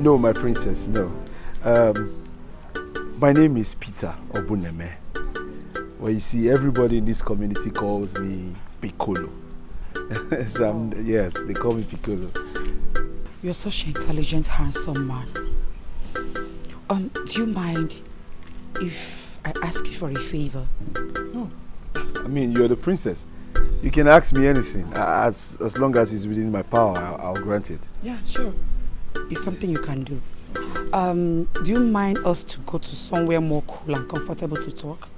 No, my princess, no. My name is Peter Obuneme. Well, you see, everybody in this community calls me Piccolo. So yes, they call me Piccolo. You're such an intelligent, handsome man. Do you mind if I ask you for a favor? No. I mean, you're the princess. You can ask me anything. As long as it's within my power, I'll grant it. Yeah, sure. It's something you can do. Do you mind us to go to somewhere more cool and comfortable to talk?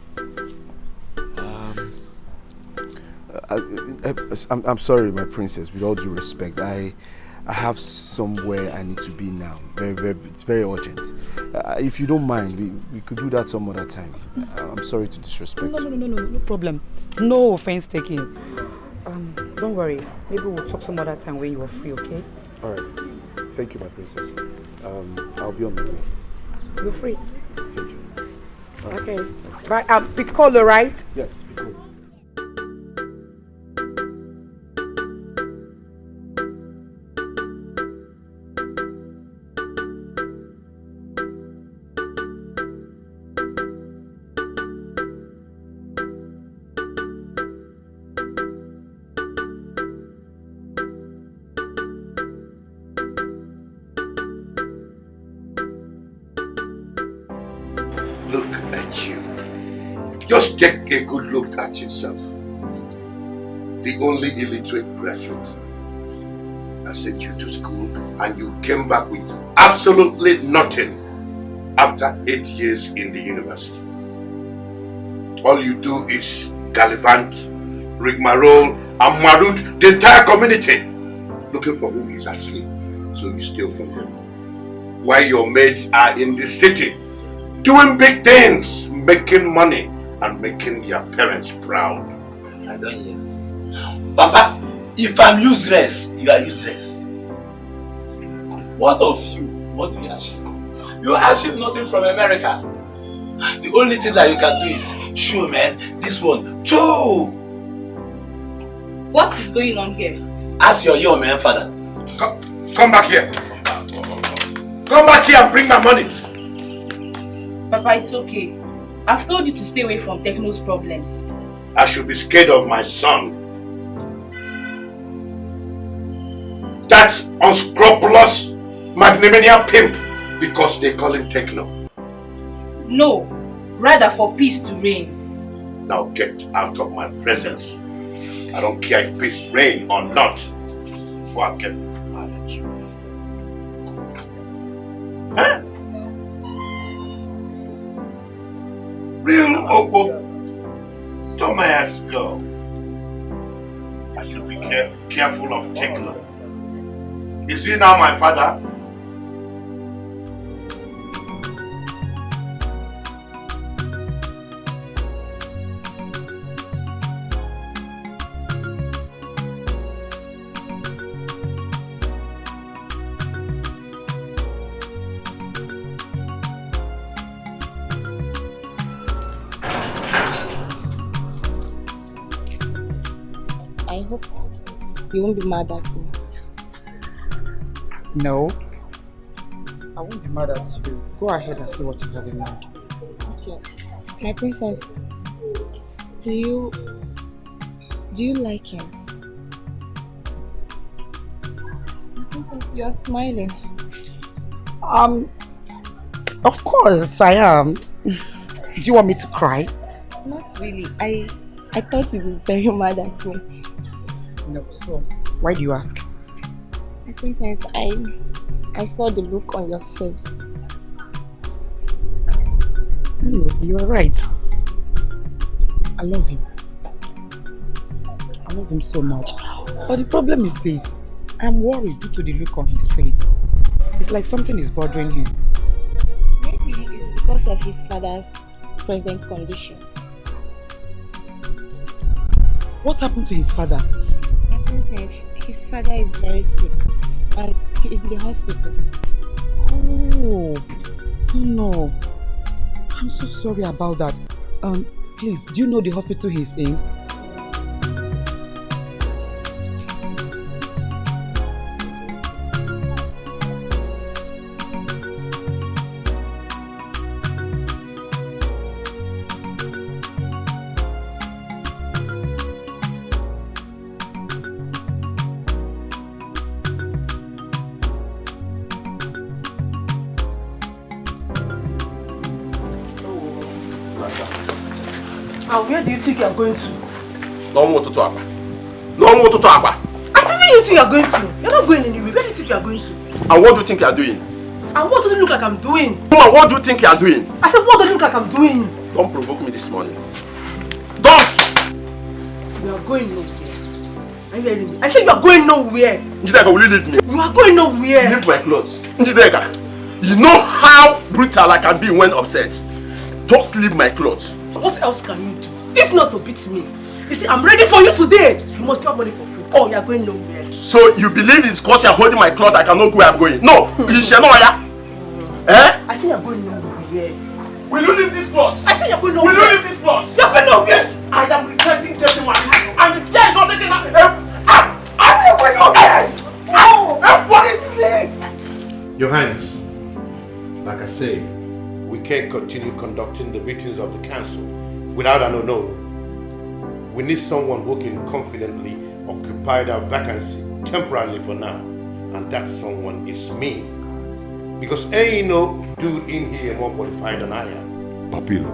I'm sorry, my princess, with all due respect. I have somewhere I need to be now. It's very urgent. If you don't mind, we could do that some other time. I'm sorry to disrespect you. No problem. No offense taken. Don't worry. Maybe we'll talk some other time when you are free, okay? Alright. Thank you, my princess. I'll be on my way. You're free? Thank you. Right. Okay. Bye. Piccolo, right? Yes, Piccolo. Just take a good look at yourself. The only illiterate graduate. I sent you to school and you came back with absolutely nothing after 8 years in the university. All you do is gallivant, rigmarole, and maroon the entire community looking for who is asleep, so you steal from them. While your mates are in the city doing big things, making money, and making their parents proud. I don't hear. Papa, if I'm useless, you are useless. What of you? What do you achieve? You achieve nothing from America. The only thing that you can do is, show man, this one, Joe! What is going on here? Ask your young man, father. Come back here. Come back here and bring my money. Papa, it's okay. I've told you to stay away from Techno's problems. I should be scared of my son. That unscrupulous magnanimous pimp because they call him Techno. No, rather for peace to reign. Now get out of my presence. I don't care if peace reign or not before I get mad at you. Huh? Real Oko, don't my ass go. I should be careful of Techno. Is he now my father? I hope you won't be mad at me. No. I won't be mad at you. Go ahead and say what you have in mind. Okay. My princess, do you like him? My princess, you are smiling. Of course I am. Do you want me to cry? Not really. I thought you'd be very mad at me. No, so why do you ask? My princess, I saw the look on your face. You are right. I love him. I love him so much. But the problem is this. I'm worried due to the look on his face. It's like something is bothering him. Maybe it's because of his father's present condition. What happened to his father? My princess, his father is very sick and he is in the hospital. Oh no. I'm so sorry about that. Please, do you know the hospital he's in? And where do you think you are going to? No more to talk. No more to talk. I said, where do you think you are going to? You're not going anywhere. Where do you think you are going to? And what do you think you are doing? And what does it look like I'm doing? Woman, what do you think you are doing? I said, what does it look like I'm doing? Don't provoke me this morning. Don't! You are going nowhere. Are you hearing me? I said you are going nowhere. Njideka, will you leave me? You are going nowhere. Leave my clothes. Njideka, you know how brutal I can be when upset. Just leave my clothes. What else can you do? If not to beat me. You see, I'm ready for you today. You must drop money for food. Oh, you are going nowhere. So you believe it's because you are holding my cloth I cannot go where I'm going? No! You shall not, yeah? Eh? I said you are going nowhere. Will you leave this plot? I said you are going nowhere. Will you leave this plot? You are going nowhere. Yes, I am regretting getting my hand. And if there is not taking that, I say we're not there. What is this? Your Highness, like I say, we can't continue conducting the meetings of the council without an honor. We need someone who can confidently occupy that vacancy temporarily for now. And that someone is me. Because ain't no dude in here more qualified than I am. Papilo,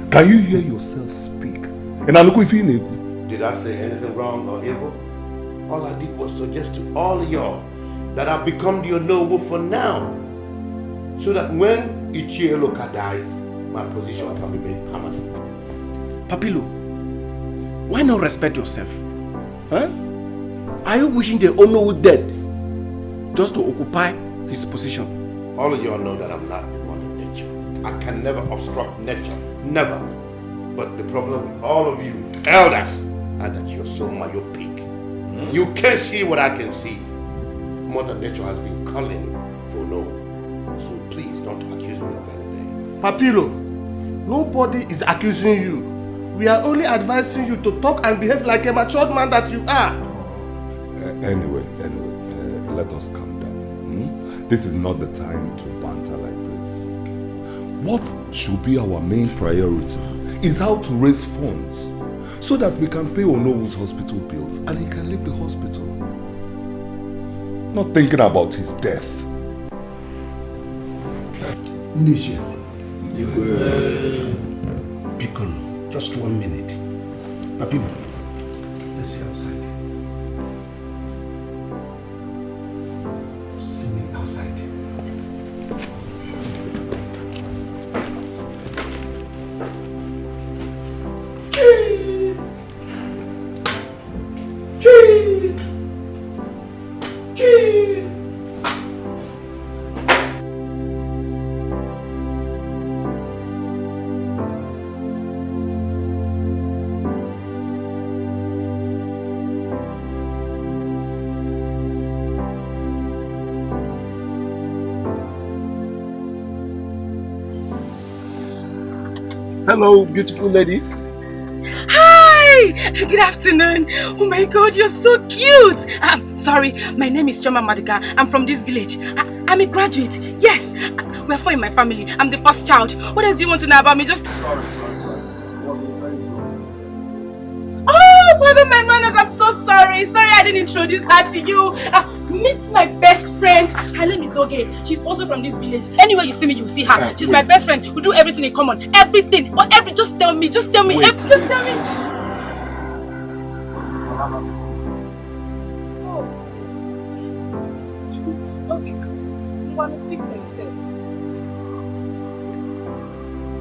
can you hear yourself speak? And I look if you need. Did I say anything wrong or evil? All I did was suggest to all of y'all that I've become the Onowu for now. So that when Ichieloka dies, my position can be made permanent. Papilo, why not respect yourself? Huh? Are you wishing the Onowu dead just to occupy his position? All of y'all know that I'm not Mother Nature. I can never obstruct nature. Never. But the problem with all of you elders are that you're so myopic. You can't see what I can see. Mother Nature has been calling for no. So please don't accuse me of anything. Papilo, nobody is accusing you. We are only advising you to talk and behave like a matured man that you are. Anyway, let us calm down. This is not the time to banter like this. What should be our main priority is how to raise funds so that we can pay Onowu's hospital bills and he can leave the hospital. Not thinking about his death. Niche. Piccolo, just 1 minute. Papilo, let's see outside. See me outside. Hello, beautiful ladies. Hi! Good afternoon. Oh my God, you're so cute. Sorry, my name is Choma Madika. I'm from this village. I'm a graduate. Yes, we're four in my family. I'm the first child. What else do you want to know about me? Just... Sorry. Wasn't very true. Oh, pardon my manners. I'm so sorry. Sorry I didn't introduce her to you. Meet my best friend. Her name is Oge. She's also from this village. Anywhere you see me, you see her. She's my best friend. We do everything in common. Everything. Just tell me. Just tell me. Just tell me. Oh. Okay. You want to speak for yourself?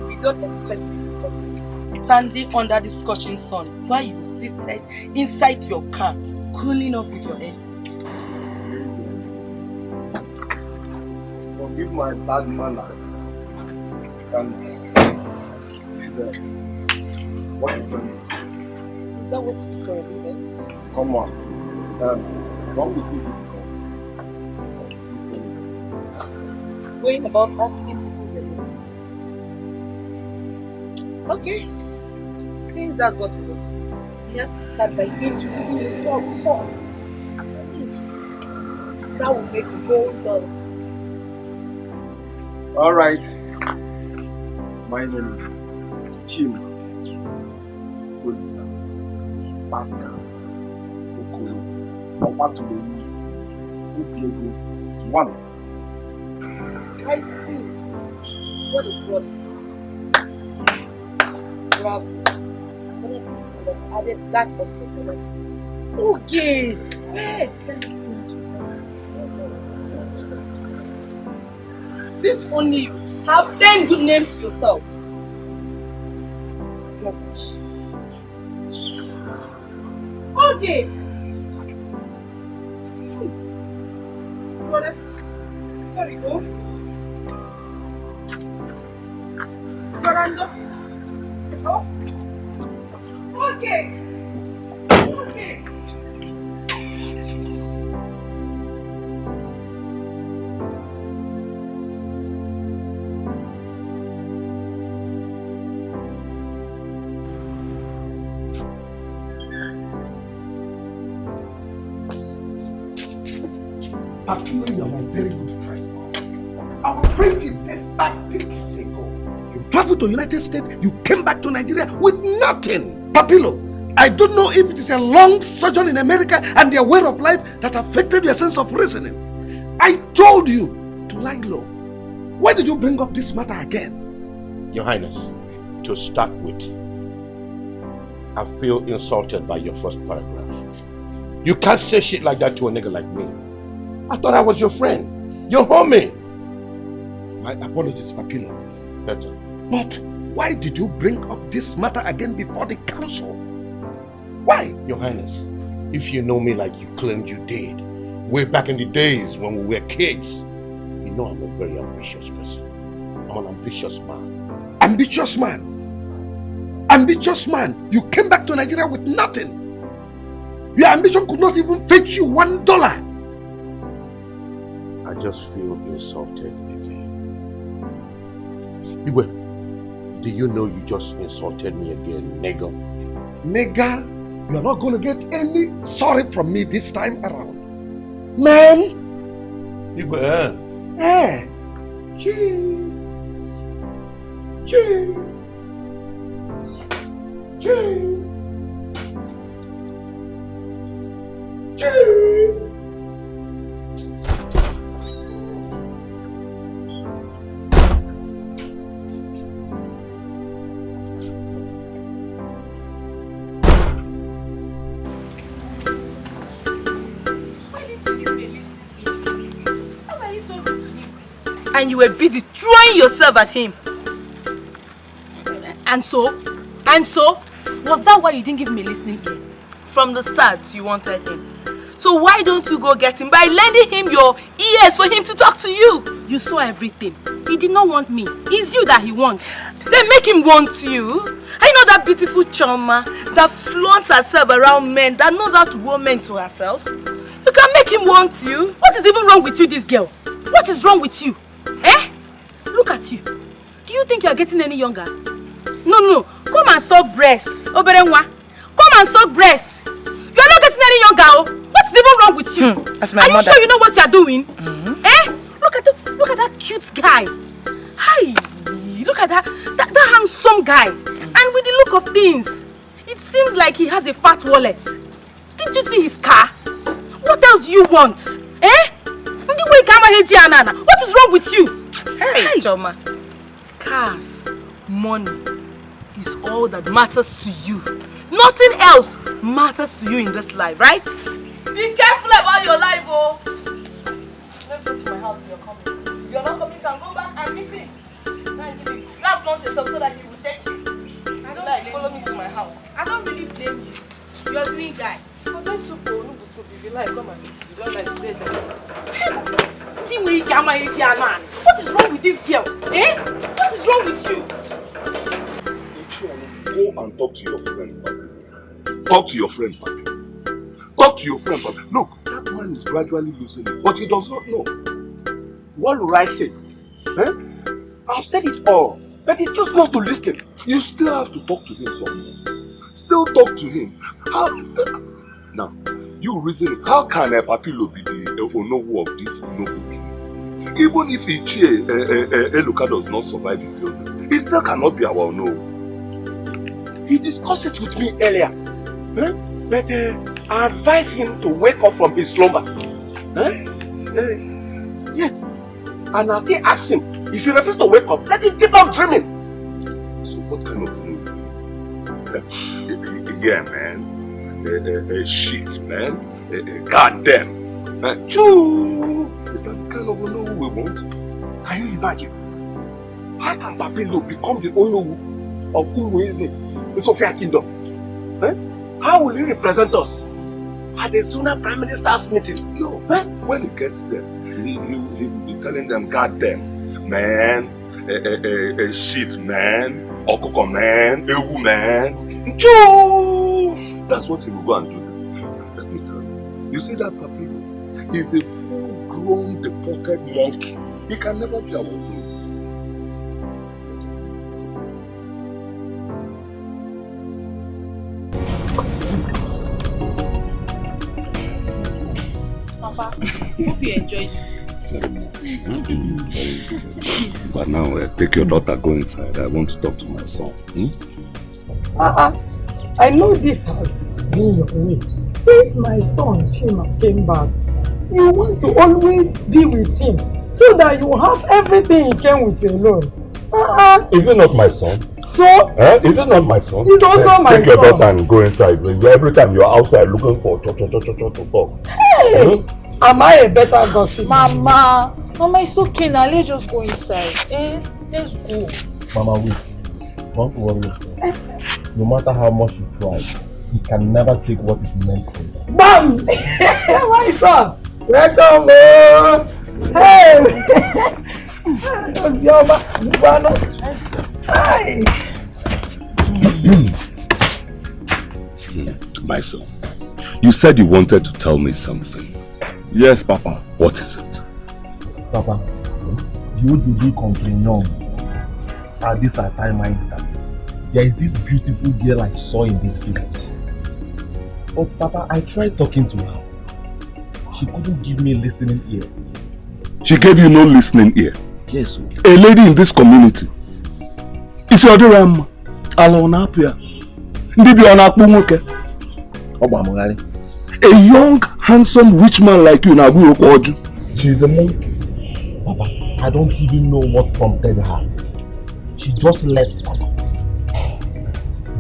We don't expect you to talk. Standing under the scorching sun while you seated inside your car, cooling off with your AC. Forgive my bad manners. And please, what is your name? Is that what you do for a living? Come on. Don't be too difficult. Going about asking people their names. Okay. Since that's what you want, you have to start by introducing yourself first. Yes. That will make a whole lot of sense. All right. My name is Chim Olisa Pascal Okoro Opatuleni Upiego 1. I see. What a problem. Bravo. Vulnerability would have added that of your brother to it. Okay. Wait, let me finish with you. Since only you have 10 good names to yourself. Rubbish. Okay. Brother. Sorry, go. Brother. Oh. Okay. Okay. Papino, you are my very good friend. Our friendship dates back decades ago. You traveled to the United States, you came back to Nigeria with nothing. Papilo, I don't know if it is a long sojourn in America and their way of life that affected your sense of reasoning. I told you to lie low. Why did you bring up this matter again? Your Highness, to start with, I feel insulted by your first paragraph. You can't say shit like that to a nigga like me. I thought I was your friend, your homie. My apologies, Papilo. Better. But why did you bring up this matter again before the council? Why? Your Highness, if you know me like you claimed you did, way back in the days when we were kids, you know I'm a very ambitious person. I'm an ambitious man. Ambitious man? Ambitious man? You came back to Nigeria with nothing. Your ambition could not even fetch you $1. I just feel insulted again. Igwe, do you know you just insulted me again, nigga? Nigga, you are not going to get any sorry from me this time around. Man! Igwe, Eh! Chee! Chee! Chee! Chee! And you were busy throwing yourself at him. And so, was that why you didn't give me a listening ear? From the start, you wanted him. So why don't you go get him by lending him your ears for him to talk to you? You saw everything. He did not want me. It's you that he wants. Then make him want you. I know that beautiful choma that flaunts herself around men, that knows how to woo men to herself. You can make him want you. What is even wrong with you, this girl? What is wrong with you? Eh? Look at you. Do you think you are getting any younger? No. Come and suck breasts. Oberenwa. Come and suck breasts. You are not getting any younger. What is even wrong with you? That's my are mother. You sure you know what you are doing? Eh? Look at that cute guy. Hi. Look at that handsome guy. And with the look of things, it seems like he has a fat wallet. Didn't you see his car? What else do you want? Eh? What is wrong with you? Hey, Choma. Cars, money is all that matters to you. Nothing else matters to you in this life, right? Be careful about your life, oh. Let's go to my house. You're coming. You're not coming. You can go back and meet him. Now flaunt yourself so that he will take you. I don't like follow me to my house. I don't really blame you. You're doing guy. But don't soup or no soup. If you like, come and eat. If you don't like, stay there. What is wrong with this girl? Eh? What is wrong with you? Go and talk to your friend, Papi. Talk to your friend, Papi. Talk to your friend, Papi. Look, that man is gradually losing it, but he does not know. What will I say? Eh? I've said it all, but he just not to listen. You still have to talk to him some more. Still talk to him. How? Now, you reason, how can Papilo be the Onowu of this noble king? Even if Eluka does not survive his illness, he still cannot be our Onowu. He discussed it with me earlier, but I advised him to wake up from his slumber. Yes, and I still asked him, if he refuses to wake up, let him keep on dreaming. So what kind of Onowu? Yeah, man. Shit, man. Goddamn. Choo! Is that the kind of Onowu we want? Can you imagine? How can Papilo become the Onowu of Umueze in Sophia Kingdom? Eh? How will he represent us at the Zuna Prime Minister's meeting? No. Eh? When he gets there, he will be telling them, goddamn, man, shit, man, okoko, man, ewu, man. Choo! That's what he will go and do. Let me tell you. You see that Papilo? He's a full-grown deported monkey. He can never be a woman. Papa, hope you enjoyed it. But now, take your daughter, go inside. I want to talk to my son. I know this has been your way. Since my son Chima came back, you want to always be with him so that you have everything he came with alone. Is it not my son? So? Is it not my son? He's also my son. Take your daughter and go inside. Every time you're outside looking for to talk. Hey! Am I a better gossip? Mama, it's okay now. Let's just go inside. Let's go. Mama, wait. Don't worry yourself. No matter how much you try, he can never take what is meant for you. Bam! My son! Welcome, man! Hey! My son, you said you wanted to tell me something. Yes, Papa. What is it? Papa, you do be complaining. At this time I that there is this beautiful girl I saw in this village. But Papa, I tried talking to her. She couldn't give me a listening ear. She gave you no listening ear? Yes, sir. A lady in this community. Is your ram alone up here? A young, handsome, rich man like you now. She's a monkey. Papa, I don't even know what prompted her. She just left, Papa.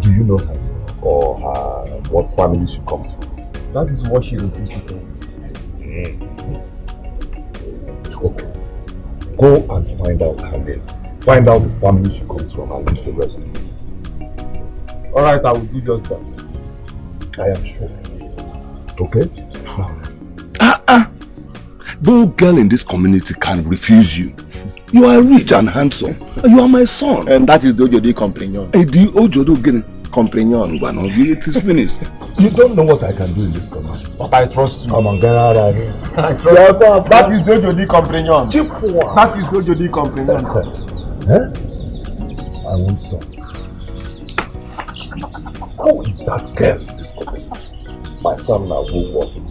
Do you know her? Or what family she comes from? That is what she refused to tell me. Yes. Okay. Go and find out her name. Find out the family she comes from and leave the rest. Alright, I will do just that. I am sure. Okay? No girl in this community can refuse you. You are rich and handsome. You are my son. And that is the Ojodi compagnon. The Ojodo compagnon. It is finished. You don't know what I can do in this community. But I trust you. Come on, get out of here. That is the Ojodi compagnon. That is the Ojodi compagnon. I want some. Who is that girl in this community? My son now who was it?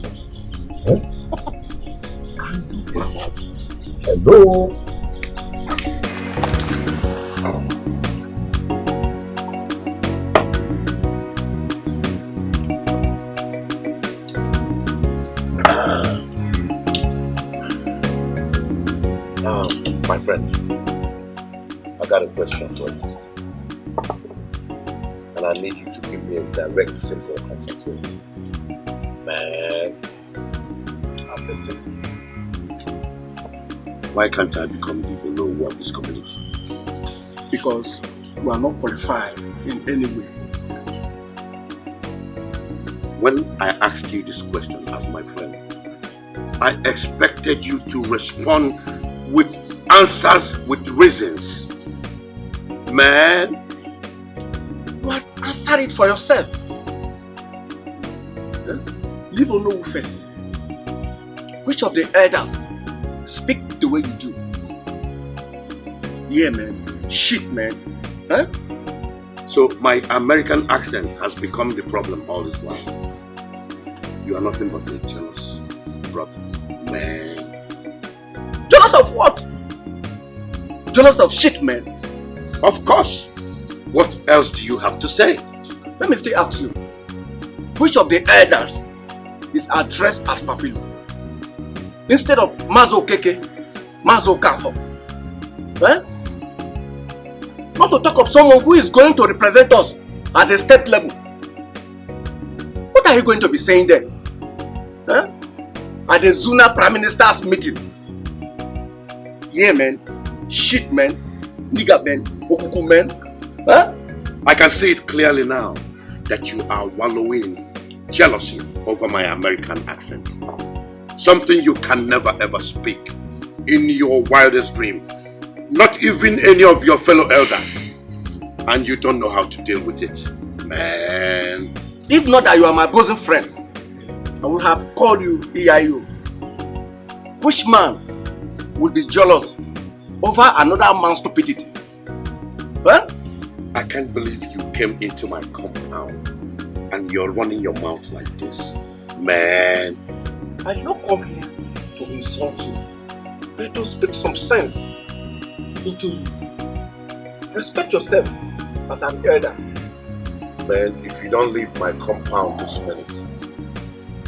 Hello? My friend, I got a question for you. And I need you to give me a direct, simple answer to it. Man, I'm listening. Why can't I become the Onowu of this community? Because we are not qualified in any way. When I asked you this question as my friend, I expected you to respond with answers, with reasons. Man, you have answered it for yourself. Leave Onowu first. Which of the elders speak the way you do? Yeah, man. Shit, man. So my American accent has become the problem all this while. You are nothing but a jealous brother. Man. Jealous of what? Jealous of shit, man. Of course. What else do you have to say? Let me still ask you. Which of the elders is addressed as Papilo instead of Mazo Keke, Mazo Kafo? Not to talk of someone who is going to represent us as a state level. What are you going to be saying then? Huh? At the Zuna Prime Minister's meeting? Yeah, man. Shit, man. Nigga, man. Okuku, man. Huh? I can see it clearly now that you are wallowing in jealousy over my American accent. Something you can never ever speak in your wildest dream. Not even any of your fellow elders. And you don't know how to deal with it. Man. If not that you are my bosom friend, I would have called you EIU. Which man would be jealous over another man's stupidity? Huh? I can't believe you came into my compound and you're running your mouth like this. Man. I did not come here to insult you, but to speak some sense into you. Respect yourself as an elder. Man, if you don't leave my compound this minute,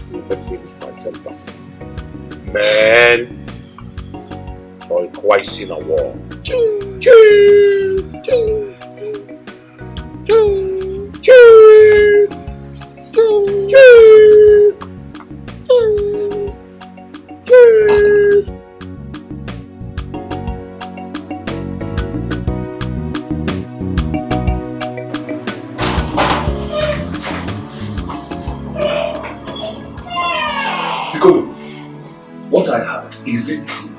you'll let me lose my temper. Man, or twice in a war. Choo, choo, choo, choo, choo, choo, choo, choo, choo. What I heard, is it true?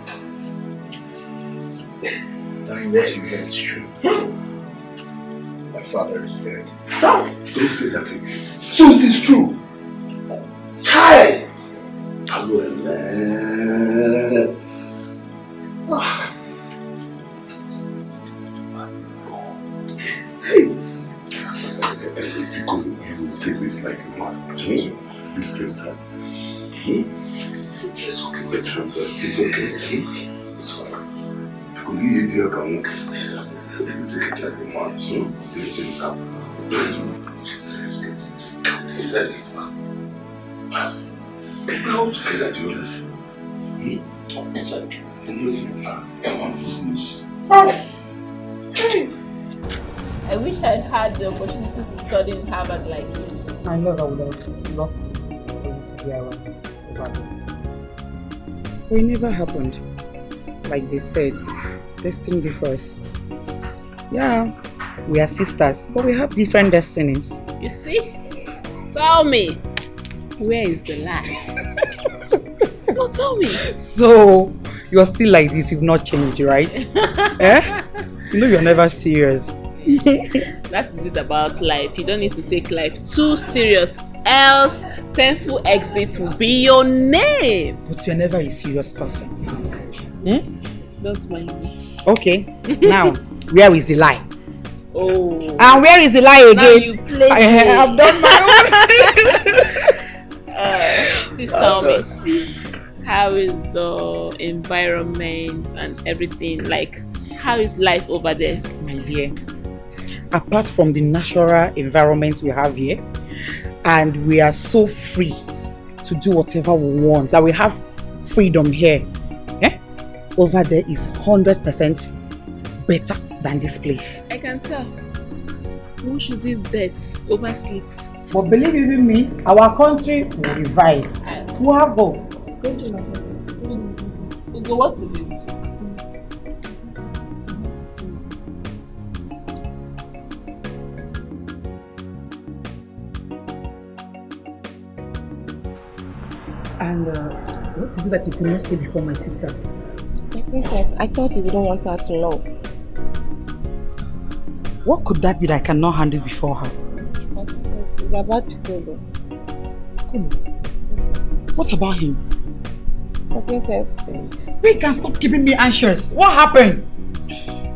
Now what you hear is true. My father is dead. Don't say that again. So it is true. Chai! Hello, man. Hey! You take this like a man. These things happen. It's okay, it's okay. It's alright. Because you eat your come you take it like a man, so these things happen. It's that if pass. How together do you live? And you want to finish. I wish I had the opportunity to study in Harvard like you. I know I would have loved for you to be around over there. But it never happened. Like they said, destiny differs. Yeah, we are sisters, but we have different destinies. You see? Tell me, where is the lie? No, tell me. So, you're still like this, you've not changed, right? Eh? You know you're never serious. That is it about life. You don't need to take life too serious, else painful exit will be your name. But you're never a serious person. Don't mind me. Okay, now, where is the lie? Oh. And where is the lie again? Now you play I have done my own. Sis, tell me, how is the environment and everything? Like, how is life over there? My dear, apart from the natural environment we have here, and we are so free to do whatever we want, that we have freedom here. Over there is 100% better than this place. I can tell. Who chooses death over sleep? But believe you me, our country will revive. Who have hope? Go to my business. Ugo, what is it? And what is it that you could not say before my sister? My princess, I thought you wouldn't want her to know. What could that be that I cannot handle before her? My princess, it's about Kolo. Kolo? What about him? My princess. Speak and stop keeping me anxious. What happened?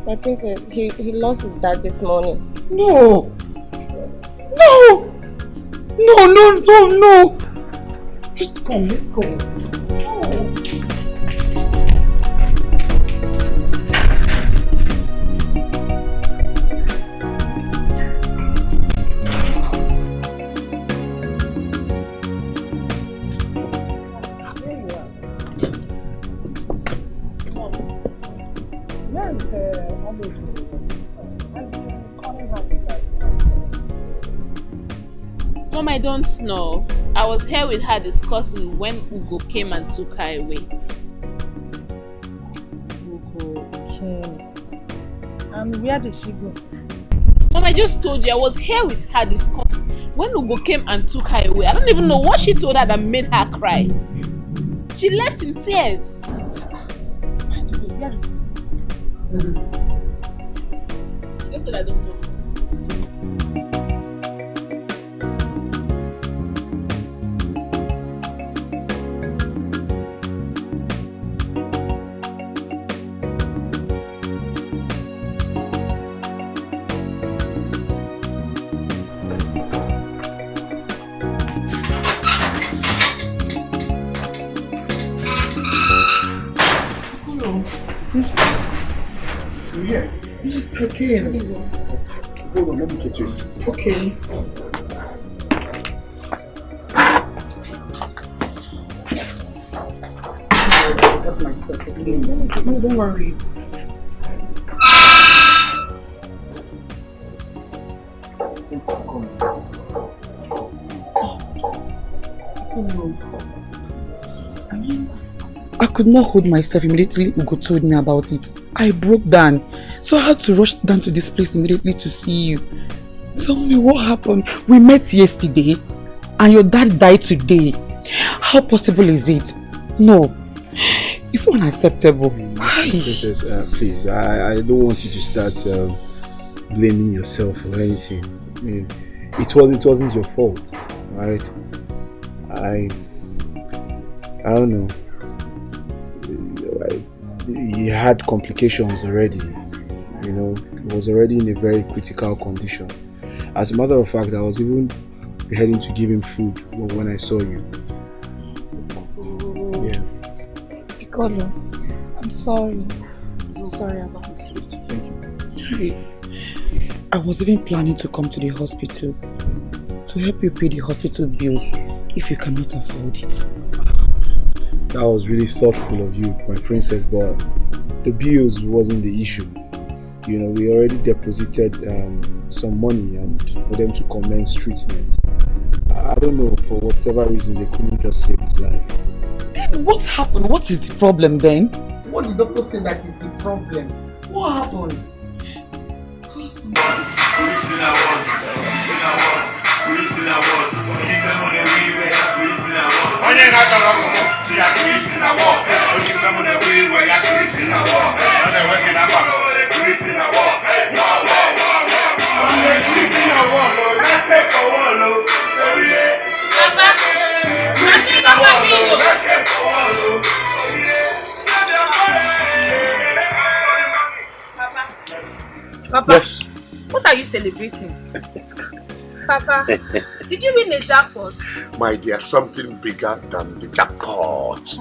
My princess, he lost his dad this morning. No! No! No! Just come, let's go. Mom, I don't know. I was here with her discussing when Ugo came and took her away. Ugo came. And where did she go? Mom, I just told you I was here with her discussing when Ugo came and took her away. I don't even know what she told her that made her cry. She left in tears. Where is she? Just that I don't know. Yes, I can. Hold on, let me get this. Okay. I got myself a clean. No, don't worry. I could not hold myself immediately. Ugo told me about it. I broke down. So I had to rush down to this place immediately to see you. Tell me what happened. We met yesterday and your dad died today. How possible is it? No. It's unacceptable. Princess, please, I don't want you to start blaming yourself or anything. I mean, it wasn't your fault, right? I don't know. He had complications already. You know, he was already in a very critical condition. As a matter of fact, I was even heading to give him food when I saw you. Yeah. Piccolo, I'm sorry. I'm so sorry about it. Thank you. I was even planning to come to the hospital to help you pay the hospital bills if you cannot afford it. That was really thoughtful of you, my princess, but the bills wasn't the issue. You know, we already deposited some money and for them to commence treatment. I don't know, for whatever reason, they couldn't just save his life. Then what happened? What is the problem then? What did the doctor say that is the problem? What happened? Papa, Yes. what are you celebrating? Papa, did you win a jackpot? My dear, something bigger than the jackpot.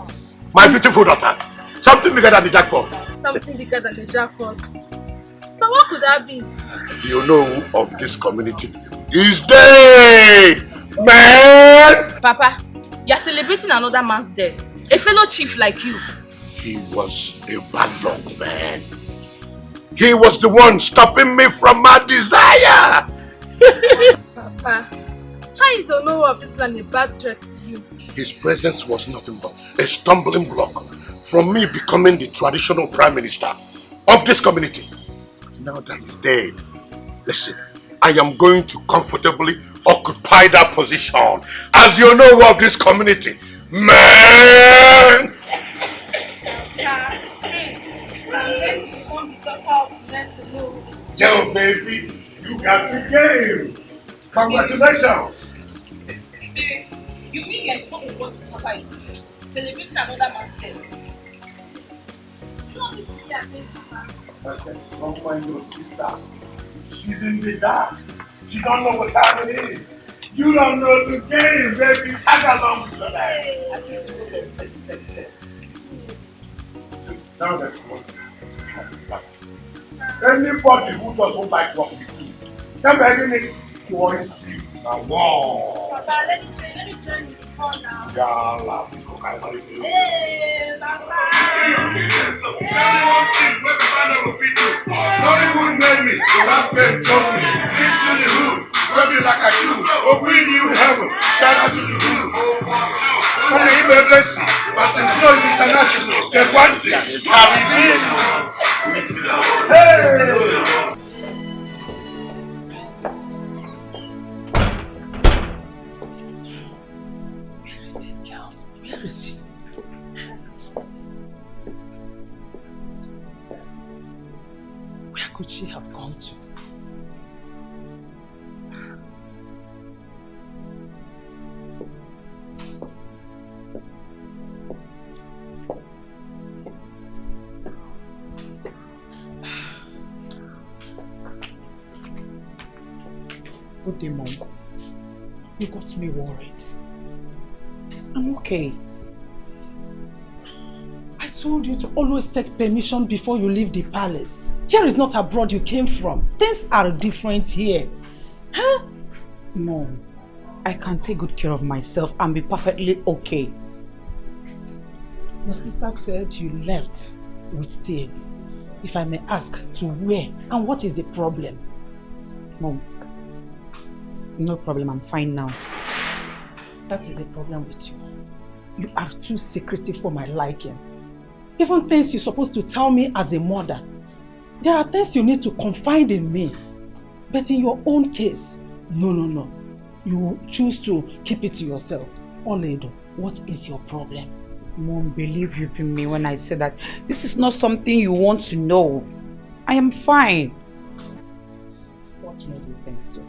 My beautiful daughters, something bigger than the jackpot. Something bigger than the jackpot. So what could that be? You know of this community is dead, man. Papa, you're celebrating another man's death. A fellow chief like you. He was a bad dog, man. He was the one stopping me from my desire. Papa, how is the know of this land a bad threat to you? His presence was nothing but a stumbling block from me becoming the traditional prime minister of this community. Now that he's dead, listen, I am going to comfortably occupy that position as the owner of this community. Man! Yo, baby, you got the game. Congratulations. You mean you're supposed to go to Papa is celebrating another man's death? You want me to be at this, Papa? Okay, don't mind your sister. She's in the dark. She don't know what time it is. You don't know the game, baby. Tag along with your life. Now that's one. Anybody who doesn't like what we do, come back in it. You want to see a wall. Papa, let me join you before now. Yeah, love you. Hey, Papa. Nollywood made me, rap and told me, this to the hood, rub you like a shoe, but we knew heaven. Shout out to the who. Only emergency, but the flow is international. The one thing is hey! Where is this girl? Where is she? Where could she have gone to? Good day, Mom. You got me worried. I'm okay. I told you to always take permission before you leave the palace. Here is not abroad you came from. Things are different here. Huh? Mom, I can take good care of myself and be perfectly okay. Your sister said you left with tears. If I may ask, to where and what is the problem? Mom, no problem, I'm fine now. That is the problem with you. You are too secretive for my liking. Even things you're supposed to tell me as a mother. There are things you need to confide in me. But in your own case, no. You choose to keep it to yourself. Oledo, what is your problem? Mom, believe you in me when I say that this is not something you want to know. I am fine. What made you think so?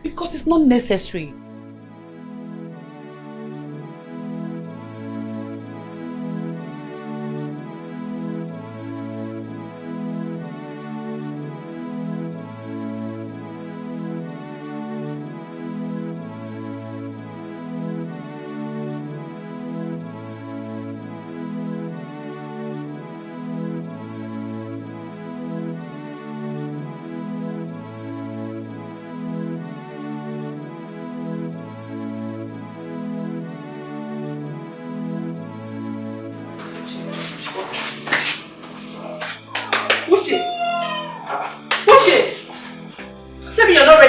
Because it's not necessary.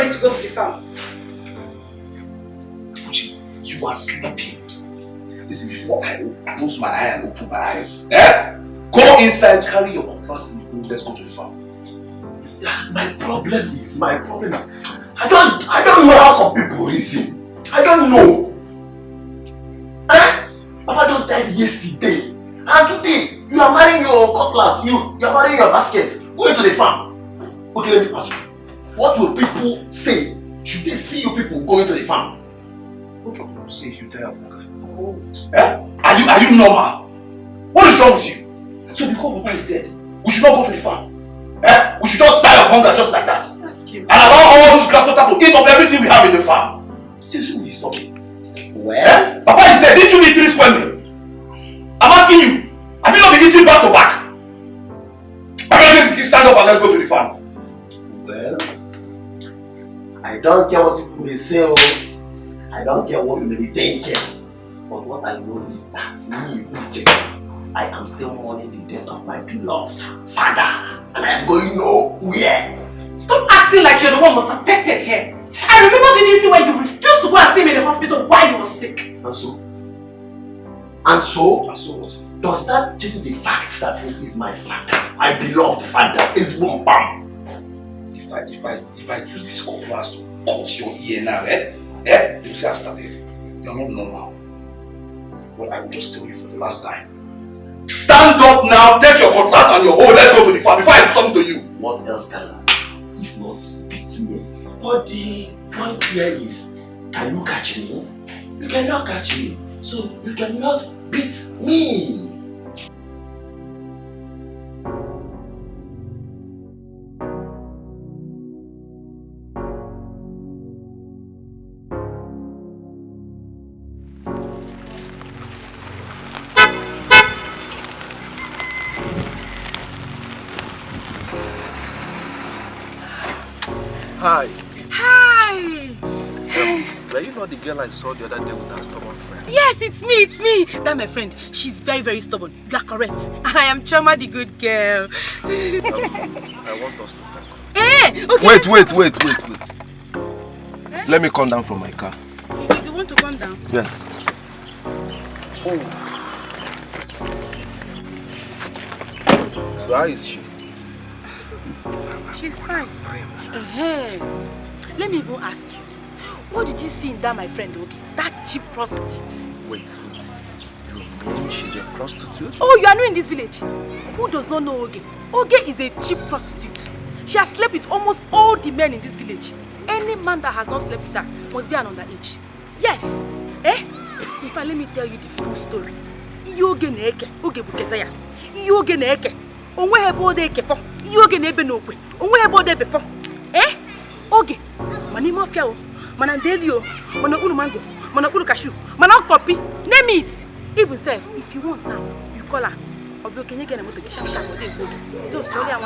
To go to the farm. You are sleeping. Listen, before I close my eye and open my eyes, go inside, carry your cutlass, and let's go to the farm. My problem is, I don't know how some people reason. I don't know. Papa just died yesterday, and today you are marrying your cutlass. You are marrying your basket. Go into the farm. Okay, let me ask you. What will people say? Should they see you people going to the farm? What will people say if you die of hunger? Are you normal? What is wrong with you? So because Papa is dead, we should not go to the farm. We should just die of hunger just like that. And allow all those grasscutters to eat up everything we have in the farm. Seriously, he's talking. Well, Papa is dead. Didn't you eat 3 square meal? I'm asking you. Have you not been eating back to back? You stand up and let's go to the farm. Well, I don't care what people may say, I don't care what you may be thinking, but what I know is that me, Uche, I am still mourning the death of my beloved father, and I am going nowhere. Stop acting like you're the one most affected here. I remember vividly when you refused to go and see me in the hospital while you were sick. And so what? Does that change the fact that he is my father, my beloved father? It's boom bam. If I use this cutlass to cut your ear now, you say I've started. You're not normal. Well, I will just tell you for the last time. Stand up now, take your cutlass and your hoe, let's go to the farm before I do something to you. What else can I, if not beat me? But the point here is, can you catch me? You cannot catch me, so you cannot beat me. Hi. Hi! Were you not the girl I saw the other day with her stubborn friend? Yes, it's me. That my friend. She's very, very stubborn. You are correct. I am Choma the good girl. I want us to talk. Okay. Wait. Let me come down from my car. You want to come down? Yes. Oh. So how is she? She's fine. Let me even ask you. What did you see in that, my friend, Oge? That cheap prostitute? Wait. You mean she's a prostitute? Oh, you are new in this village. Who does not know Oge? Oge is a cheap prostitute. She has slept with almost all the men in this village. Any man that has not slept with her must be an underage. Yes. In fact, let me tell you the full story. Oge na-eke, Oge bukezaya. Oge na-eke. Onwe hebe ode eke fo. Oge na-ebe n'okwe. Onwe hebe ode ebe fo. Oge. Mani mafia o. Mana ndeli o. Mana unu mango. Mana unu cashew. Mana copy. Name it. Even self, if you want now, you call her. Just tell her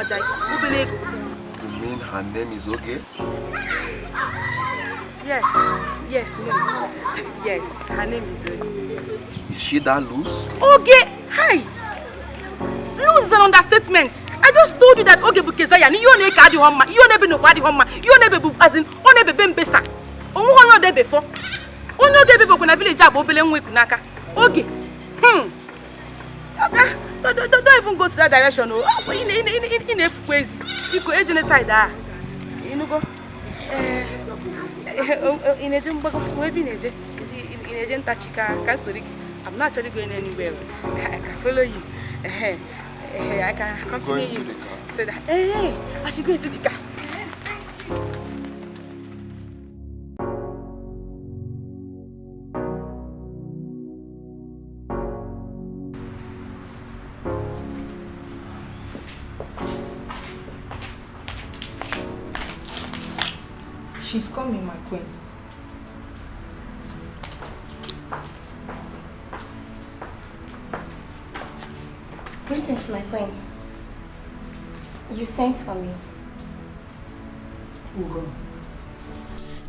You mean her name is Oge? Yes, no. Yes, her name is Oge. Is she that loose? Oge, hi! Loose is an understatement. I just told you that Oge Bukezaya, you ne kadi homma, you ne be nobody homma, you ne be as in one be bembesa. Omo onyo de before. Onyo de before kuna village abo bele nwe kunaka. Oge. Okay. Don't even go to that direction. Oh, in a crazy. You go agent side there. You know go. In a jumbo, maybe in agent Tachika, Catholic. I'm not actually going anywhere. I can follow you. I can accompany you. So that I should go into the car. She's coming, my queen. Greetings, my queen. You sent for me. Ugo.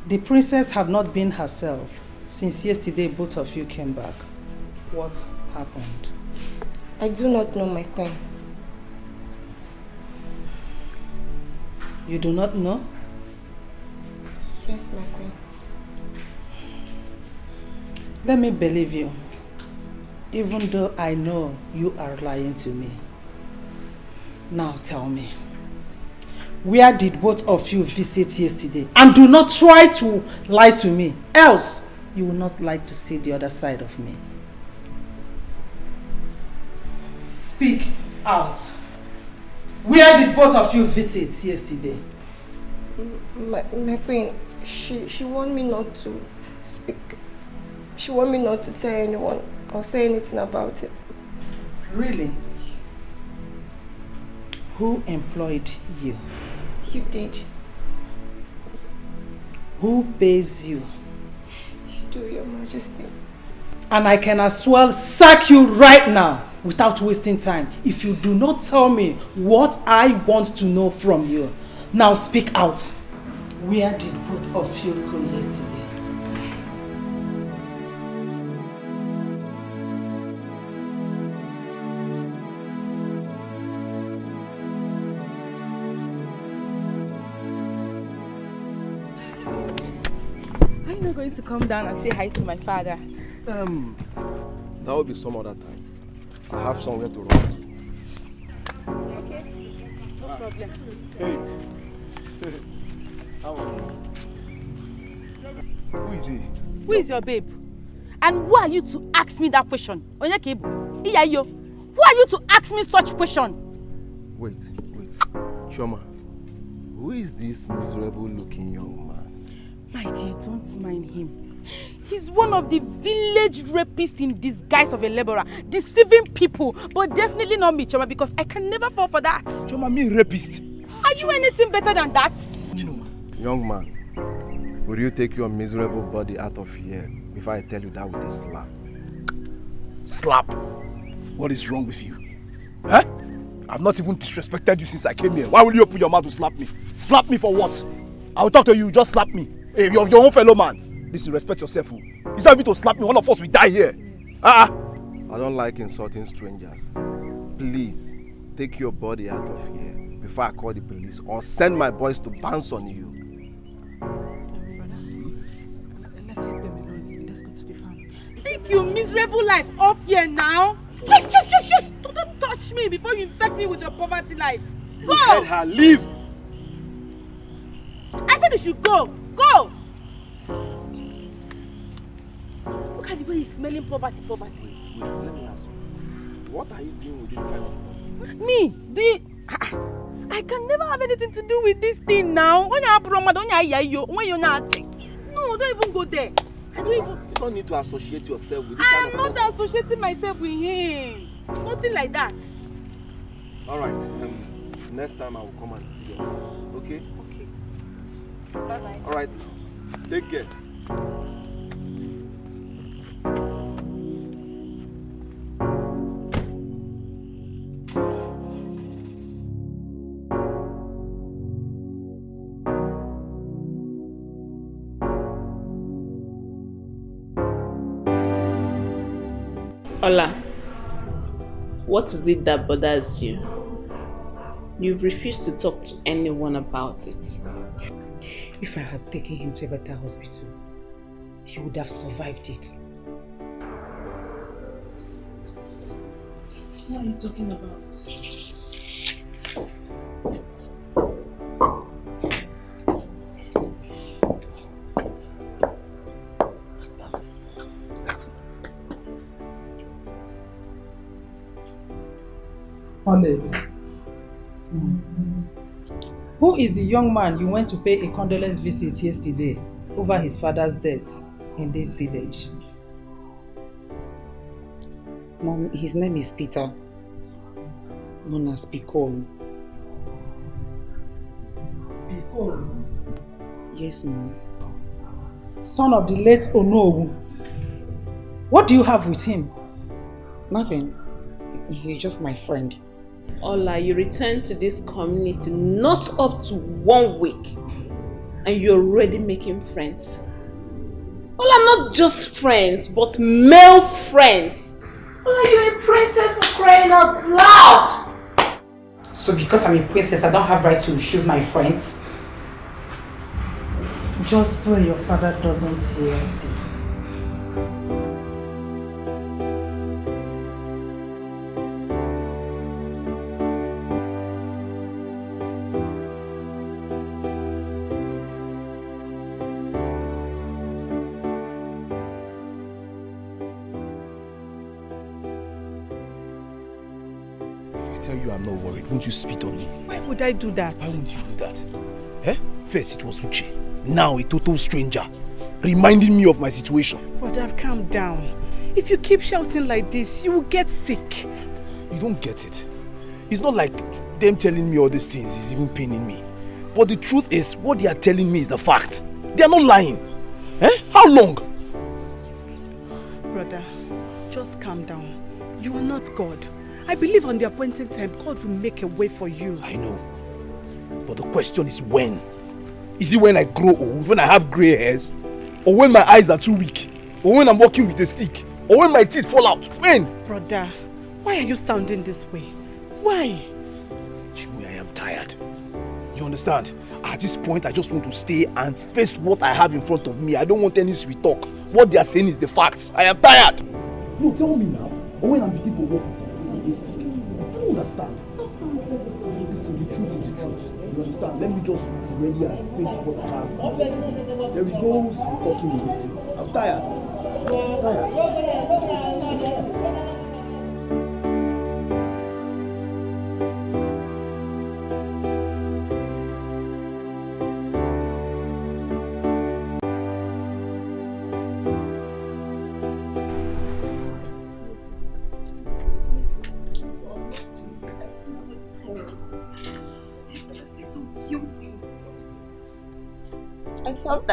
The princess have not been herself since yesterday both of you came back. What happened? I do not know, my queen. You do not know? Yes, my queen. Let me believe you, even though I know you are lying to me. Now tell me, where did both of you visit yesterday? And do not try to lie to me, else you will not like to see the other side of me. Speak out. Where did both of you visit yesterday? My queen, she want me not to speak. She want me not to tell anyone or say anything about it. Really? Yes. Who employed you? You did. Who pays you? You do, Your Majesty. And I can as well sack you right now without wasting time if you do not tell me what I want to know from you. Now speak out. Where did both of you go yesterday? Are you not going to come down and say hi to my father? That will be some other time. I have somewhere to run to. Okay, no problem. How are you? Who is he? Who is your babe? And who are you to ask me that question? Who are you to ask me such question? Wait. Chioma, who is this miserable looking young man? My dear, don't mind him. He's one of the village rapists in disguise of a laborer, deceiving people, but definitely not me, Chioma, because I can never fall for that. Chioma, me rapist? Are you anything better than that? Young man, will you take your miserable body out of here before I tell you that with a slap? Slap? What is wrong with you? Huh? I've not even disrespected you since I came here. Why will you open your mouth to slap me? Slap me for what? I will talk to you, just slap me. Hey, you're your own fellow man. Listen, respect yourself. It's not even to slap me, one of us will die here. I don't like insulting strangers. Please, take your body out of here before I call the police or send my boys to bounce on you. miserable life up here now. Shush! Don't touch me before you infect me with your poverty life. Go! Let her leave! I said you should go. Go! Look at the way he's smelling poverty. Wait, let me ask you. What are you doing with this kind of person? Me? I can never have anything to do with this thing now. When you're not. No, don't even go there. You don't need to associate yourself with this I kind am of not person. associating myself with him. Nothing like that. Alright, next time I will come and see you. Okay? Okay. Bye-bye. Alright, take care. Ola, what is it that bothers you? You've refused to talk to anyone about it. If I had taken him to a better hospital, he would have survived it. What are you talking about? Who is the young man you went to pay a condolence visit yesterday over his father's death in this village? Mom, his name is Peter, known as Piccolo. Piccolo? Yes, Mom. Son of the late Onowu. What do you have with him? Nothing. He's just my friend. Ola, you returned to this community not up to 1 week and you're already making friends. Ola, not just friends, but male friends. Ola, you're a princess for crying out loud. So because I'm a princess, I don't have right to choose my friends? Just pray your father doesn't hear this. I'm not worried. Won't you spit on me? Why would I do that? Why won't you do that? Eh? First it was Uchi. Now a total stranger. Reminding me of my situation. Brother, calm down. If you keep shouting like this, you will get sick. You don't get it. It's not like them telling me all these things is even paining me. But the truth is, what they are telling me is a fact. They are not lying. Eh? How long? Brother, just calm down. You are not God. I believe on the appointed time, God will make a way for you. I know. But the question is when? Is it when I grow old, when I have grey hairs? Or when my eyes are too weak? Or when I'm walking with a stick? Or when my teeth fall out? When? Brother, why are you sounding this way? Why? Chinwe, I am tired. You understand? At this point, I just want to stay and face what I have in front of me. I don't want any sweet talk. What they are saying is the fact. I am tired. No, tell me now. Or when I begin to walk with a stick. I don't understand. Listen, the truth is the truth. You understand? Let me just be ready and face what I have. There is no talking in this thing. I'm tired.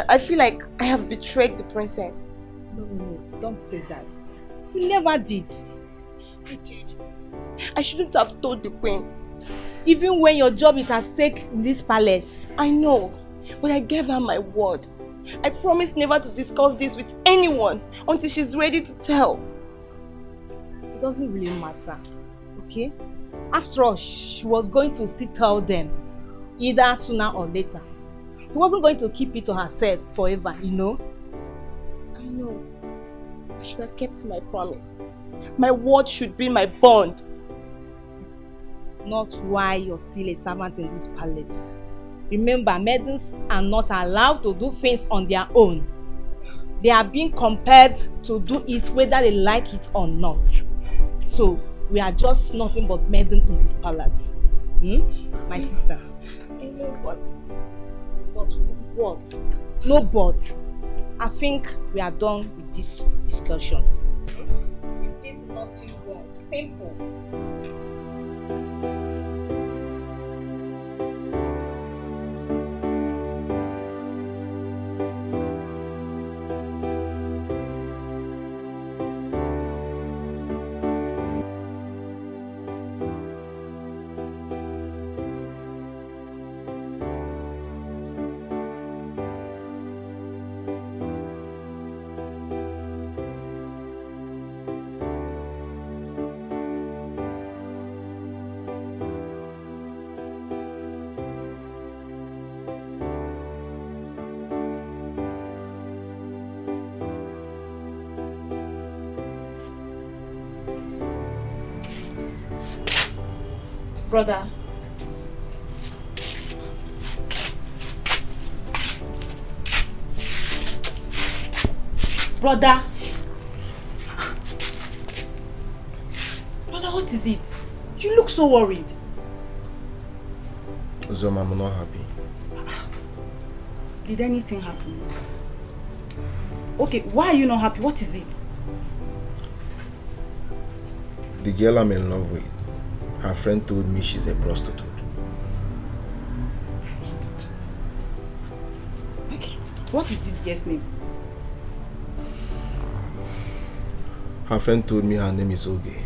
I feel like I have betrayed the princess. No, don't say that. You never did. I did. I shouldn't have told the queen. Even when your job is at stake in this palace. I know, but I gave her my word. I promised never to discuss this with anyone until she's ready to tell. It doesn't really matter, okay? After all, she was going to still tell them, either sooner or later. She wasn't going to keep it to herself forever, you know? I know. I should have kept my promise. My word should be my bond. Not why you're still a servant in this palace. Remember, maidens are not allowed to do things on their own. They are being compelled to do it whether they like it or not. So, we are just nothing but maidens in this palace. My sister. I know, but what? No but. I think we are done with this discussion. You did nothing wrong. Simple. Brother. Brother, what is it? You look so worried. Uzoma, I'm not happy. Did anything happen? Okay, why are you not happy? What is it? The girl I'm in love with, her friend told me she's a prostitute. Prostitute? Okay, what is this girl's name? Her friend told me her name is Oge.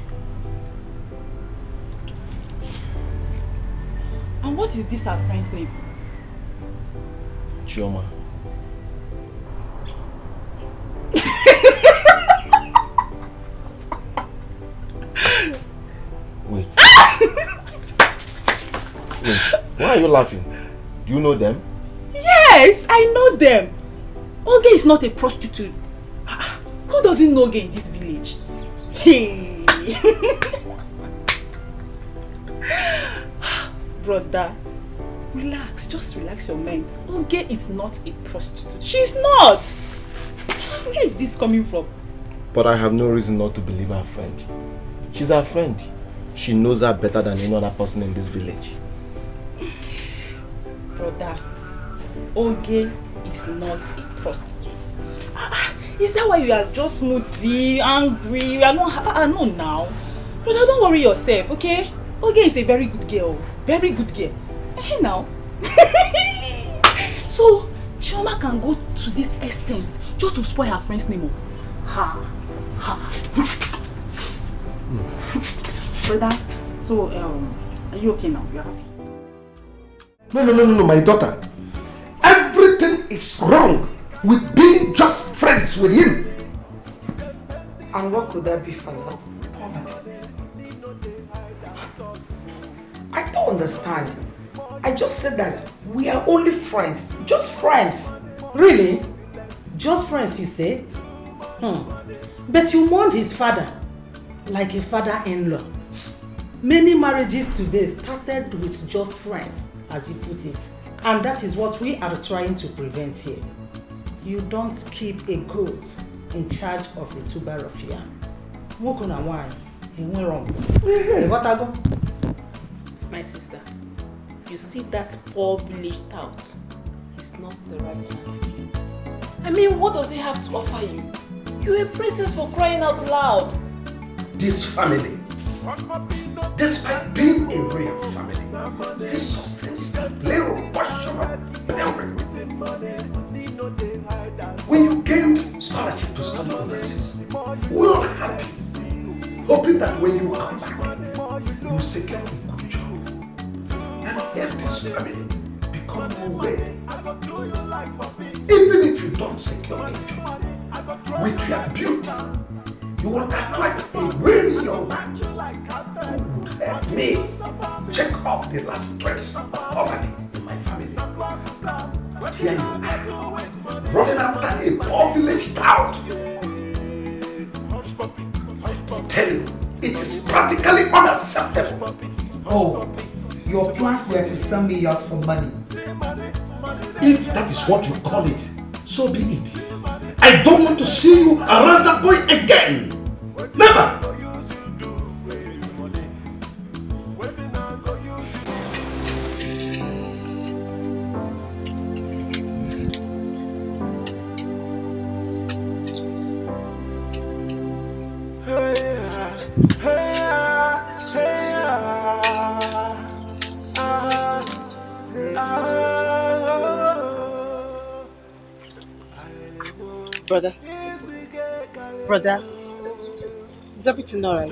And what is this her friend's name? Chioma. Wait. Wait. Why are you laughing? Do you know them? Yes, I know them. Oge is not a prostitute. Who doesn't know Oge in this village? Hey. Brother, relax. Just relax your mind. Oge is not a prostitute. She's not. Where is this coming from? But I have no reason not to believe her friend. She's her friend. She knows her better than any other person in this village. Brother, Oge is not a prostitute. Is that why you are just moody, angry? You are not. I know now. Brother, don't worry yourself, okay? Oge is a very good girl. Very good girl. Hey now. So, Chioma can go to this extent just to spoil her friend's name. Ha. Brother, so, are you okay now? You are happy? No, my daughter. Everything is wrong with being just friends with him. And what could that be, Father? Poverty. I don't understand. I just said that we are only friends. Just friends. Really? Just friends, you said? But you mourned his father like a father-in-law. Many marriages today started with just friends, as you put it. And that is what we are trying to prevent here. You don't keep a goat in charge of a tuber of yam. Wokuna why? He went wrong. What I go? My sister, you see that poor village tout? He's not the right man for you. I mean, what does he have to offer you? You're a princess for crying out loud. This family, despite being a real family, still sustains the little version of everything. When you gained scholarship to study overseas, we are happy, hoping that when you come back, you secure a good job and help this family become more ready. Even if you don't secure a job, with your beauty, you will attract a very young man who would help me check off the last trace of poverty in my family. But here you are, running after a poor village tout. I tell you, it is practically unacceptable. Oh, your plans were to sell me out for money. If that is what you call it, so be it. I don't want to see you around that boy again. Never. Brother, is everything alright?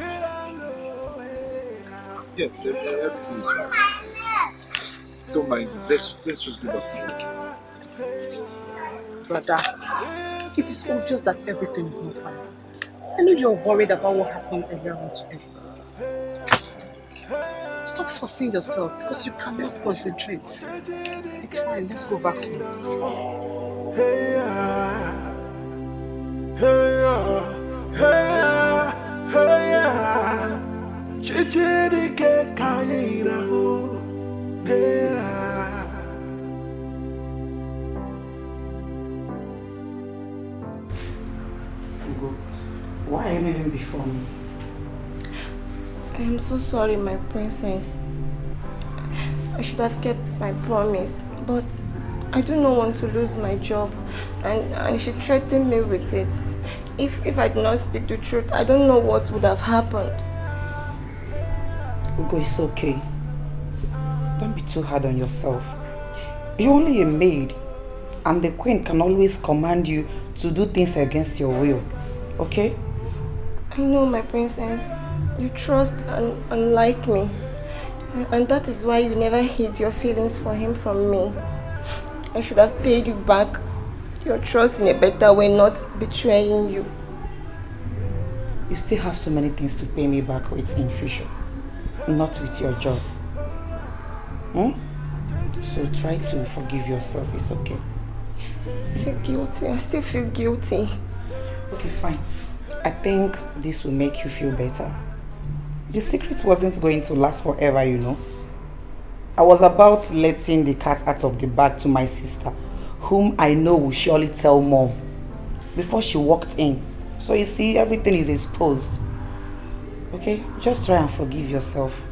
Yes, everything is fine. Don't mind. Let's just go back. Brother, it is obvious that everything is not fine. I know you're worried about what happened earlier on today. Stop forcing yourself because you cannot concentrate. It's fine, let's go back home. Why are you kneeling before me? I am so sorry, my princess. I should have kept my promise, but I do not want to lose my job, and she threatened me with it. If I did not speak the truth, I don't know what would have happened. Ugo, it's okay. Don't be too hard on yourself. You're only a maid, and the queen can always command you to do things against your will, okay? I know, my princess. You trust and like me, and that is why you never hid your feelings for him from me. I should have paid you back your trust in a better way, not betraying you. You still have so many things to pay me back with in future, not with your job. So try to forgive yourself, it's okay. I feel guilty, I still feel guilty. Okay, fine. I think this will make you feel better. The secret wasn't going to last forever, you know. I was about letting the cat out of the bag to my sister, whom I know will surely tell mom, before she walked in. So you see, everything is exposed. Okay? Just try and forgive yourself.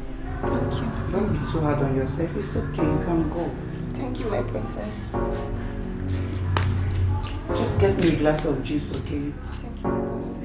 Thank you. Don't be too hard on yourself. It's okay, you can go. Thank you, my princess. Just get me a glass of juice, okay? Thank you, my princess.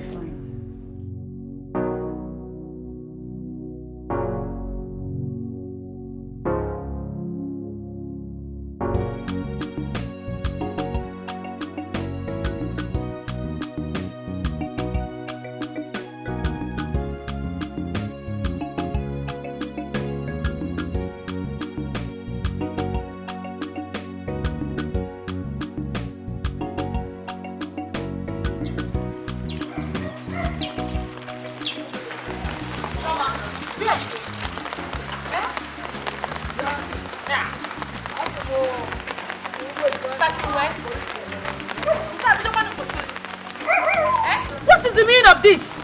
What is the meaning of this?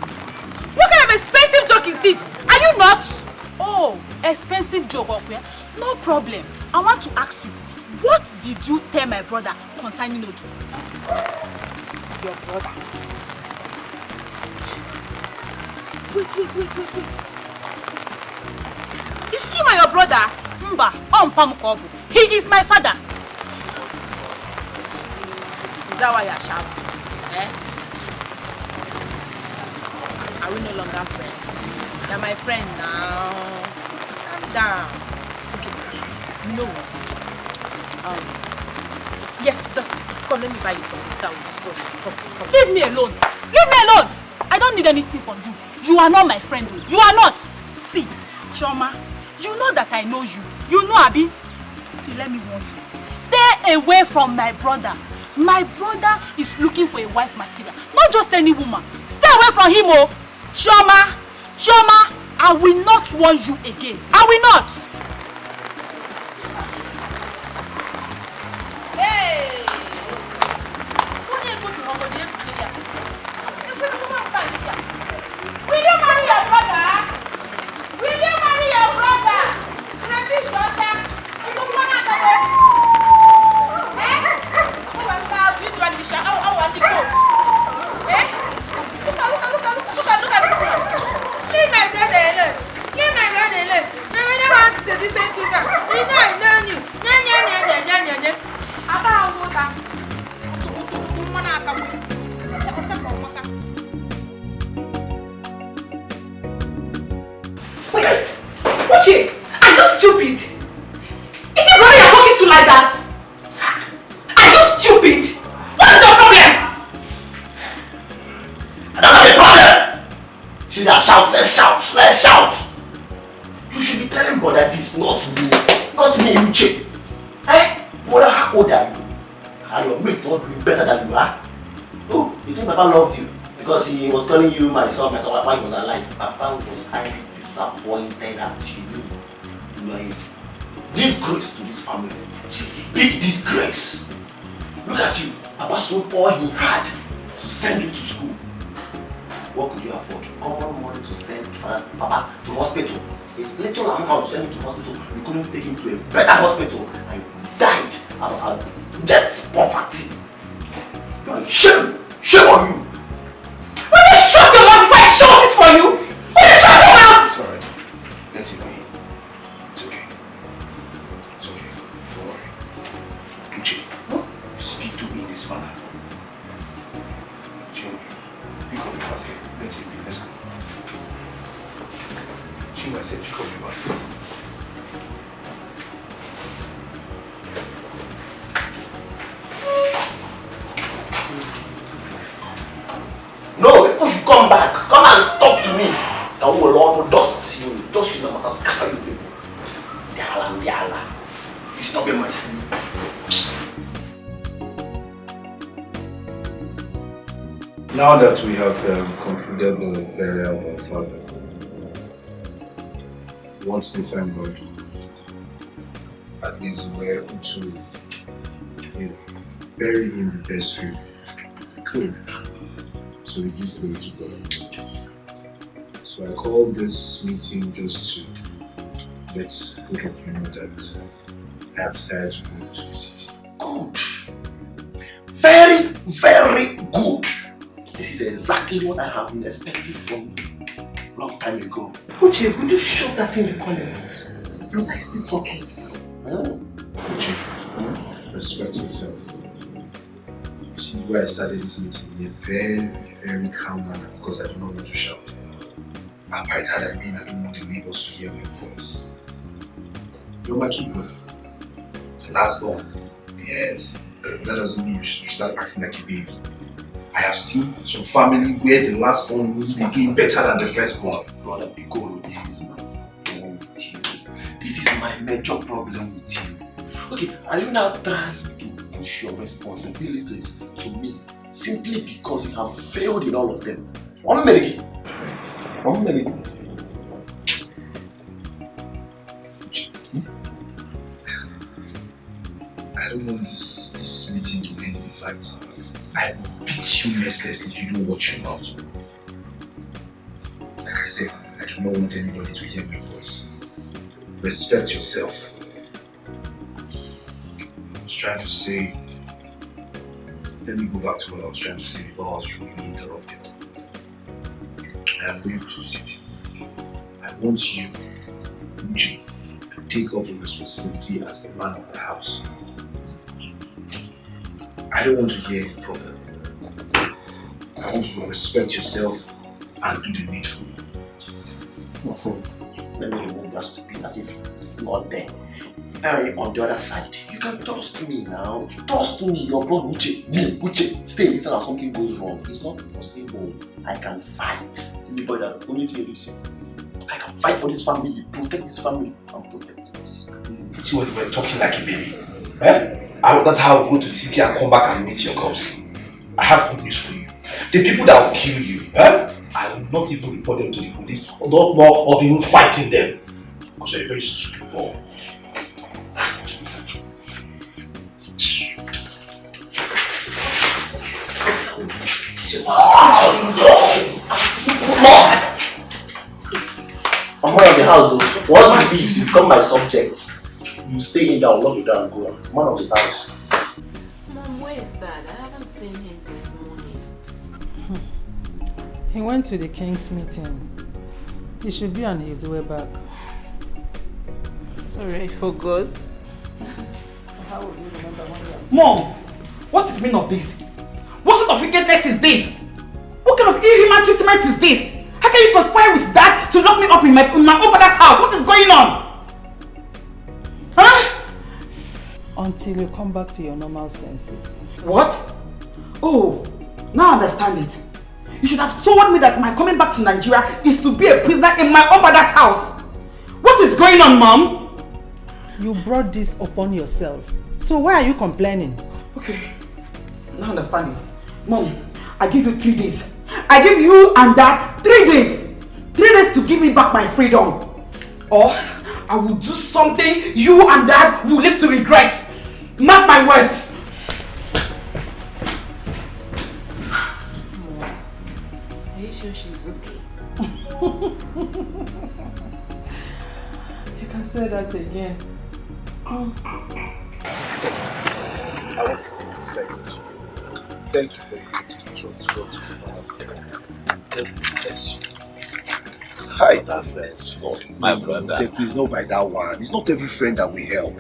What kind of expensive joke is this? Are you not? Oh, expensive joke, okay? No problem. I want to ask you, what did you tell my brother concerning Ogi? Your brother. Wait. Is Chima your brother? Mba, he is my father. Is that why you're shouting? Are we no longer friends? You're my friend now. Calm down. Okay, you know what? Yes, just come, let me buy you something that we'll discuss. Come. Leave me alone. Leave me alone! I don't need anything from you. You are not my friend. You are not. See, Chioma, you know that I know you. You know Abi. See, let me warn you. Stay away from my brother. My brother is looking for a wife material. Not just any woman. Stay away from him, oh. Chioma, I will not warn you again. I will not. Hey! Who are you going to Uche, are you stupid? Is it brother you're talking to like that? Are you stupid? What's your problem? I don't have a problem! She's a shout, let's shout! You should be telling brother this, not me, Uche. Eh? Mother, how old are you? Are your mates not doing better than you are? Oh, you think Papa loved you? Because he was calling you my son while he was alive. Papa was highly disappointed at you. You are a disgrace to this family. Big disgrace. Look at you. Papa sold all he had to send you to school. What could you afford? Common money to send Papa to hospital. It's little amount to send him to hospital. You couldn't take him to a better hospital and he died out of our debt, poverty. You are shame! Shame on you! Will you shut your mouth before I shout it for you? Will you shut your mouth? It's alright. Let it be. It's okay. It's okay. Don't worry. Uche, you speak to me in this manner. Jimmy, pick up your basket. Let it be. Let's go. Jimmy, I said pick up your basket. No, people should come back. Come and talk to me. I will Lord dust you. Just you know what scatter you people. Diala. Disturbing my sleep. Now that we have concluded the burial of our father, we want to say thank God. At least we're able to bury him the best way we could. So we give glory to God. So I called this meeting just to let both of you know that I have decided to go to the city. Good. Very, very good. This is exactly what I have been expecting from you long time ago. Uche, would you shut that in the corner? Brother is still talking. Uche, respect yourself. You see where I started this meeting in a very, very calm manner because I do not want to shout. And by that I mean I don't want the neighbors to hear my voice. You're my key brother. The last born. Yes. That doesn't mean you should start acting like a baby. I have seen some family where the last born is doing better than the first born. Brother Bigoro, this is my problem with you. This is my major problem with you. Okay, are you now trying to push your responsibilities to me simply because you have failed in all of them? One minute. I don't want this meeting to end in a fight. I will beat you mercilessly if you don't watch your mouth. Like I said, I do not want anybody to hear my voice. Respect yourself. I was trying to say... Let me go back to what I was trying to say before I was rudely interrupted. I am going to the city. I want you, Uche, to take up the responsibility as the man of the house. I don't want to hear any problem. I want you to respect yourself and do the needful. Let me remove that stupid as if it's not there. On the other side, you can trust me now. Trust me, your blood, Uche. Me, Uche. Stay in this and something goes wrong. It's not possible. I can fight. Anybody that only to listen. I can fight for this family, protect this family, and protect my sister. See what you were talking like a baby. Eh? That's how I will go to the city and come back and meet your cops. I have good news for you. The people that will kill you, I will not even report them to the police, or not more of even fighting them. Because you're a very stupid boy. I'm one of the house. Once you leave, you become my subject. You stay in there, I'll lock you down and go out. It's man of the house. Mom, where is Dad? I haven't seen him since morning. He went to the king's meeting. He should be on his way back. Sorry, I forgot. How would you remember when you are... Mom, what is the meaning of this? What sort of wickedness is this? What kind of inhuman treatment is this? How can you conspire with Dad to lock me up in my own father's house? What is going on? until you come back to your normal senses. What? Oh, now I understand it. You should have told me that my coming back to Nigeria is to be a prisoner in my own father's house. What is going on, Mom? You brought this upon yourself. So why are you complaining? Okay, now I understand it. Mom, I give you 3 days. I give you and Dad 3 days. 3 days to give me back my freedom. Or I will do something you and Dad will live to regret. Mark my words. Are you sure she's okay? You can say that again. I want to say thank you to you. Thank you for your trust towards me, Father. God bless you. Hi, that friends for my brother. Please, not by that one. It's not every friend that we help.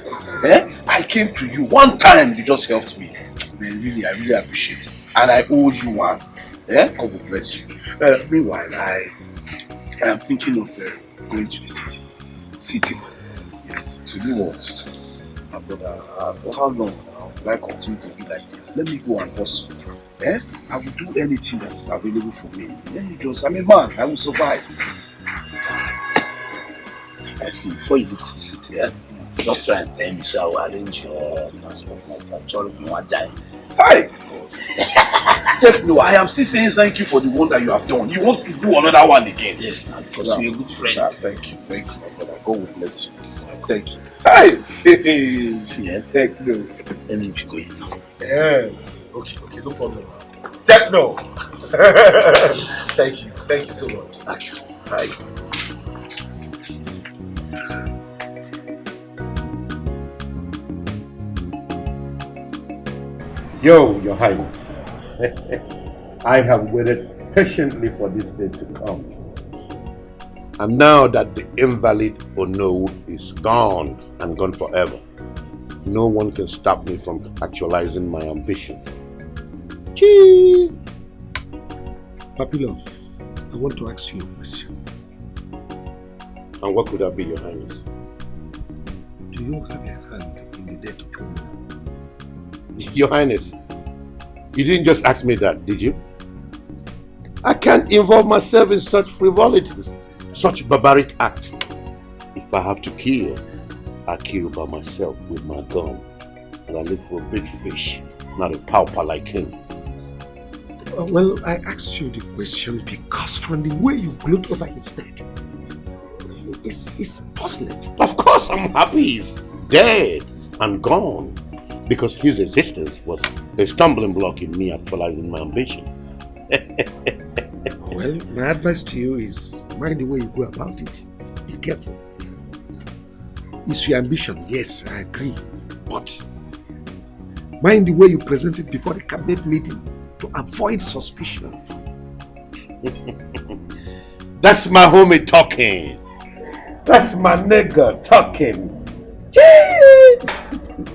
I came to you one time, you just helped me. Man, really, I really appreciate it. And I owe you one. God will bless you. Meanwhile, I am thinking of going to the city. City? Yes. To do what? My brother, for how long will I continue to be like this? Let me go and hustle. I will do anything that is available for me. Let me just, I'm a man, I will survive. I see, before you leave to the city, just try and tell me so I will arrange your transport. Hi! No, I am still saying thank you for the one that you have done. You want to do another one again? Yes, because you're a good friend. Thank you, my brother. God will bless you. Thank you. Hi! Techno. Let me be going now. Okay, no problem. Techno! Thank you so much. Thank you. Hi. Yo, Your Highness. I have waited patiently for this day to come. And now that the invalid Ono is gone and gone forever, no one can stop me from actualizing my ambition. Chee! Papilo, I want to ask you a question. And what could that be, Your Highness? Do you have a hand in the death of Ono? Your Highness, you didn't just ask me that, did you? I can't involve myself in such frivolities, such barbaric act. If I have to kill, I kill by myself with my gun. And I look for a big fish, not a pauper like him. Well, I asked you the question because from the way you gloat over his death, it's puzzling. Of course I'm happy he's dead and gone, because his existence was a stumbling block in me actualizing my ambition. Well, my advice to you is mind the way you go about it. Be careful. It's your ambition, yes, I agree. But mind the way you present it before the cabinet meeting to avoid suspicion. That's my homie talking. That's my nigga talking.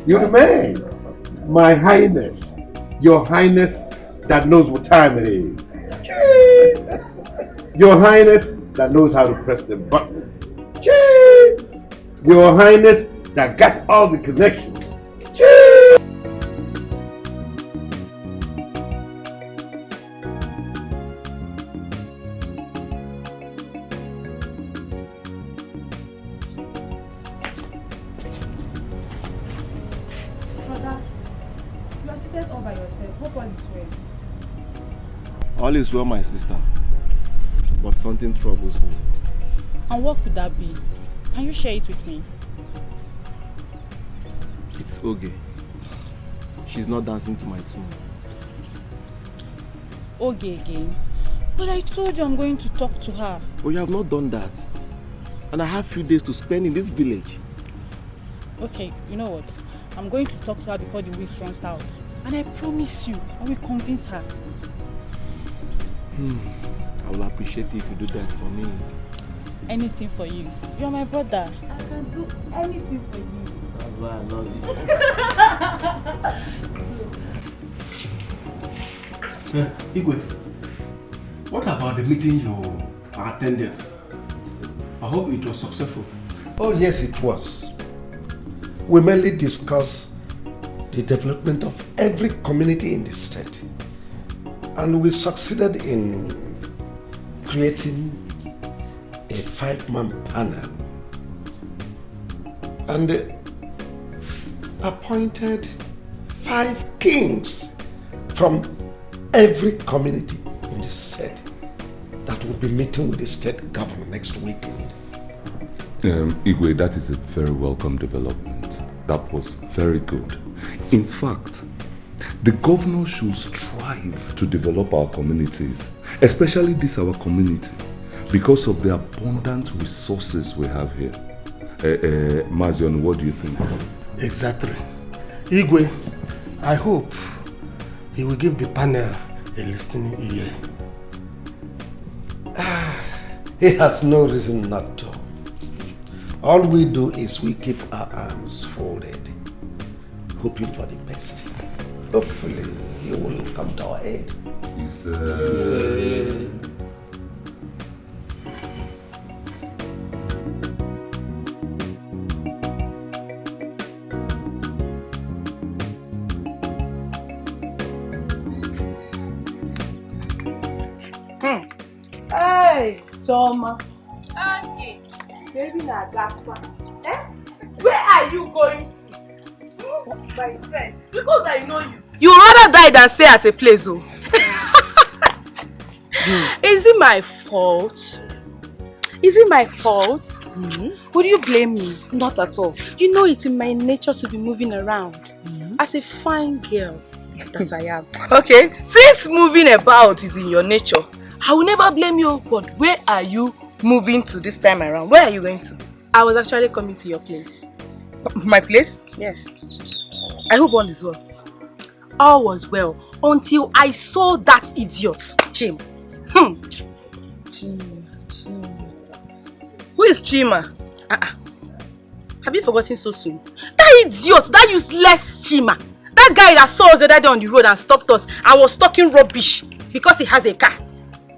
You're the man. My Highness. Your Highness that knows what time it is. Your Highness that knows how to press the button. Your Highness that got all the connections. All is well, my sister, but something troubles me. And what could that be? Can you share it with me? It's Oge. She's not dancing to my tune. Oge again? But I told you I'm going to talk to her. Oh, you have not done that. And I have few days to spend in this village. Okay, you know what? I'm going to talk to her before the week runs out. And I promise you, I will convince her. I will appreciate it if you do that for me. Anything for you. You're my brother. I can do anything for you. That's why I love you. Igwe, what about the meeting you attended? I hope it was successful. Oh yes, it was. We mainly discussed the development of every community in the state. And we succeeded in creating a 5-man panel and appointed 5 kings from every community in the state that will be meeting with the state governor next weekend. Igwe, that is a very welcome development. That was very good. In fact, the governor should strive to develop our communities, especially this our community, because of the abundant resources we have here. Mazion, what do you think? Exactly. Igwe, I hope he will give the panel a listening ear. He has no reason not to. All we do is we keep our arms folded, hoping for the best. Hopefully, he will come to our aid. Yes, Hey, Choma. Angie, baby na Gakwa. Where are you going to? My friend, because I know you. You rather die than stay at a place, oh. Is it my fault? Is it my fault? Would you blame me? Not at all. You know it's in my nature to be moving around. As a fine girl that I am. Okay, since moving about is in your nature, I will never blame you. But where are you moving to this time around? Where are you going to? I was actually coming to your place. My place? Yes. I hope all is well. All was well until I saw that idiot, Chima. Chima. Who is Chima? Have you forgotten so soon? That idiot, that useless Chima. That guy that saw us the other day on the road and stopped us and was talking rubbish because he has a car.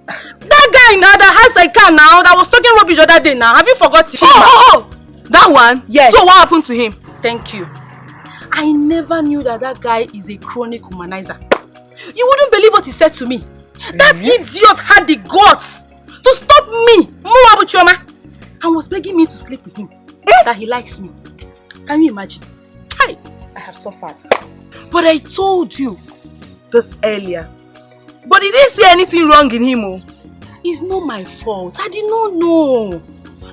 That guy now that has a car now that was talking rubbish the other day now. Have you forgotten? Oh! That one? Yes. So what happened to him? Thank you. I never knew that guy is a chronic humanizer. You wouldn't believe what he said to me. That idiot had the guts to stop me, Muabu Chioma, and was begging me to sleep with him. That he likes me. Can you imagine? I have suffered. But I told you this earlier. But he didn't see anything wrong in him. Oh. It's not my fault. I did not know.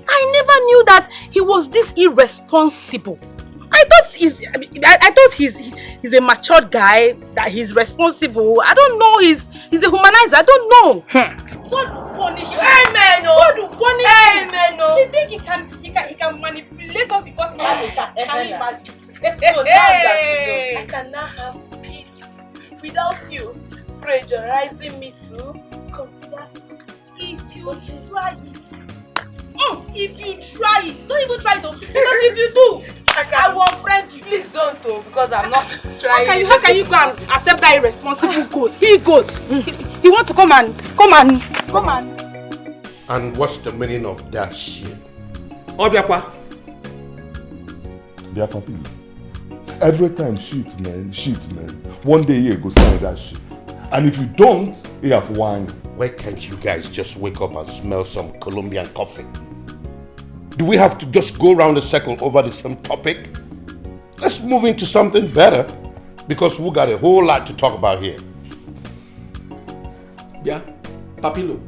I never knew that he was this irresponsible. I thought he's a matured guy, that he's responsible. I don't know. He's a humanizer. I don't know. God will punish him. Amen. God will punish him. Amen. You think he can manipulate us because he has a car? Can you imagine? So now that you know, I cannot have peace without you pressurizing me to consider if you try it. If you try it, don't even try it though. Because if you do, I will unfriend you. Please don't though, because I'm not trying. How can you go and accept that irresponsible goat? He wants to come and. And what's the meaning of that shit? Obiakwa. Every time shit man. One day you go sign that shit. And if you don't, you have wine. Why can't you guys just wake up and smell some Colombian coffee? Do we have to just go around the circle over the same topic? Let's move into something better, because we got a whole lot to talk about here. Yeah, Papilo,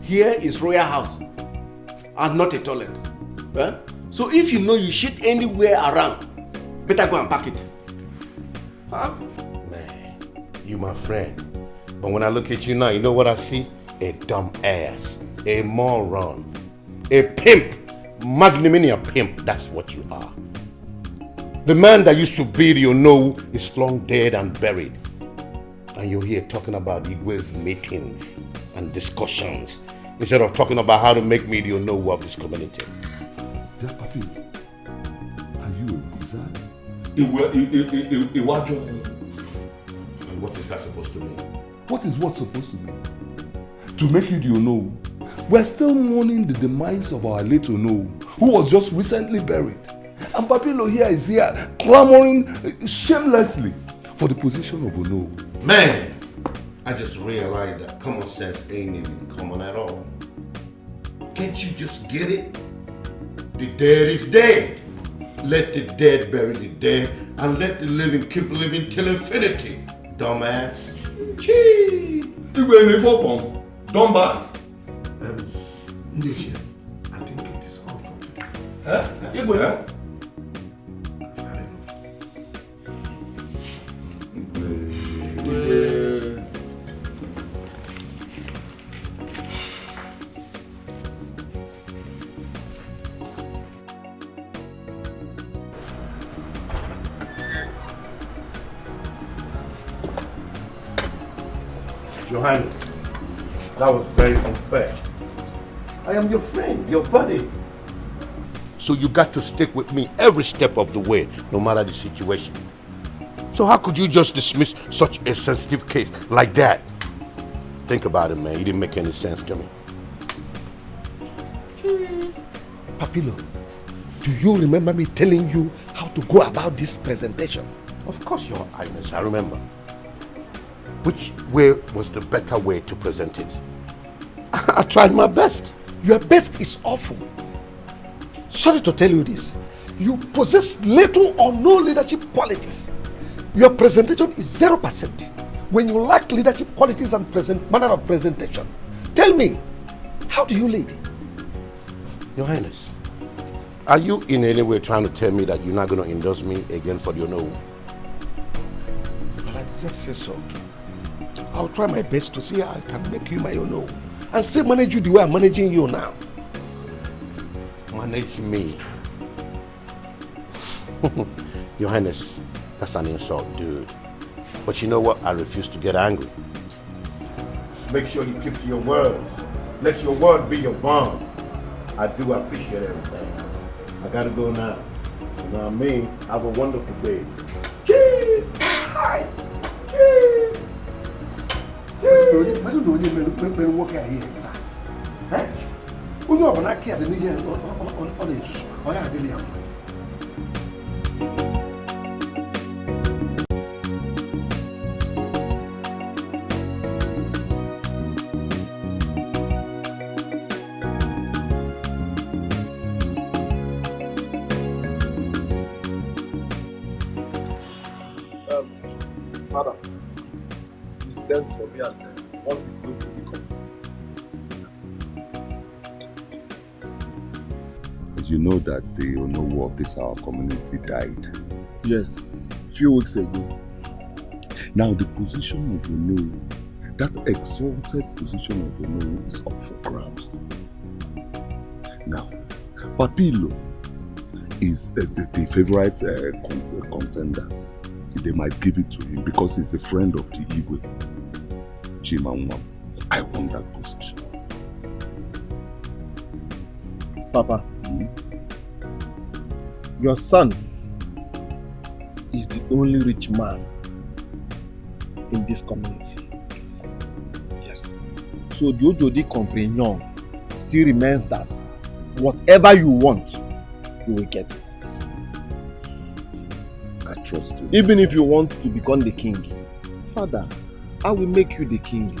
here is royal house and not a toilet. Huh? So if you know you shit anywhere around, better go and pack it. Huh? Man, you my friend. But when I look at you now, you know what I see? A dumb ass, a moron, a pimp, magnanimous pimp. That's what you are. The man that used to be your know is long dead and buried. And you're here talking about Igwe's meetings and discussions instead of talking about how to make me your know of this community. Yeah, Papi, are you a wizard? And what is that supposed to mean? What is what supposed to mean? To make you the know. We're still mourning the demise of our late know, who was just recently buried. And Papilo here is here clamoring shamelessly for the position of Ono. Man, I just realized that common sense ain't even common at all. Can't you just get it? The dead is dead. Let the dead bury the dead and let the living keep living till infinity, dumbass. Chee! You were in a bomb. Dumbass. Nigerian, I think it is all for today. Huh? You go here. Your Highness, that was very unfair. I am your friend, your buddy. So you got to stick with me every step of the way, no matter the situation. So how could you just dismiss such a sensitive case like that? Think about it, man. It didn't make any sense to me. Papilo, do you remember me telling you how to go about this presentation? Of course, Your Highness, I remember. Which way was the better way to present it? I tried my best. Your best is awful. Sorry to tell you this. You possess little or no leadership qualities. Your presentation is 0%. When you lack leadership qualities and manner of presentation, tell me, how do you lead? Your Highness, are you in any way trying to tell me that you're not going to endorse me again for the Ono? Well, I did not say so. I'll try my best to see how I can make you my Ono and still manage you the way I'm managing you now. Manage me? Your Highness, that's an insult, dude. But you know what? I refuse to get angry. Just make sure you keep to your words. Let your word be your bond. I do appreciate everything. I gotta go now. You know what I mean? Have a wonderful day. Cheers! Hi! Cheers! I don't know when work here. Eh? We know when I care the year on it. Oh yeah, daily. Madam, you sent for me and what we going to become. As you know that the Ono of this our community died. Yes, a few weeks ago. Now the position of Ono, that exalted position of Ono is up for grabs. Now, Papilo is the favorite contender. They might give it to him because he's a friend of the Igwe. Chimanwa. I want that position. Papa, your son is the only rich man in this community. Yes. So the Ojodi Compagnon still remains that whatever you want, you will get it. I trust you. Even if you want to become the king, Father, I will make you the king.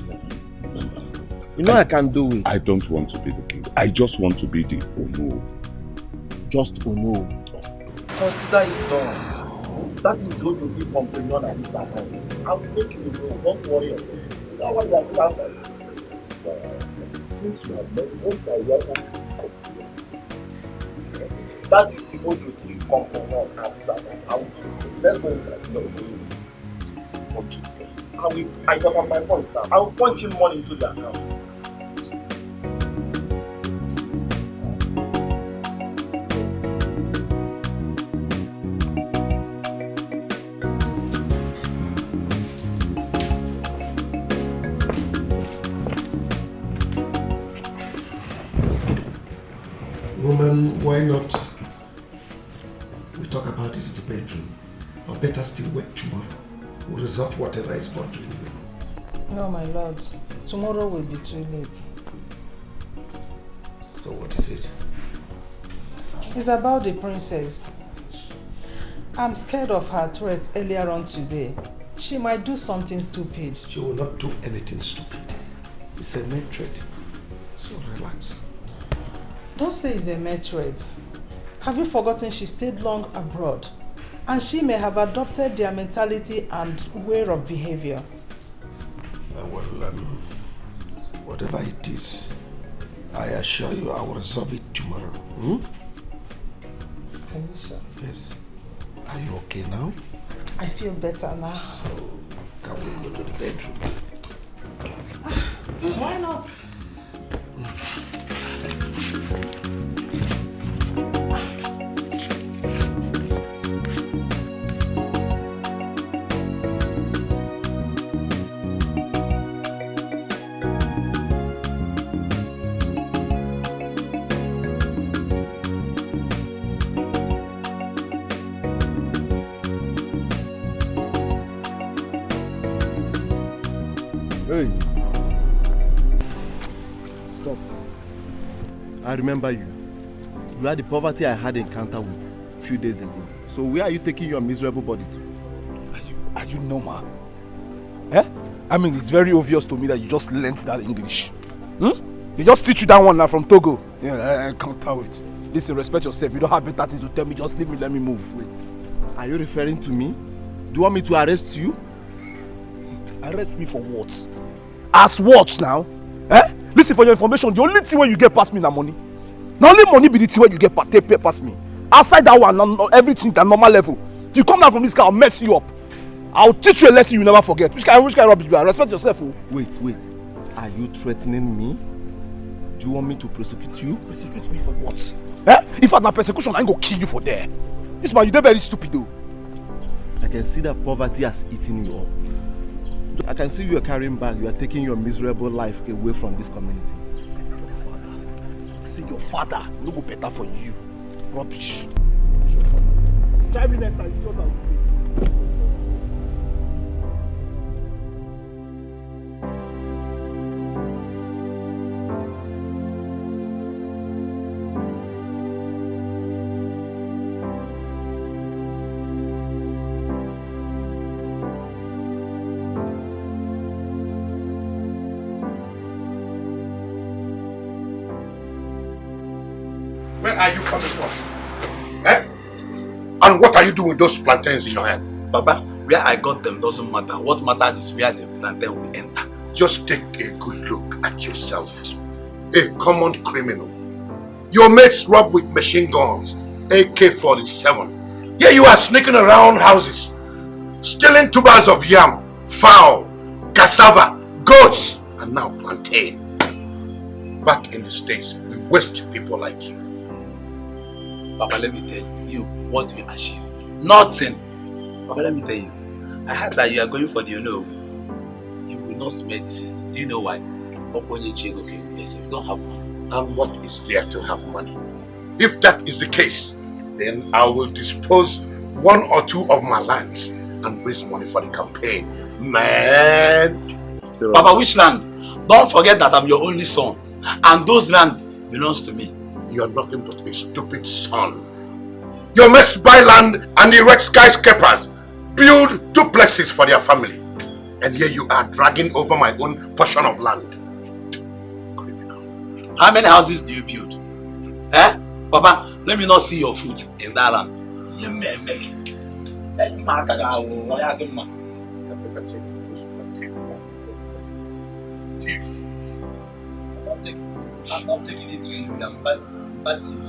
You know I can do it. I don't want to be the king. I just want to be the Ono. Just Ono. Consider it done. That is the Ojodi Compagnon at this account. I will make you the king. Don't worry yourself. That's why you are still outside. Since you have met, once I welcome you, that is the Ojodi Compagnon at this account. I will give you. Let's go inside. No, punch it. I got on my points now. I will punch in money into the account. Woman, why not we talk about it in the bedroom? Or better still wait tomorrow. We'll resolve whatever is bothering you. No, my lord. Tomorrow will be too late. So what is it? It's about the princess. I'm scared of her threats earlier on today. She might do something stupid. She will not do anything stupid. It's a mere threat. So relax. Don't say it's a mere threat. Have you forgotten she stayed long abroad? And she may have adopted their mentality and way of behavior. Whatever it is, I assure you I will resolve it tomorrow. Are you sure? Yes. Are you okay now? I feel better now. So, can we go to the bedroom? Why not? Hey. Stop. I remember you. You are the poverty I had encounter with a few days ago. So where are you taking your miserable body to? Are you normal? Eh? I mean, it's very obvious to me that you just learnt that English. They just teach you that one now from Togo. Yeah, I can't with. Listen, respect yourself. You don't have better things to tell me. Just leave me, let me move. Wait. Are you referring to me? Do you want me to arrest you? Arrest me for what? As what now? Eh? Listen, for your information, the only thing when you get past me na money. Not only money be the thing when you get past me. Outside that one, everything at normal level. If you come down from this car, I'll mess you up. I'll teach you a lesson you never forget. Which kind of rubbish you are? Respect yourself. Oh. Wait. Are you threatening me? Do you want me to prosecute you? Prosecute me for what? Eh? If I had persecution, I ain't gonna kill you for there. This man, you're very stupid though. I can see that poverty has eaten you up. I can see you are carrying back. You are taking your miserable life away from this community. Your father. I see your father. No go better for you. Rubbish. Try me next time. You saw that. Where are you coming from? Eh? And what are you doing with those plantains in your hand? Baba, where I got them doesn't matter. What matters is where the plantain will enter. Just take a good look at yourself. A common criminal. Your mates robbed with machine guns, AK-47. Here you are sneaking around houses, stealing tubers of yam, fowl, cassava, goats, and now plantain. Back in the States, we waste people like you. Papa, let me tell you, what do you achieve? Nothing. Papa, let me tell you, I heard that you are going for the you will not smell the seeds. Do you know why? So you don't have money. And what is there to have money? If that is the case, then I will dispose one or two of my lands and raise money for the campaign. Man! So, Papa, which land? Don't forget that I'm your only son. And those land belongs to me. You're nothing but a stupid son. You must buy land and erect skyscrapers, build duplexes for their family. And here you are dragging over my own portion of land. Criminal. How many houses do you build? Eh? Papa, let me not see your foot in that land. Thief. I'm not taking it to you. I'm bad thief.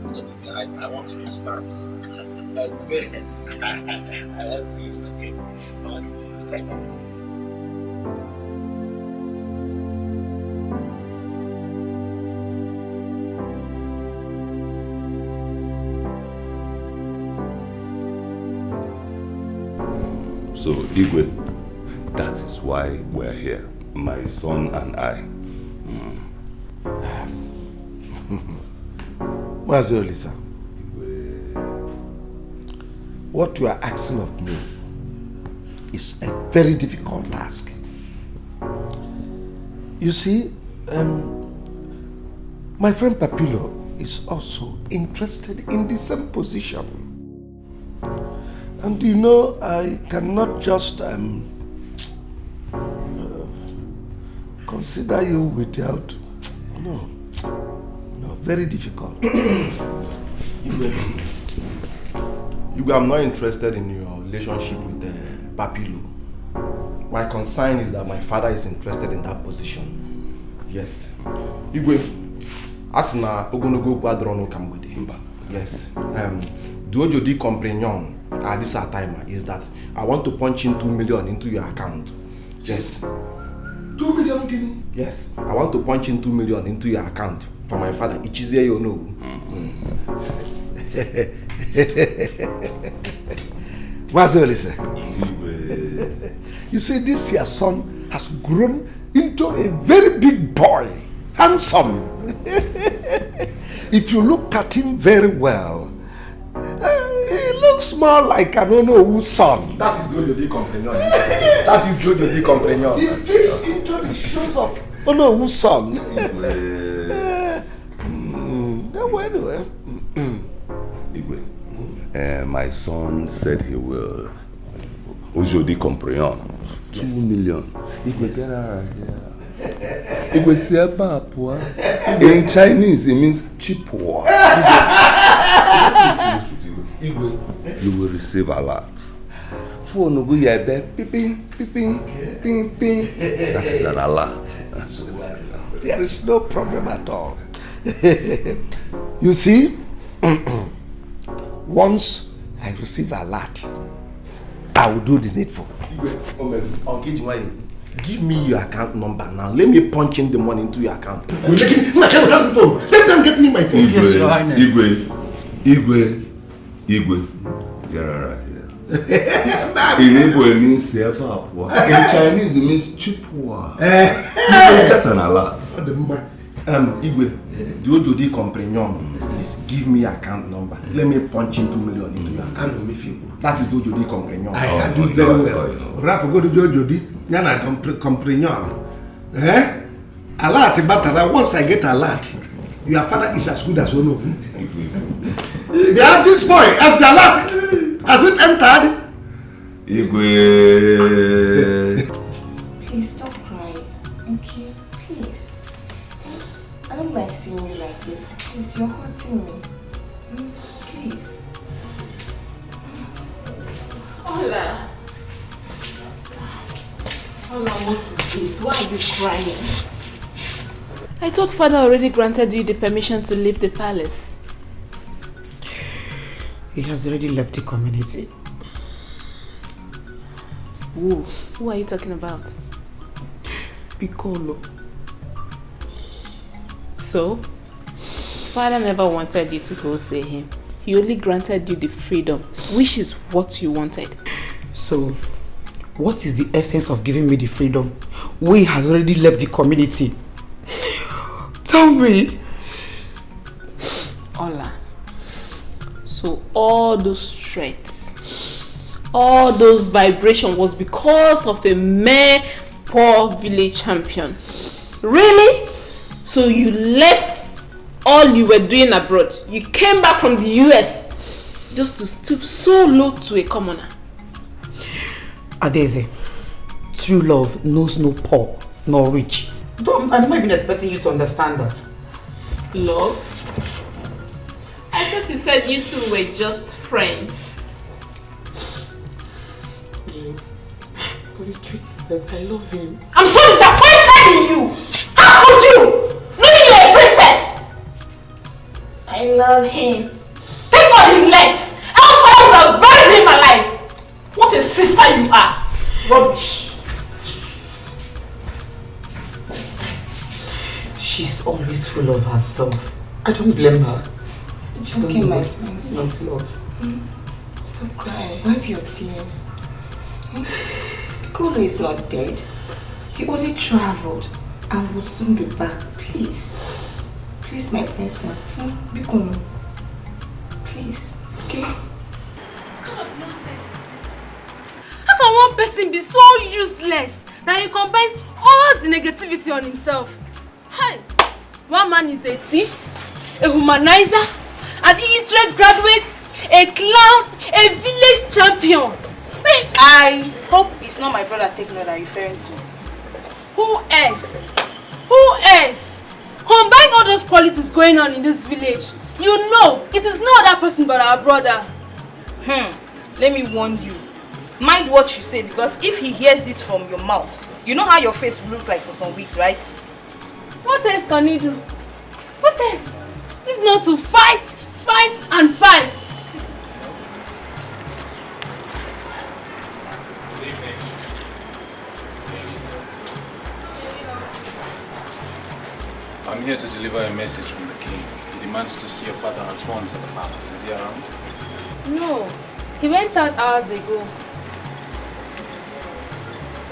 I'm not taking it. I want to use back. That's the way. I want to use it. I want to use it. So, Igwe, that is why we're here, my son and I. Mazi Olisa, what you are asking of me is a very difficult task. You see, my friend Papilo is also interested in the same position. And you know, I cannot just consider you without. No, very difficult. I'm not interested in your relationship with Papilo. My concern is that my father is interested in that position. Yes. Igwe, asina ogonogo kwadrono kambode. Yes. Duojodi compagnon at this time is that I want to punch in 2 million into your account. Yes. 2 million guinea? Yes. I want to punch in 2 million into your account for my father. Ichizie you know. What's all this? You see, this your son has grown into a very big boy, handsome. If you look at him very well, he looks more like I don't know whose son. That is Jodi Compagnon. That is Jodi Compagnon. He fits into the shoes of oh no whose son. My son said he will. Jodi Compagnon. 2 million. In Chinese, it means cheap. You will receive a lot. Phone go ya be ping. That is an alert. There is no problem at all. You see, once I receive a alert, I will do the needful. Give me your account number now. Let me punch in the money into your account. Let them get me my phone. Yes, Your Highness. Igwe. Get right here. In Igbo it means sefa. In Chinese it means chipwa. That's an alert. Igwe, Jodi Compagnon, please give me your account number. Let me punch in 2 million into your account. That is Jodi Compagnon. I can do very well. Rap go to Jodi, Yana Compagnon. Alert, but once I get alert, your father is as good as one of them. Behind this boy, has the alert, has it entered? Igwe. Please stop crying, okay? Please. I don't like seeing you like this. Please, you're hurting me. Please. Hola, what is this? Why are you crying? I thought father already granted you the permission to leave the palace. He has already left the community. Who are you talking about? Piccolo. So, father never wanted you to go see him. He only granted you the freedom, which is what you wanted. So, what is the essence of giving me the freedom? We has already left the community. Tell me. Ola. So all those threats, all those vibrations was because of a mere poor village champion. Really? So you left all you were doing abroad. You came back from the US just to stoop so low to a commoner. Adeze, true love knows no poor nor rich. I'm not even expecting you to understand that. Love? I thought you said you two were just friends. Yes, but the truth is that I love him. I'm so disappointed in you! How could you? Knowing you're a princess! I love him. Thank God he left! Else father would have buried him alive! What a sister you are! Rubbish! She's always full of herself. I don't blame her. She don't know what is not love. Stop crying. Wipe your tears. Piccolo is not dead. He only traveled and will soon be back. Please. Please, my princess. Piccolo. Please. Okay? What kind of nonsense is this? How can one person be so useless that he combines all the negativity on himself? Hi! One man is a thief, a humanizer, an illiterate graduate, a clown, A village champion. Wait. I hope it's not my brother Tekno that you're referring to. Who else? Who else? Combine all those qualities going on in this village. You know, it is no other person but our brother. Let me warn you. Mind what you say, because if he hears this from your mouth, you know how your face will look like for some weeks, right? What else can he do? What else? If not to fight, fight and fight. I'm here to deliver a message from the king. He demands to see your father at once at the palace. Is he around? No, he went out hours ago.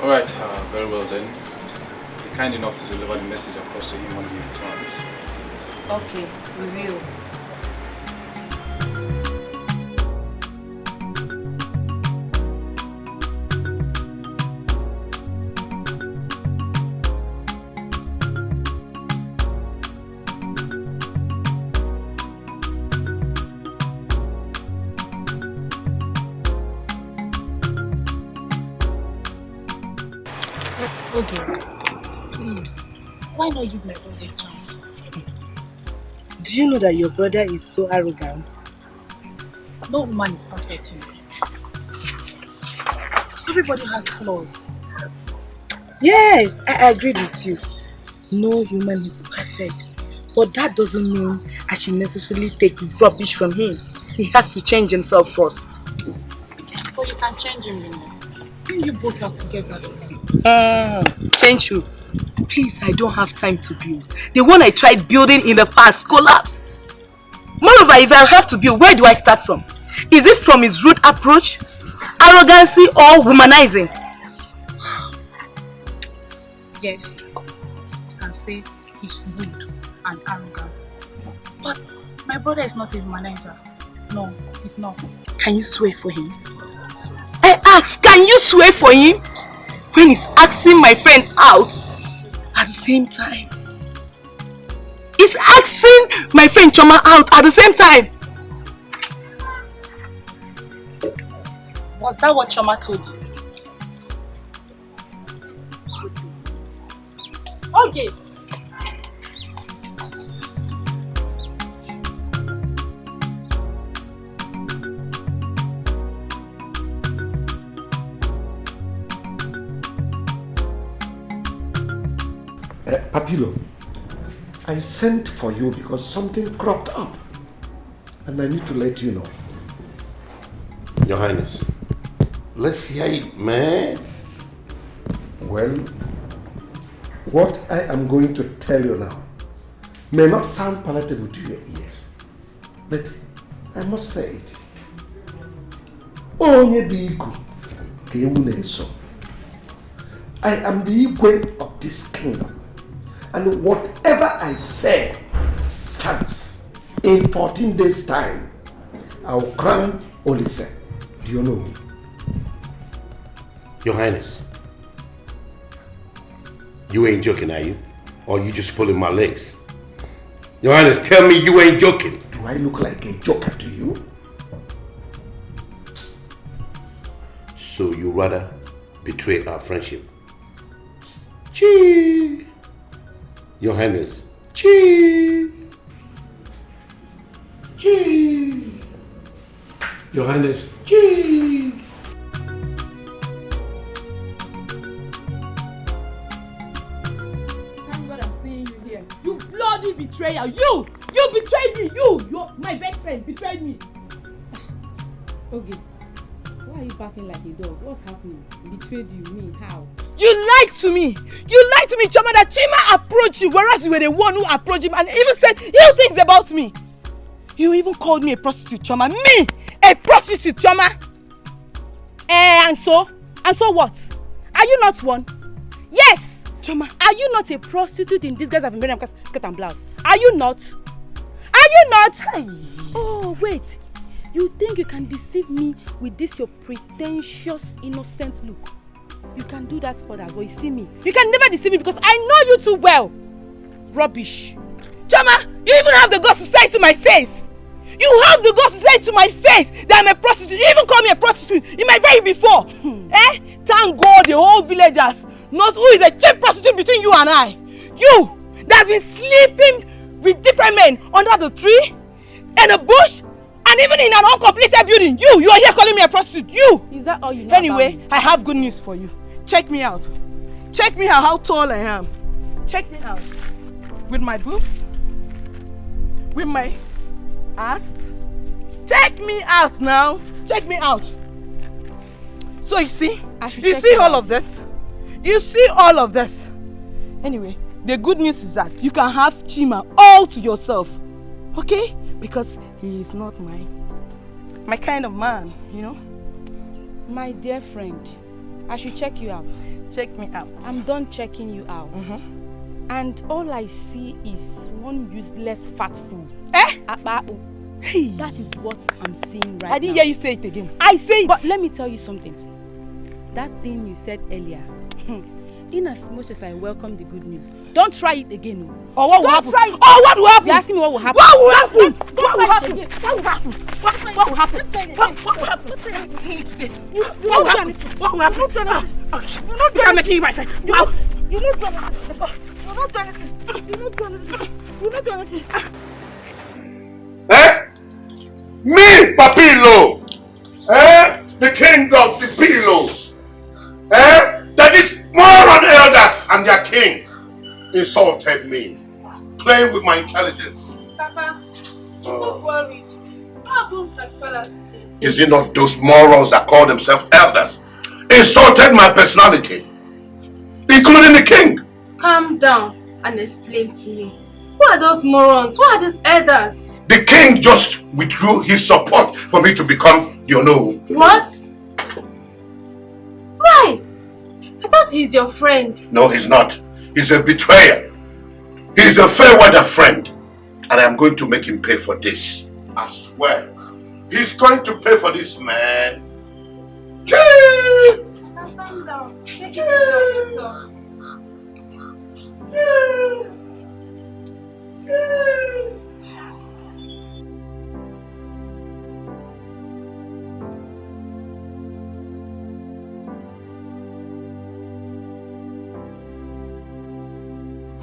Alright, very well then. Be kind enough to deliver the message across to him when he returns. Okay, we will. Okay, please, why not give my brother a chance? Do you know that your brother is so arrogant? No woman is perfect to you. Everybody has flaws. Yes, I agree with you. No human is perfect. But that doesn't mean I should necessarily take rubbish from him. He has to change himself first. But you can change him, you know. You both work together. Change who? Please, I don't have time to build. The one I tried building in the past collapsed. Moreover, if I have to build, where do I start from? Is it from his rude approach, arrogancy, or womanizing? Yes, you can say he's rude and arrogant. But my brother is not a womanizer. No, he's not. Can you swear for him? I ask, can you swear for him? When he's asking my friend out, at the same time. He's asking my friend Choma out at the same time. Was that what Choma told you? Okay. Papilo, I sent for you because something cropped up and I need to let you know. Your Highness, let's hear it, man. Well, what I am going to tell you now may not sound palatable to your ears, but I must say it. Onye biku ka ewu na-eso. I am the Igwe of this kingdom. And whatever I say stands. In 14 days' time, I will crown Olise. Do you know? Your Highness, you ain't joking, are you? Or you just pulling my legs? Your Highness, tell me you ain't joking. Do I look like a joker to you? So you rather betray our friendship? Chee! Your Highness, chee! Chee! Your Highness, chee! Thank God I'm seeing you here. You bloody betrayer! You betrayed me! You, my best friend, betrayed me! Okay. Why are you barking like a dog? What's happening? Betrayed you, me, how? You lied to me! You lied to me, Choma, that Chima approached you, whereas you were the one who approached him and even said ill things about me. You even called me a prostitute, Choma. Me! A prostitute, Choma! And so what? Are you not one? Yes! Choma, are you not a prostitute in disguise of a skirt and blouse? Are you not? Are you not? Oh, wait. You think you can deceive me with this your pretentious, innocent look? You can do that for others, but you see me. You can never deceive me because I know you too well. Rubbish. Choma, you even have the guts to say it to my face. You You have the guts to say to my face that I'm a prostitute. You even call me a prostitute in my very before. Thank God the whole villagers knows who is a cheap prostitute between you and I. You that's been sleeping with different men under the tree, in a bush, and even in an uncompleted building. You are here calling me a prostitute. You! Is that all you know? Anyway, I have good news for you. Check me out. Check me out how tall I am. Check me out. With my boobs. With my ass. Check me out now. Check me out. So you see? You see all of this? You see all of this? Anyway, the good news is that you can have Chima all to yourself. Okay? Because he is not my kind of man, you know? My dear friend, I should check you out. Check me out. I'm done checking you out. And all I see is one useless fat fool. Hey. That is what I'm seeing right now. I didn't hear you say it again. I say it. But let me tell you something. That thing you said earlier, in as much as I welcome the good news, don't try it again. Or what will happen? What will happen? You're asking me what will happen? What will happen? What will happen? What will happen? What will happen? What will happen? What will happen? What will happen? You're not doing anything, my friend. You're not doing anything. You're not doing anything. You're not doing anything. You're not doing anything. Me, Papilo! The king of the pillows! That is moron elders and their king insulted me, playing with my intelligence. Papa, don't worry. What happened like fellas today? Is it not those morons that call themselves elders insulted my personality, including the king? Calm down and explain to me. Who are those morons? Who are these elders? The king just withdrew his support for me to become the Ono. What? Right. I thought he's your friend. No, he's not. He's a betrayer. He's a fair weather friend. And I'm going to make him pay for this. I swear. He's going to pay for this, man. Calm down. Take it easy on yourself.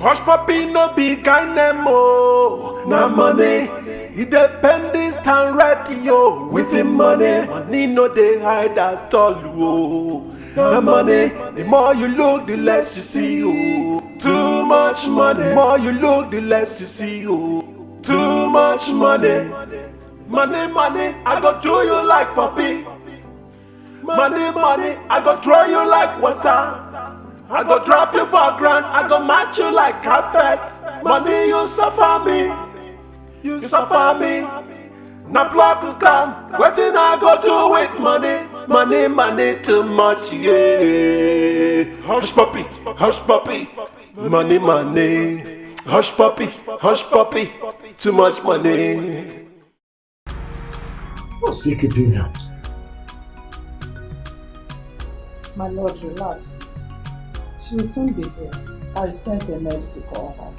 Hush puppy no be kind mo, na money. He depend this town radio with him money. Money no dey hide at all. Oh, na money. The more you look, the less you see. Oh, too much money. The more you look, the less you see. Oh, too much money. Money, money. I go do you like puppy. Money, money. I go throw you like water. I go drop you for ground, I go match you like carpet. Money, you suffer me, you suffer me. Now block will come, waiting I go do with money. Money, money too much, yeah. Hush puppy, money, money. Hush puppy, too much money. What's Zeke doing out? My lord, relax. She will soon be here. I sent a nurse to call her.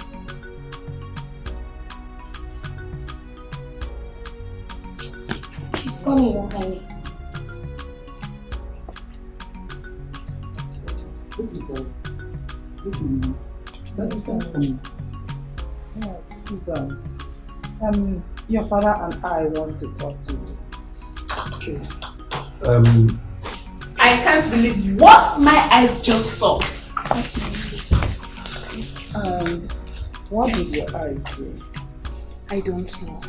She's coming, Your Highness. What is that? What do you mean? That is sent for me. Yes, sit down. Your father and I want to talk to you. Okay. I can't believe what my eyes just saw. And what did your eyes see? I don't know.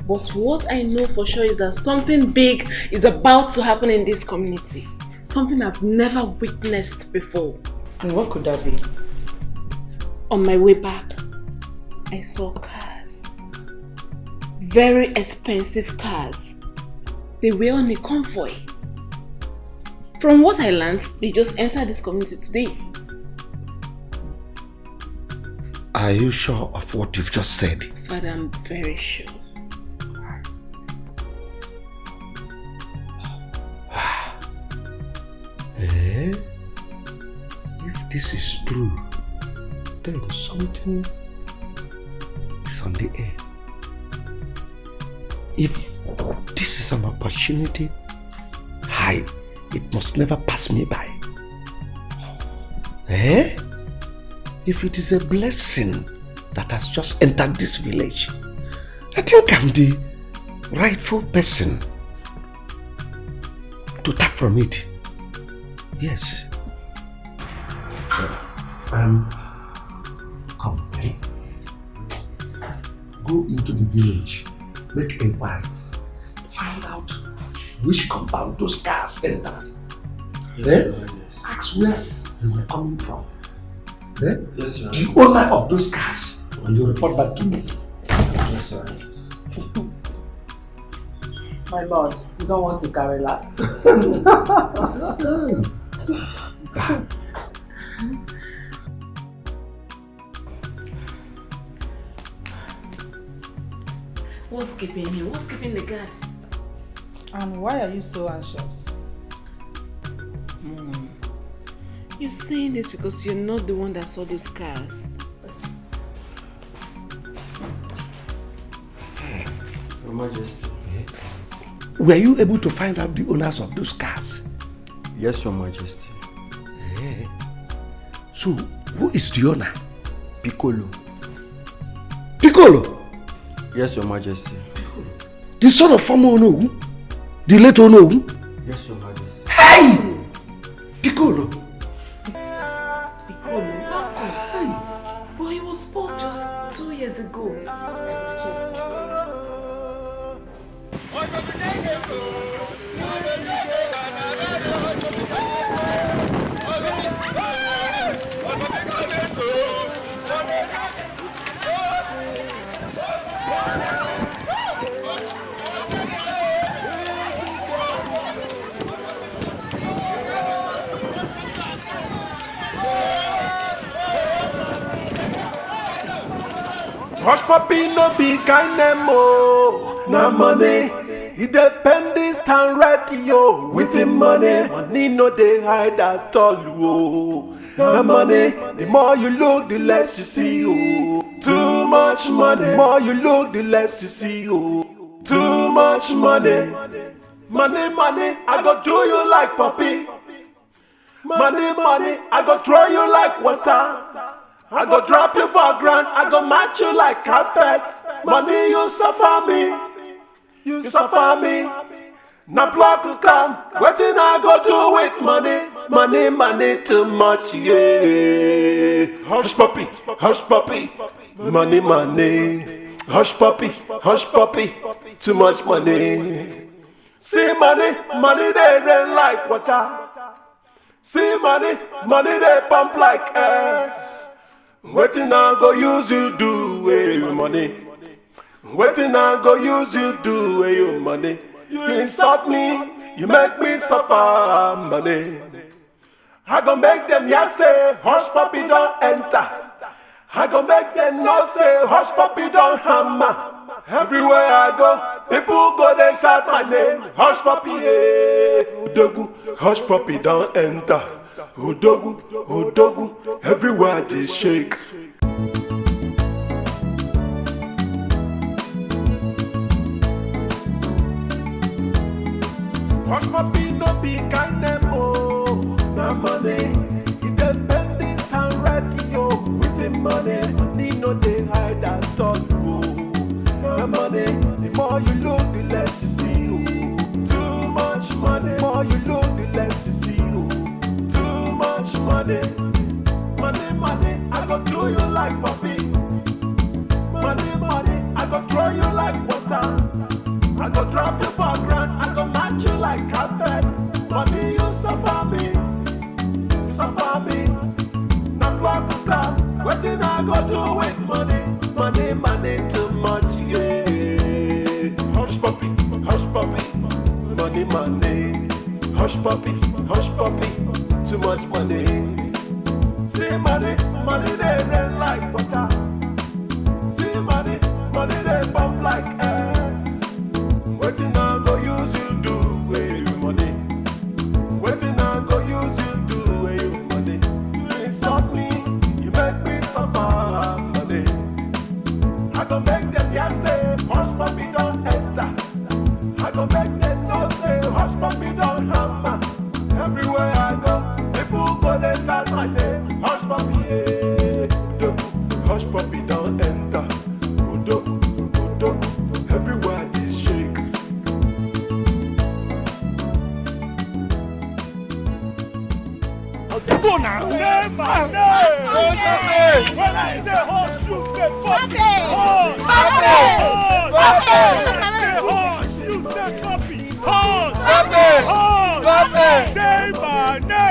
But what I know for sure is that something big is about to happen in this community. Something I've never witnessed before. And what could that be? On my way back, I saw cars. Very expensive cars. They were on a convoy. From what I learned, they just entered this community today. Are you sure of what you've just said? Father, I'm very sure. If this is true, then something is on the air. If this is an opportunity, it must never pass me by. If it is a blessing that has just entered this village, I think I'm the rightful person to tap from it. Yes. Come, okay? Go into the village, make inquiries, find out which compound those cars entered. Yes. Ask where they were coming from. Yes, sir. The owner of those cars, and you report back to me. Yes, sir. My lord, you don't want to carry last. What's keeping him? What's keeping the guard? And why are you so anxious? You're saying this because you're not the one that saw those cars. Your Majesty. Were you able to find out the owners of those cars? Yes, Your Majesty. So, who is the owner? Piccolo. Piccolo? Yes, Your Majesty. The son of former Onogu? The late Onogu? Yes, Your Majesty. Hey! Piccolo. But he was spoke just 2 years ago. Hush puppy no be kind mo, na money. He depend this time ready yo. With him money no dey hide at all oh. Na money, the more you look, the less you see oh. Too much money, the more you look, the less you see oh. Too much money, money, I go do you like puppy. Money, I go throw you like water. I go drop you for ground, I go match you like carpet. Money, you suffer me, you suffer me. Now block will come, wetin I go do with money? Money, too much, yeah. Hush puppy, money. Hush puppy, too much money. See money they rain like water. See money they pump like air. Wetin I go use you do with your money? Wetin I go use you do with your money? You insult me, you make me suffer money. I go make them say, hush puppy don't enter. I go make them know say, hush puppy don't hammer. Everywhere I go, people go they shout my name. Hush puppy, Udogu, hush puppy don't enter. Udogu, everywhere they shake. Hush puppy no be kind mo, na money. He depend this time radio. With him money no dey hide at all oh. Na money, the more you look, the less you see oh. Too much money, the more you look, the less you see oh. Too much money, I go do you like puppy. Money, I go throw you like water. I go drop you for ground, I go match you like carpet. Money, you suffer me. Now block will come, wetin I go do with money? Money, too much, yeah. Hush puppy, money. Hush puppy, too much money. See money they rain like water. See money they pump like air. Wetin I go use you do with your money? Wetin I go use you do with your money? You insult me, you make me suffer money. I go make them say, hush puppy don't enter. know say hush puppy don't hammer. Everywhere I go, people go they shout my name. Hush puppy, hush puppy don't enter. Rudo, everywhere is shake. Go now, say my name. When I say horse, you say puppy. Horse, say horse, you say puppy. Horse, say my name.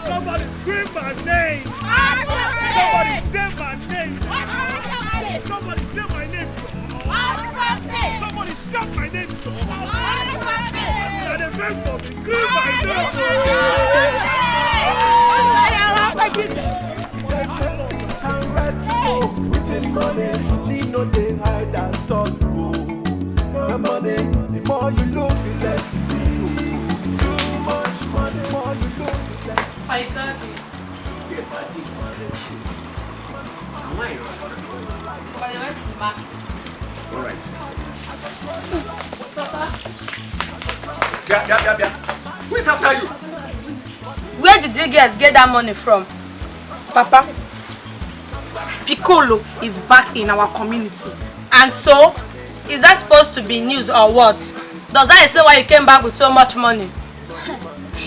Somebody scream my name. Somebody say my name. Somebody say my name. Somebody shout my name. Now the rest of me scream my name. With money, money no they hide at all. The money, the more you look, the less you see. Too much money, the more you look, the less you see. I got it. Yes, I did. Am I right? But you went to market. All right. Papa. Yeah. Who is after you? Where did you guys get that money from? Papa, Piccolo is back in our community. And so, is that supposed to be news or what? Does that explain why you came back with so much money?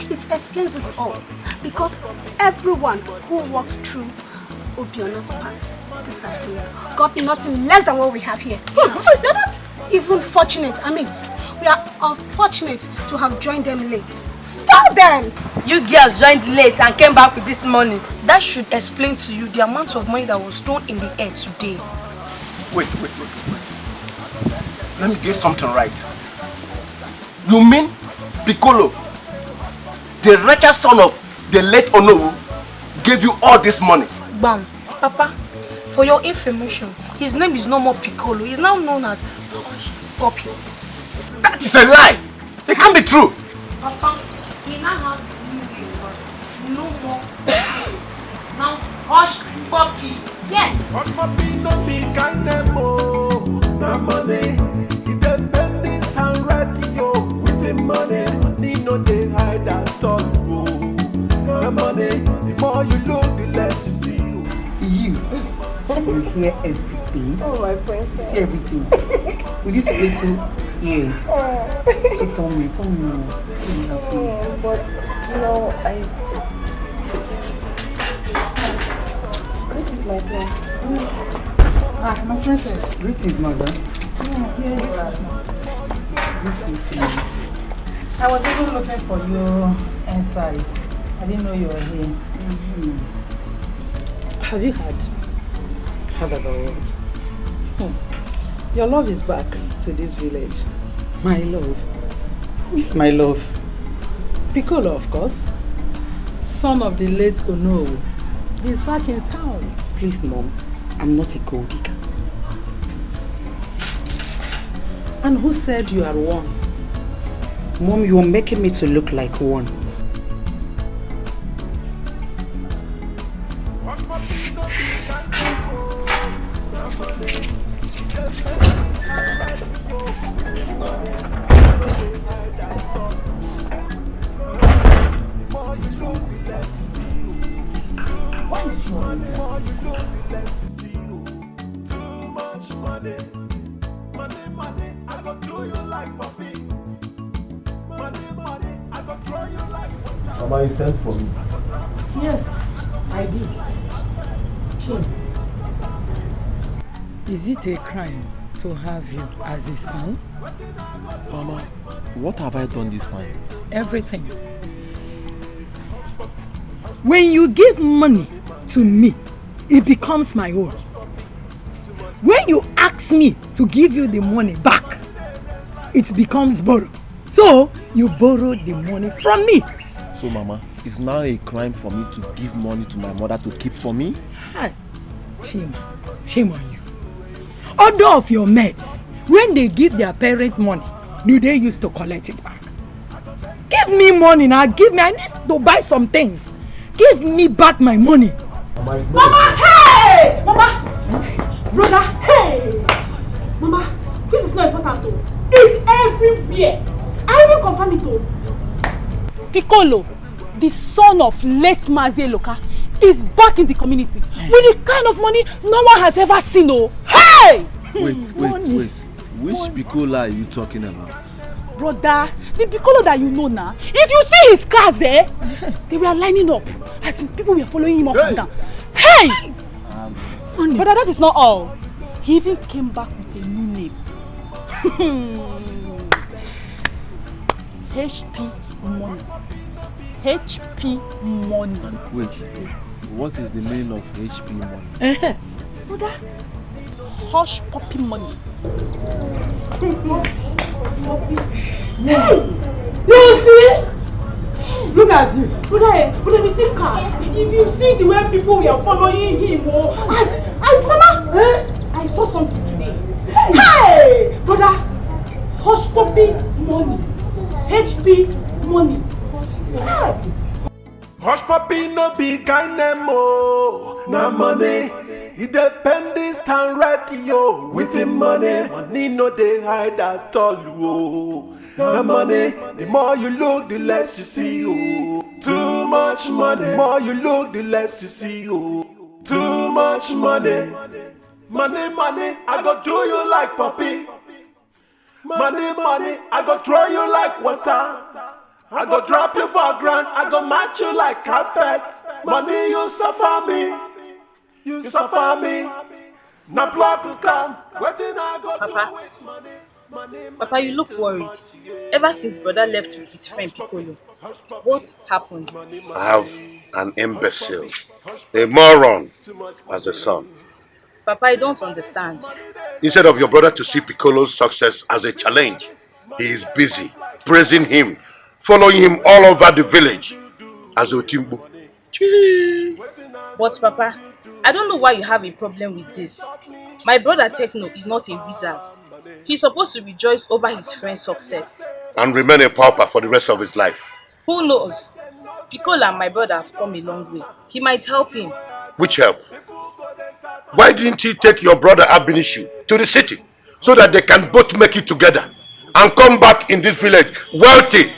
It explains it all. Because everyone who walked through Obiona's path this afternoon got nothing less than what we have here. They're not even fortunate. I mean, we are unfortunate to have joined them late. Tell them! You girls joined late and came back with this money. That should explain to you the amount of money that was thrown in the air today. Wait. Let me get something right. You mean Piccolo, the wretched son of the late Onowu, gave you all this money? Bam, Papa, for your information, his name is no more Piccolo. He's now known as Poppy. That is a lie. It can't be true. Papa, he now has new name, no more. It's now Hush Poppy. Yes. Hush Poppy no be kind of no money. He depend this town radio with the money. Money no they hide at all. The money, the more you look, the less you see. You hear everything. Oh, my friend. You see everything. With these little ears. So tell me. But, you know, This is my plan. My princess. This is mother. Here you are. I was even looking for you inside. I didn't know you were here. Have you heard about what? Your love is back to this village. My love? Who is my love? Piccolo, of course. Son of the late Onowu. He's back in town. Please, Mom. I'm not a gold digger. And who said you are one? Mom, you are making me to look like one. What is your reason? Money, I go do you like puppy. Money, I go throw you like water. Mama, you sent for me. Yes, I did. Chin, is it a crime to have you as a son. Mama, what have I done this time? Everything. When you give money to me, it becomes my own. When you ask me to give you the money back, it becomes borrow. So, you borrow the money from me. So, Mama, it's now a crime for me to give money to my mother to keep for me? Hi. Shame on you. Other of your mates, when they give their parent money, do they used to collect it back? Give me money now, I need to buy some things. Give me back my money. Mama, hey! Mama! Brother, hey! Mama, this is not important though. It's everywhere. I will confirm it though. Piccolo, the son of late Mazie Loka, is back in the community with the kind of money no one has ever seen. Oh, hey! Wait. Which Piccolo are you talking about? Brother, the Piccolo that you know now, if you see his cars, they were lining up as people were following him up and down. Hey! Brother, that is not all. He even came back with a new name. HP Money. HP Money. Wait, what is the meaning of HP Money? Brother, Hush Puppy Money. Hey! You see? Look at you. Brother, we see cars. If you see the way people were following him, I saw something today. Hey! Brother, Hush Puppy Money. HP Money. Hey! Hush Puppy no be kind name, oh, na money. He depend stand ready, yo. With him money no they hide at all, oh. Na money, the more you look, the less you see, oh. Too much money, the more you look, the less you see, oh. Too much money, money, I go do you like puppy. Money, I go throw you like water. I go drop you for ground, I go match you like carpet. Money, you suffer me. You suffer me. Na block will come. Waiting I go Papa. Papa, you look worried. Ever since brother left with his friend Piccolo, what happened? I have an imbecile, a moron as a son. Papa, I don't understand. Instead of your brother to see Piccolo's success as a challenge, he is busy praising him, following him all over the village as Otimbo. But Papa, I don't know why you have a problem with this. My brother Techno is not a wizard. He's supposed to rejoice over his friend's success. And remain a pauper for the rest of his life. Who knows? Piccolo and my brother have come a long way. He might help him. Which help? Why didn't he take your brother Abinishu to the city so that they can both make it together and come back in this village wealthy?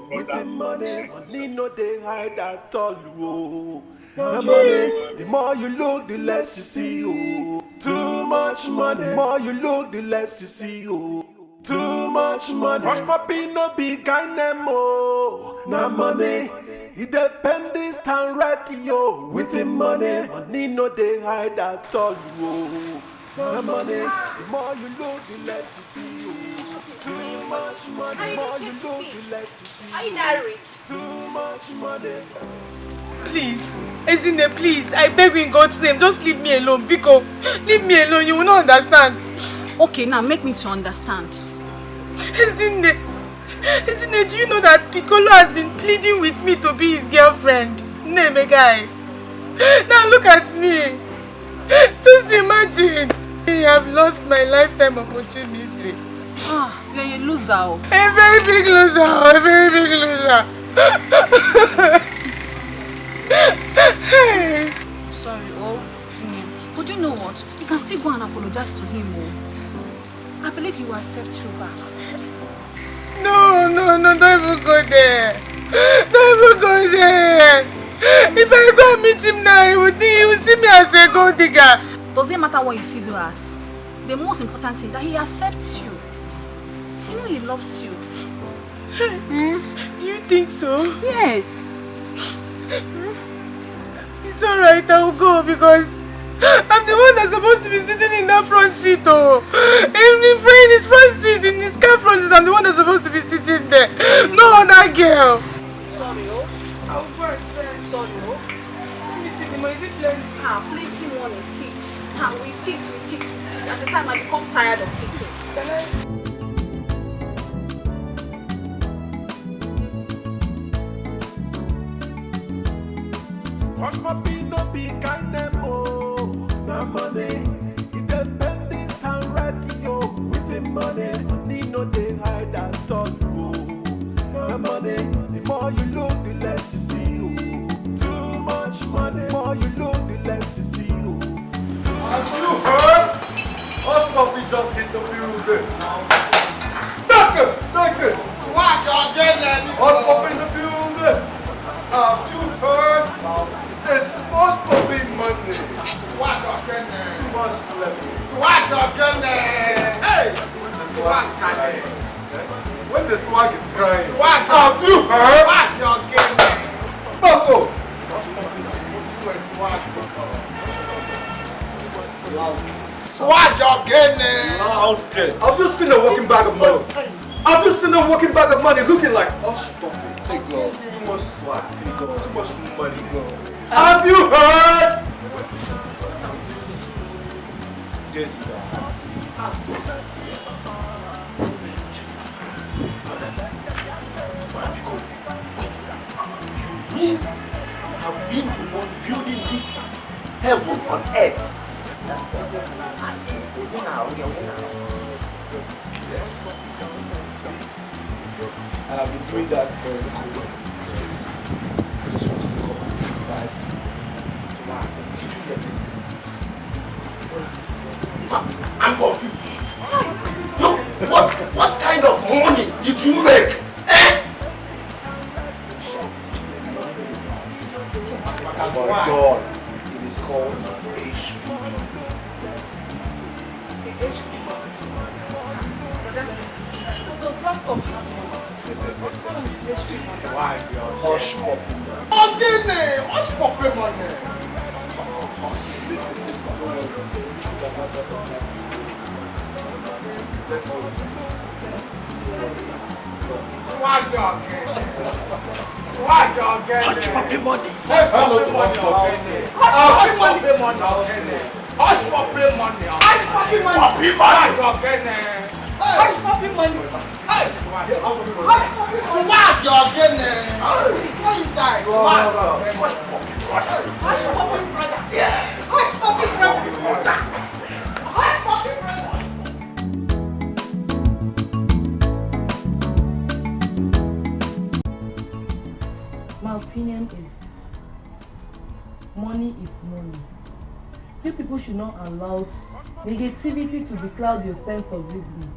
With the money no they hide at all, oh. The money, the more you look, the less you see, oh. Too much money, the more you look, the less you see, oh. Too much money. Hush Puppy no be kind name, oh. Na money, he depend stand ready, yo. With the money no they hide at all, oh. The money, the more you look, the less you see, oh. Too much money, the more you look, the less you see. Are you that rich? Too much money. Please, Ezine, please, I beg you in God's name, just leave me alone, Biko. Leave me alone, you will not understand. Okay, now make me to understand. Ezine, do you know that Piccolo has been pleading with me to be his girlfriend? Name a guy. Now look at me. Just imagine. I have lost my lifetime opportunity. Ah, you're a loser. A very big loser. A very big loser. Sorry, but you know what? You can still go and apologize to him. I believe he will accept you back. No, don't even go there. Don't even go there. If I go and meet him now, he will see me as a gold digger. Doesn't matter what he sees you as. The most important thing is that he accepts you. You know he loves you. Do you think so? Yes. It's alright, I'll go because I'm the one that's supposed to be sitting in that front seat. Oh, in his front seat, in his car front seat, I'm the one that's supposed to be sitting there. No, that girl. Sorry, oh. I'll go. Sorry, oh. Let me see the money. Is it plenty? Plenty money. See. We picked. At the time, I become tired of picking. Hush puppy no be kind oh, na money. He depend this time radio with him money. Money no dey hide at all oh. Na money, the more you look, the less you see oh. Too much money, the more you look, the less you see oh. Have you heard? Hush puppy just hit the building. Take it. Swag again, Hush puppy in the building. Have you heard? It's supposed to be money. Swag again. Too much levy. Swag again. Hey! Swag again. When the swag is crying. Swag. Have you heard? Swag again. Buckle. Swag again. I've just seen a walking bag of money. Looking like Hush puppy. Hey, girl. Too much swag. Hey, girl. Too much money, girl. Have you heard? Jesus. You have been the one building this heaven on earth. That everyone is asking, Yes. And I've been doing that very good. I just want you to come and advice tomorrow. Did you hear me? I'm confused. No, what kind of money did you make? Oh my God, it is called Why you are hush puppy? Hush puppy money. Listen, don't worry. You should have not done that. Let's go. Swag again. Swag again. Hush puppy money. Hush puppy money. Hush puppy money. Hush puppy money. Hush puppy money. Swag again. Hush puppy money. Swag again. Go inside. Swag again. Hush puppy brother. Hush puppy brother. Hush puppy brother. My opinion is money is money. You people should not allow negativity to becloud your sense of reasoning.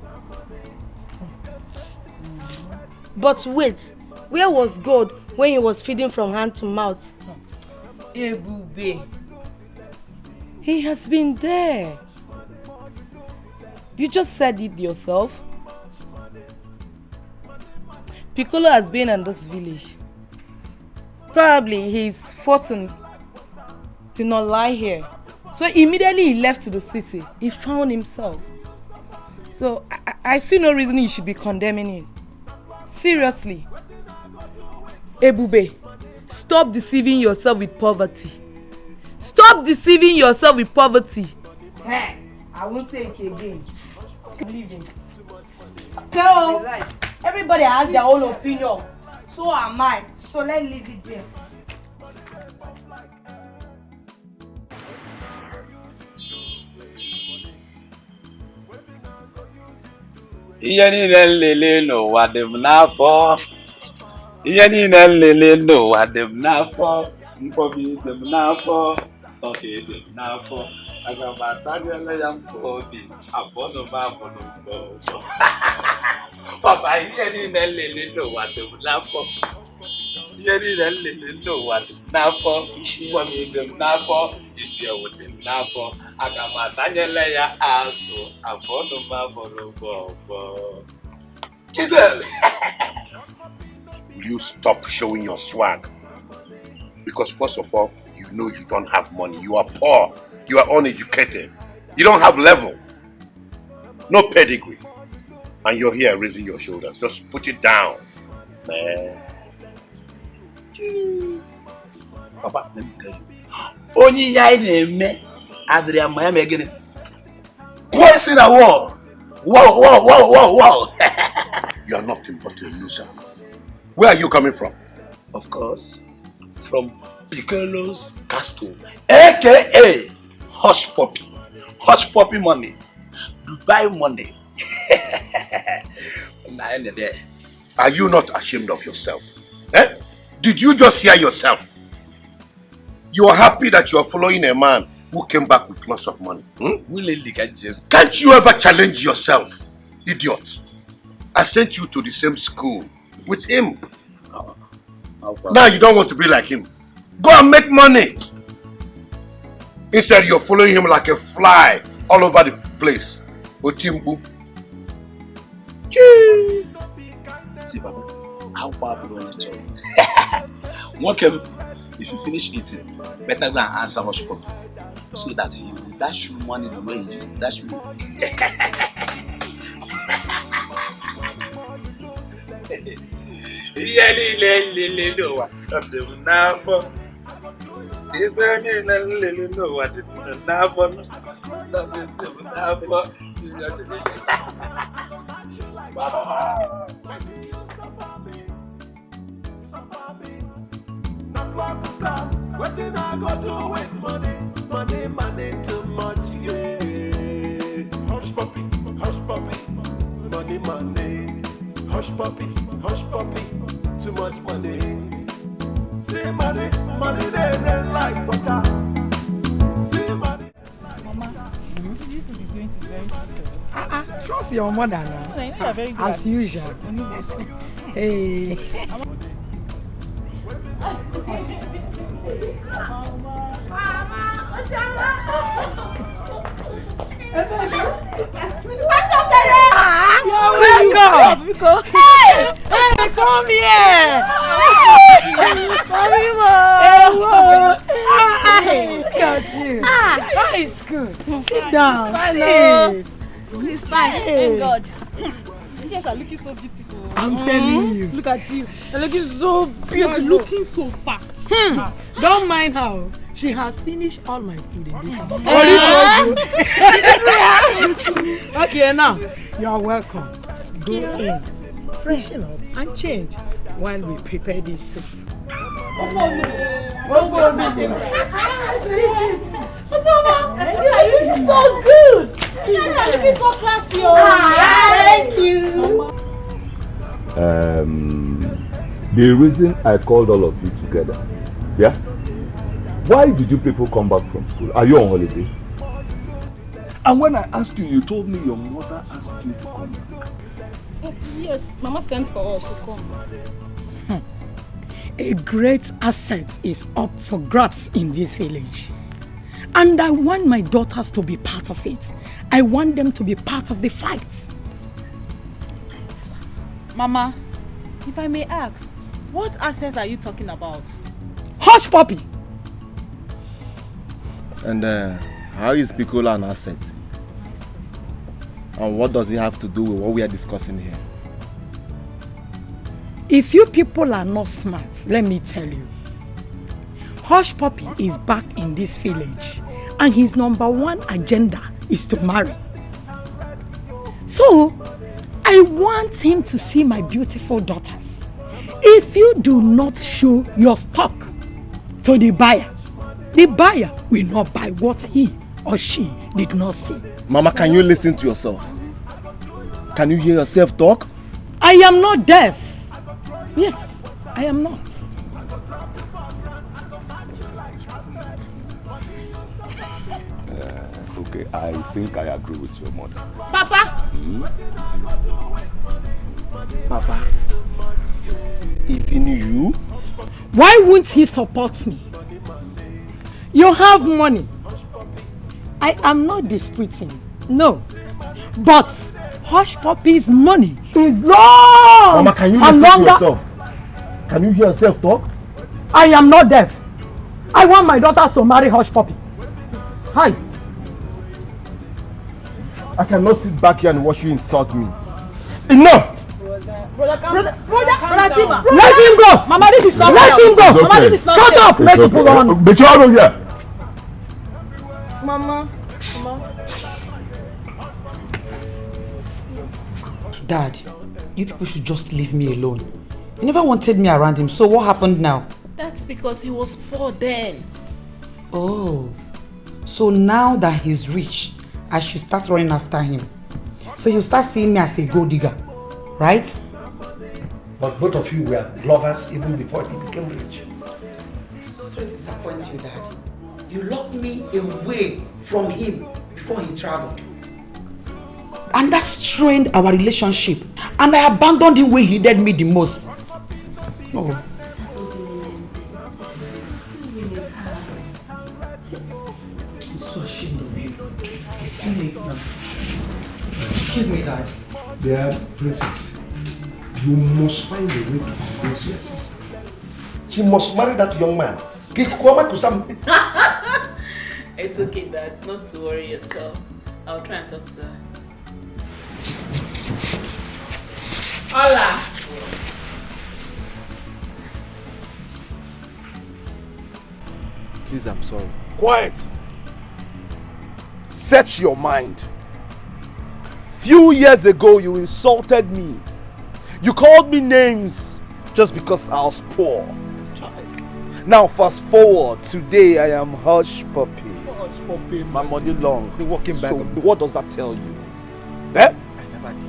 But wait, where was God when he was feeding from hand to mouth? Ebube. He has been there. You just said it yourself. Piccolo has been in this village. Probably his fortune did not lie here. So immediately he left to the city. He found himself. So I see no reason you should be condemning him. Seriously. Ebube, stop deceiving yourself with poverty. Stop deceiving yourself with poverty. Hey, I won't say it again. Leave him. Girl, everybody has their own opinion. So am I. So let's leave it there. Ihe niile nlele n'ụwa dị m n'afọ. Ihe niile nlele n'ụwa dị m n'afọ. Mkpọbi dị m n'afọ. Ọka dị m n'afọ. Aga m atanyela ya mkpọbi. Abọnụ m abọnụ mkpọ. Papa, ihe niile nlele n'ụwa dị m n'afọ. Ihe niile nlele n'ụwa dị m n'afọ. Mkpọbi dị m n'afọ. Isi ewu dị m n'afọ. Aga m atanyela ya azụ. Abọnụ m abọnụ mkpọ. Will you stop showing your swag? Because first of all, you know you don't have money. You are poor. You are uneducated. You don't have level. No pedigree. And you're here raising your shoulders. Just put it down, man. Papa, let me tell you. Only I name Adrian Miami again. Quite in a wall. Wow. You are nothing but a loser. Where are you coming from? Of course, from Piccolo's Castle, aka Hush Puppy. Hush Puppy money. Dubai money. Are you not ashamed of yourself? Eh? Did you just hear yourself? You are happy that you are following a man who came back with lots of money. Can't you ever challenge yourself, idiot? I sent you to the same school with him. Now you don't want to be like him. Go and make money. Instead, you're following him like a fly all over the place. Ochimbu. See, Papa, how powerful on each other. If you finish eating, better go and answer Hush Puppy so that he will dash you money the way he used to dash me. What did I go do with money? Money too much, yeah. Hush puppy, money. Hush puppy, too much money. See money, they rain like water. See money. Mama, this soup is going to be very sweet. Trust your mother now. No, you are very good as usual. Hey. Welcome! Hey, come here! Look at you. How is school? Sit down. Sit. School is fine. Thank God. You guys are looking so beautiful. I'm telling you. Look at you. You're looking so beautiful. Looking so fat. Don't mind her. She has finished all my food in this house. Okay, now you are welcome. Go in, freshen up, and change while we prepare this soup. Osama, you look so good. You guys are looking so classy. Thank you. The reason I called all of you together, yeah? Why did you people come back from school? Are you on holiday? And when I asked you, you told me your mother asked you to come back. Yes, Mama sent for us to come. A great asset is up for grabs in this village. And I want my daughters to be part of it. I want them to be part of the fight. Mama, if I may ask, what assets are you talking about? Hush puppy! And how is Piccolo an asset? And what does it have to do with what we are discussing here? If you people are not smart, let me tell you. Hush Puppy is back in this village and his #1 agenda is to marry. So, I want him to see my beautiful daughters. If you do not show your stock to the buyer will not buy what he or she did not see. Mama, can you listen to yourself? Can you hear yourself talk? I am not deaf. Yes, I am not. Okay, I think I agree with your mother. Papa! Papa, even you? Why won't he support me? You have money. I am not disputing, no. But Hush Puppy's money is long. Mama, can you listen to yourself? Can you hear yourself talk? I am not deaf. I want my daughters to marry Hush Puppy. Hi. I cannot sit back here and watch you insult me. Enough! Brother, Chima. Let him go! Mama, this is not Let him go! Okay. Mama, this is not Shut up! Let him go on. Betrayal here! Mama. Dad, you people should just leave me alone. You never wanted me around him, so what happened now? That's because he was poor then. Oh, so now that he's rich, I should start running after him. So you start seeing me as a gold digger, right? But both of you were lovers even before he became rich. So it disappoints you, Dad. You locked me away from him before he traveled. And that strained our relationship. And I abandoned him when he needed me the most. Oh. I'm so ashamed of you. It's too late now. Excuse me, Dad. Dear princess, you must find a way to convince your sister. She must marry that young man. It's okay, Dad. Not to worry yourself. I'll try and talk to her. Hola! Please, I'm sorry. Quiet! Set your mind. Few years ago, you insulted me. You called me names just because I was poor. Now, fast forward. Today, I am Hush Puppy. Hush Puppy. My money long. They're walking back. So, what does that tell you? Eh? I never did.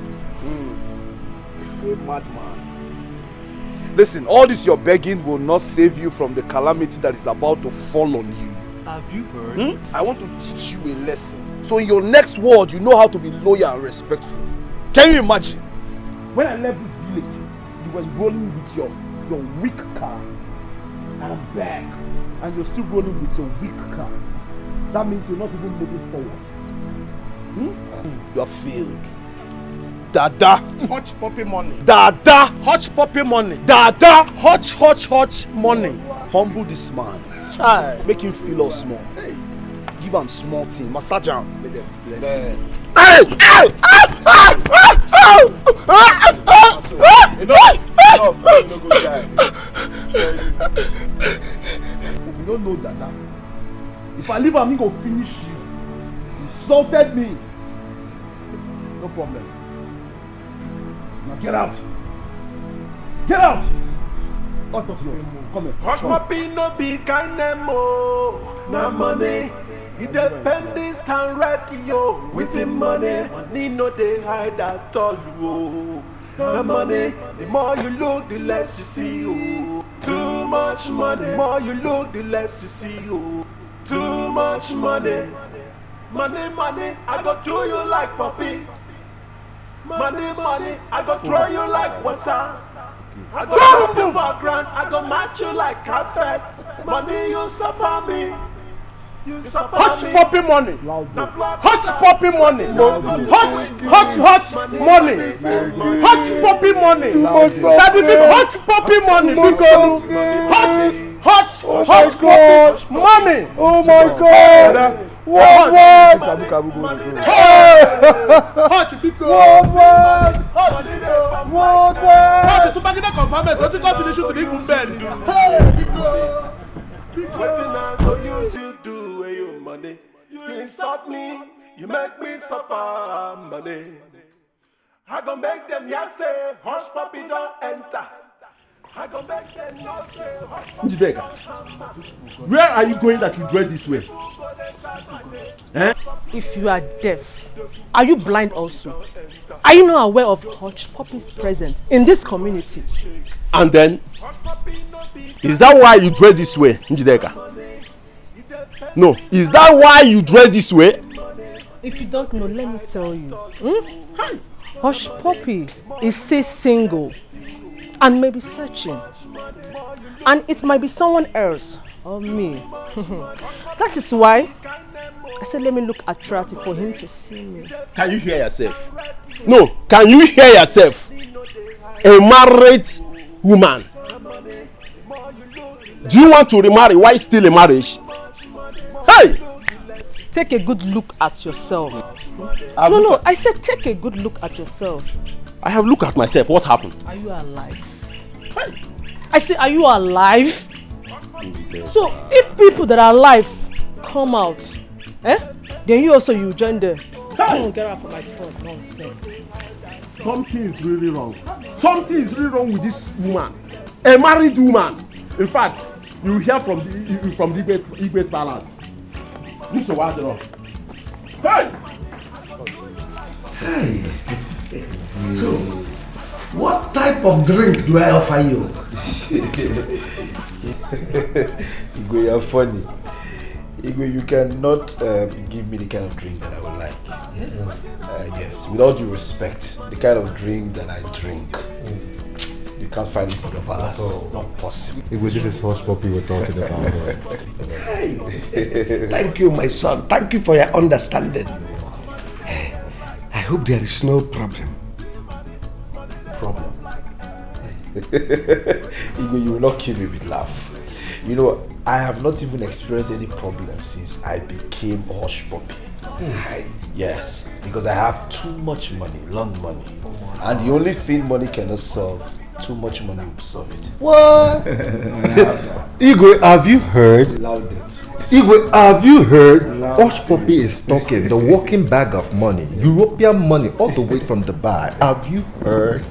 A madman. Listen, all this you're begging will not save you from the calamity that is about to fall on you. Have you heard? I want to teach you a lesson. So in your next word, you know how to be loyal and respectful. Can you imagine? When I left this village, you was rolling with your weak car. And I'm back. And you're still rolling with your weak car. That means you're not even moving forward. You have failed. Dada. Hotch puppy money. Dada. Hotch puppy money. Dada. Hotch money. Humble this man. Child. Make him feel all small. Hey. Give him small thing. Massage him. Hey! You don't know Dada. If I leave him, he go finish you. You insulted me. No problem. Now get out. Get out. Out of here. Come here. Hush puppy no be kind mo. Na money. He depend this time radio with him money. Money no they hide at all. Oh. Na money. The more you look, the less you see. Oh. Too much money. The more you look, the less you see. Oh. Too much money. Money, I go throw you like puppy. Money, I go throw you like water. I go drop you for ground, I go match you like carpet. Money, you suffer me. You suffer Hot me. puppy money. Hot puppy money. Hot money. Hot puppy money. That is hot puppy money. Hot puppy money. Oh my God. What? Wetin I go use you do with your money? You insult me, you make me suffer money. I go make them ya say, hush puppy don't enter. I go make them ya say, hush puppy Njideka, where are you going that you dress this way? Eh? If you are deaf, are you blind also? Are you not aware of Hush Puppy's presence in this community? And then, is that why you dress this way, Njideka? No, is that why you dress this way? If you don't know, let me tell you. Hush Puppy is still single and maybe searching. And it might be someone else or me. That is why I said let me look attractive for him to see me. Can you hear yourself? No, can you hear yourself? A married woman Do you want to remarry? Why still in marriage? Hey! Take a good look at yourself. No, I said take a good look at yourself. I have looked at myself. What happened? Are you alive? Hey. I say, are you alive? So, if people that are alive come out, then you join them. Come on, get out from my front. Nonsense. Something is really wrong. Something is really wrong with this woman. A married woman. In fact, you will hear from the Igwe's palace. This is what wrong. Hey! Hey! So, what type of drink do I offer you? Igwe, you're funny. Igwe, you cannot give me the kind of drink that I would like. Yes, with all due respect, the kind of drink that I drink, you can't find it in your palace. Oh. Not possible. Igwe, this is hush puppy we're talking about. Hey. Thank you, my son. Thank you for your understanding. I hope there is no problem. Problem? Igwe, you will not kill me with laugh. You know, I have not even experienced any problem since I became a hush puppy. Yes, because I have too much money, long money. And the only thing money cannot solve, too much money will solve it. What? Igwe, have you heard? Loud it. Igwe, have you heard? Hush puppy is talking the walking bag of money, European money, all the way from Dubai. Have you heard?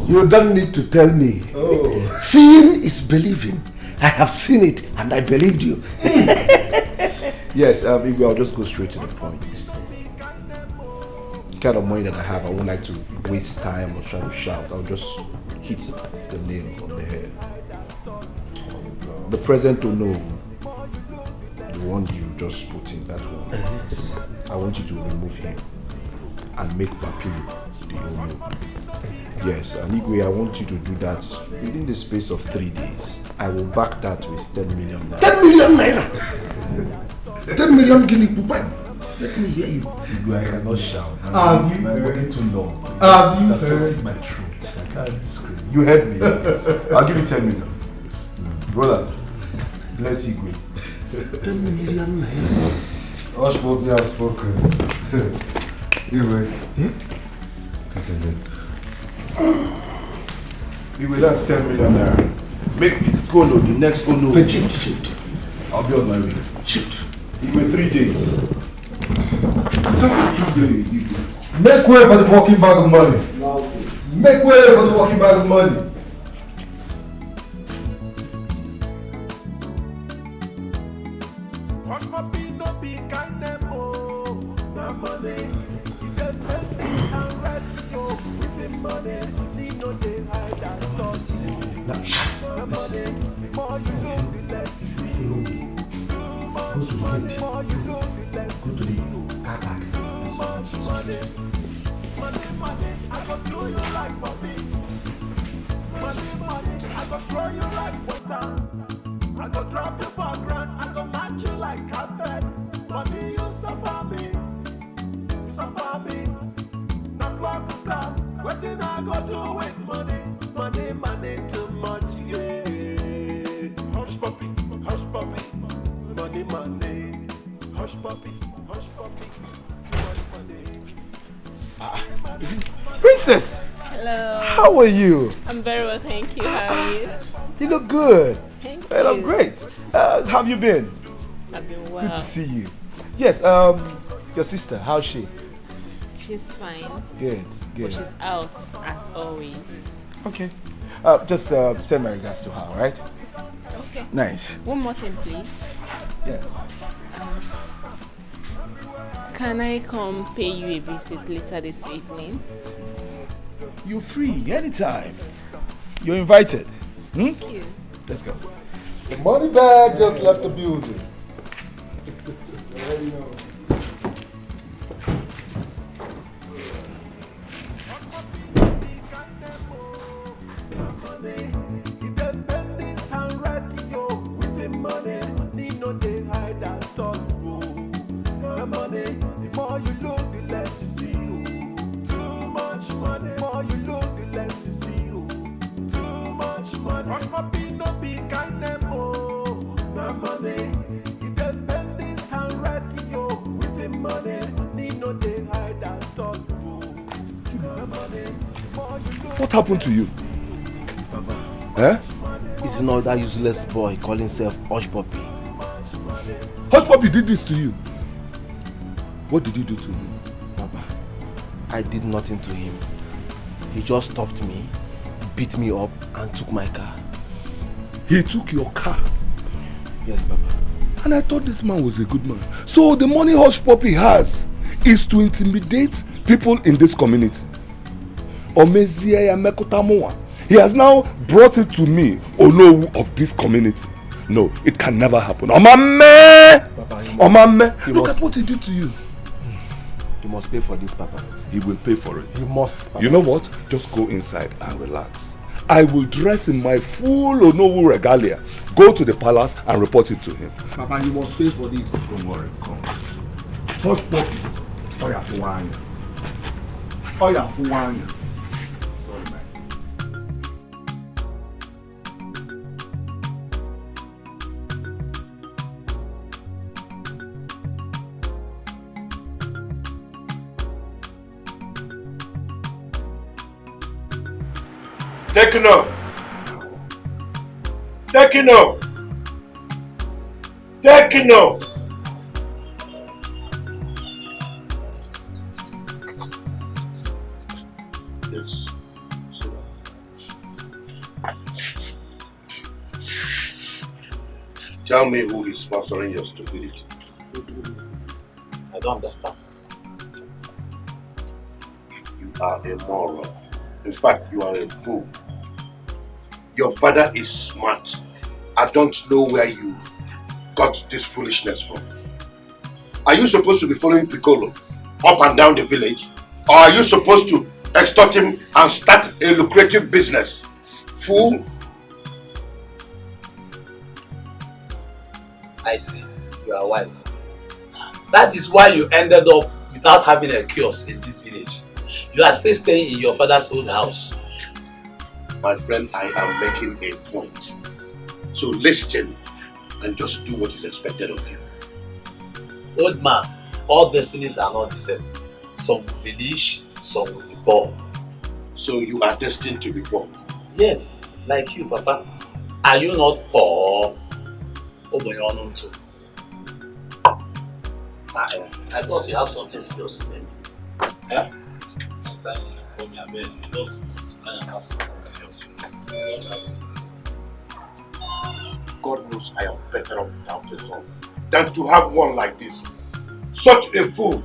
You don't need to tell me. Oh. Seeing is believing. I have seen it and I believed you. Yes, Igwe, I'll just go straight to the point. The kind of money that I have, I won't like to waste time or try to shout. I'll just hit the nail on the head. The present to know, the one you just put in that one, I want you to remove him and make Papilo the owner. Yes, and Igwe, I want you to do that within the space of 3 days. I will back that with 10 million naira. 10 million naira? 10 million guinea pupa? Let me hear you. Igwe, I cannot shout. Have you I'm working too long. Have you affecting my throat. I can't scream. You heard me. I'll give you 10 million. Brother, bless Igwe. 10 million naira. Hush puppy has spoken. Igwe, this is it. Igwe, that's 10 million naira. Make the Kolo the next Ono. Shift. I'll be on my way. Shift. Igwe, 3 days. 2 days, Igwe. Make way for the walking bag of money. Make way for the walking bag of money. Princess! Hello. How are you? I'm very well, thank you. How are you? You look good. Thank And you. I'm great. How have you been? I've been well. Good to see you. Yes, your sister, how's she? She's fine. Good. But she's out, as always. Okay. Just send my regards to her, all right? Okay. Nice. One more thing, please. Yes. Can I come pay you a visit later this evening? You're free anytime. You're invited. Thank you. Let's go. The money bag just left the building. Money, the more you look, the less you see. Too much money. What happened to you? Baba. Eh? Is it not that useless boy calling himself Hush Puppy? Hush Puppy did this to you. What did you do to him? Baba, I did nothing to him. He just stopped me, beat me up, and took my car. He took your car? Yes, Baba. And I thought this man was a good man. So the money Hush Puppy has is to intimidate people in this community. He has now brought it to me, Onowu of this community. No, it can never happen. Look at what he did to you. You must pay for this, Papa. He will pay for it. You must, Papa. You know what? Just go inside and relax. I will dress in my full Onowu regalia, go to the palace and report it to him. Papa, you must pay for this. Don't worry, come. Hush Puppy. Oya Fuwanya. Oya Fuwanya. Sorry, nice. Tekno. Yes. Tell me who is sponsoring your stupidity. I don't understand. You are a moron. In fact, you are a fool. Your father is smart. I don't know where you got this foolishness from. Are you supposed to be following Piccolo up and down the village? Or are you supposed to extort him and start a lucrative business? Fool! I see. You are wise. That is why you ended up without having a kiosk in this village. You are still staying in your father's old house. My friend, I am making a point. So listen and just do what is expected of you. Old man, all destinies are not the same. Some will be rich, some will be poor. So you are destined to be poor? Yes, like you, Papa. Are you not poor? I thought you had something serious to tell me. Yeah? Next time you call me a man, you just have something serious. God knows I am better off without a son than to have one like this. Such a fool.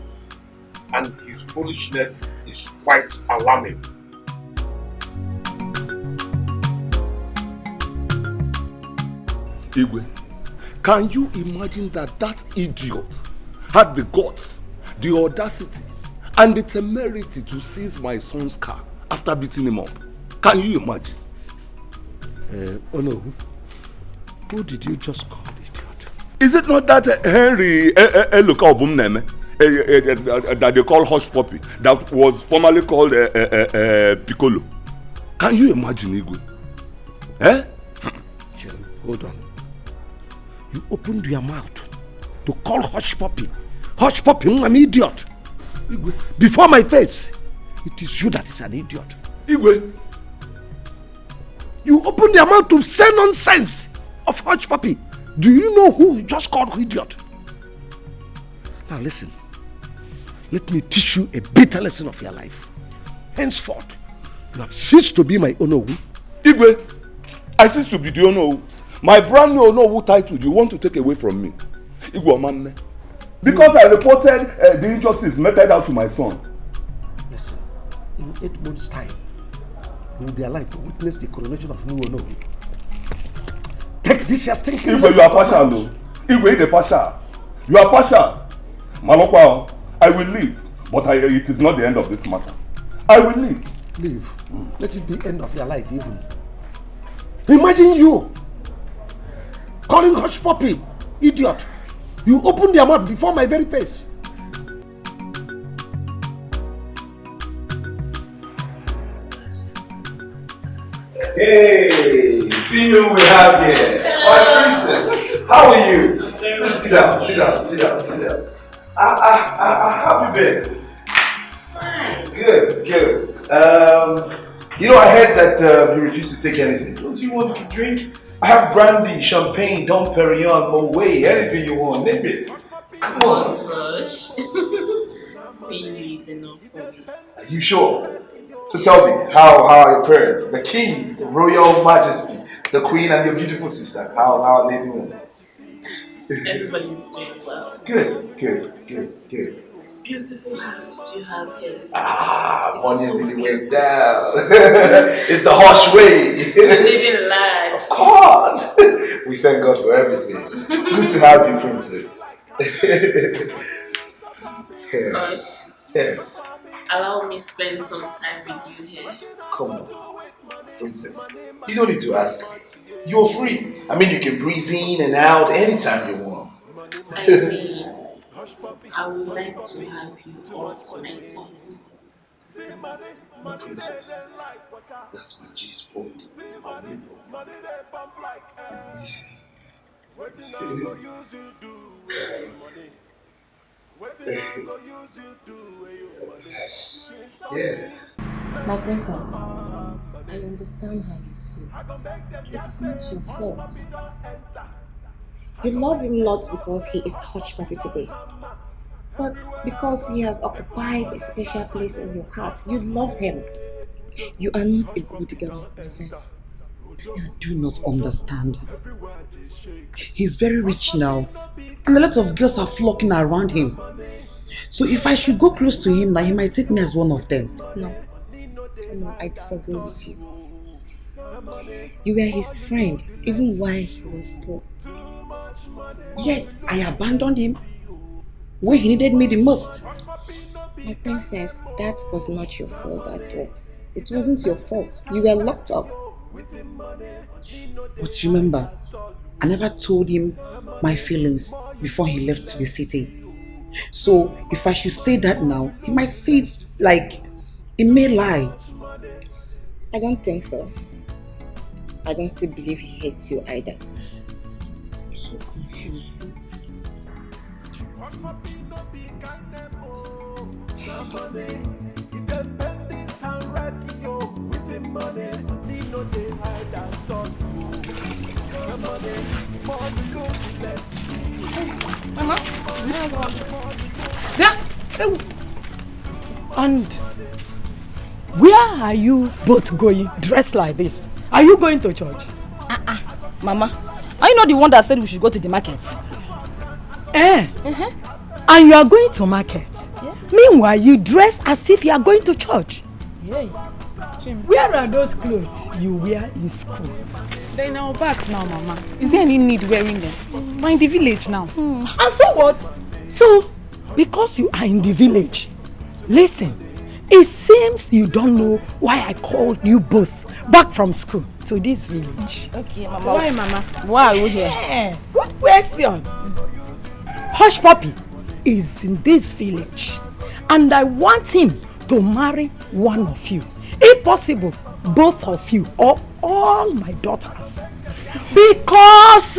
And his foolishness is quite alarming. Igwe, can you imagine that idiot had the guts, the audacity, and the temerity to seize my son's car after beating him up? Can you imagine? Oh no. Who did you just call idiot? Is it not that Henry that they call Hush Puppy, that was formerly called Piccolo? Can you imagine, Igwe? Hold on. You opened your mouth to call Hush Puppy. Hush Puppy, an idiot. Igwe. Before my face, it is you that is an idiot. Igwe. You opened your mouth to say nonsense of Hush Puppy. Do you know who you just called idiot? Now listen. Let me teach you a bitter lesson of your life. Henceforth, you have ceased to be my Onowu. Igwe, I cease to be the Onowu. My brand new Onowu title you want to take away from me. Igwe Omanne. Because I reported the injustice meted out to my son. Listen, in 8 months' time, you will be alive to witness the coronation of new Onowu. Take this your thinking. Igwe, you are partial though. Igwe, you are partial. You are partial. Malokwa, I will leave. But it is not the end of this matter. I will leave. Leave. Let it be end of your life even. Imagine you calling Hush Puppy idiot. You opened your mouth before my very face. Hey, see who we have here. My princess, how are you? Please sit down, sit down, sit down, sit down. How have you been? Good, good. You know, I heard that you refuse to take anything. Don't you want to drink? I have brandy, champagne, Dom Perignon, Moet, anything you want, name it. Come on. Gosh. See, is enough for me. Are you sure? So tell me, how are your parents? The king, the royal majesty, the queen, and your beautiful sister. How are they doing? Everybody's doing well. Good. Beautiful house you have here. Money really went down. It's the harsh way. Living life. Of course. We thank God for everything. Good to have you, princess. Gosh. Yes. Allow me spend some time with you here. Come on, princess. You don't need to ask me. You're free. I mean, you can breeze in and out anytime you want. I mean, I would like to have you all to myself. My princess, that's my G-spot. My neighbor. Yeah. My princess, I understand how you feel. It is not your fault. You love him not because he is hush puppy today, but because he has occupied a special place in your heart. You love him. You are not a good girl, princess. You do not understand it. He's very rich now, and a lot of girls are flocking around him. So if I should go close to him, he might take me as one of them. No, I disagree with you. You were his friend, even while he was poor. Yet I abandoned him when he needed me the most. My princess, that was not your fault at all. It wasn't your fault. You were locked up. But remember, I never told him my feelings before he left to the city. So if I should say that now, he might see it like he may lie. I don't think so. I don't still believe he hates you either. I'm so confused. Mama? Yeah. And where are you both going dressed like this? Are you going to church? Mama, are you not the one that said we should go to the market? And you are going to market? Yes. Meanwhile, you dress as if you are going to church. Yeah. Where are those clothes you wear in school? They're in our bags now, Mama. Is there any need wearing them? We're in the village now. And so what? So, because you are in the village, listen, it seems you don't know why I called you both back from school to this village. Okay, Mama. Why, Mama? Why are you here? Yeah, good question. Hush Puppy is in this village, and I want him to marry one of you. If possible, both of you or all my daughters. Because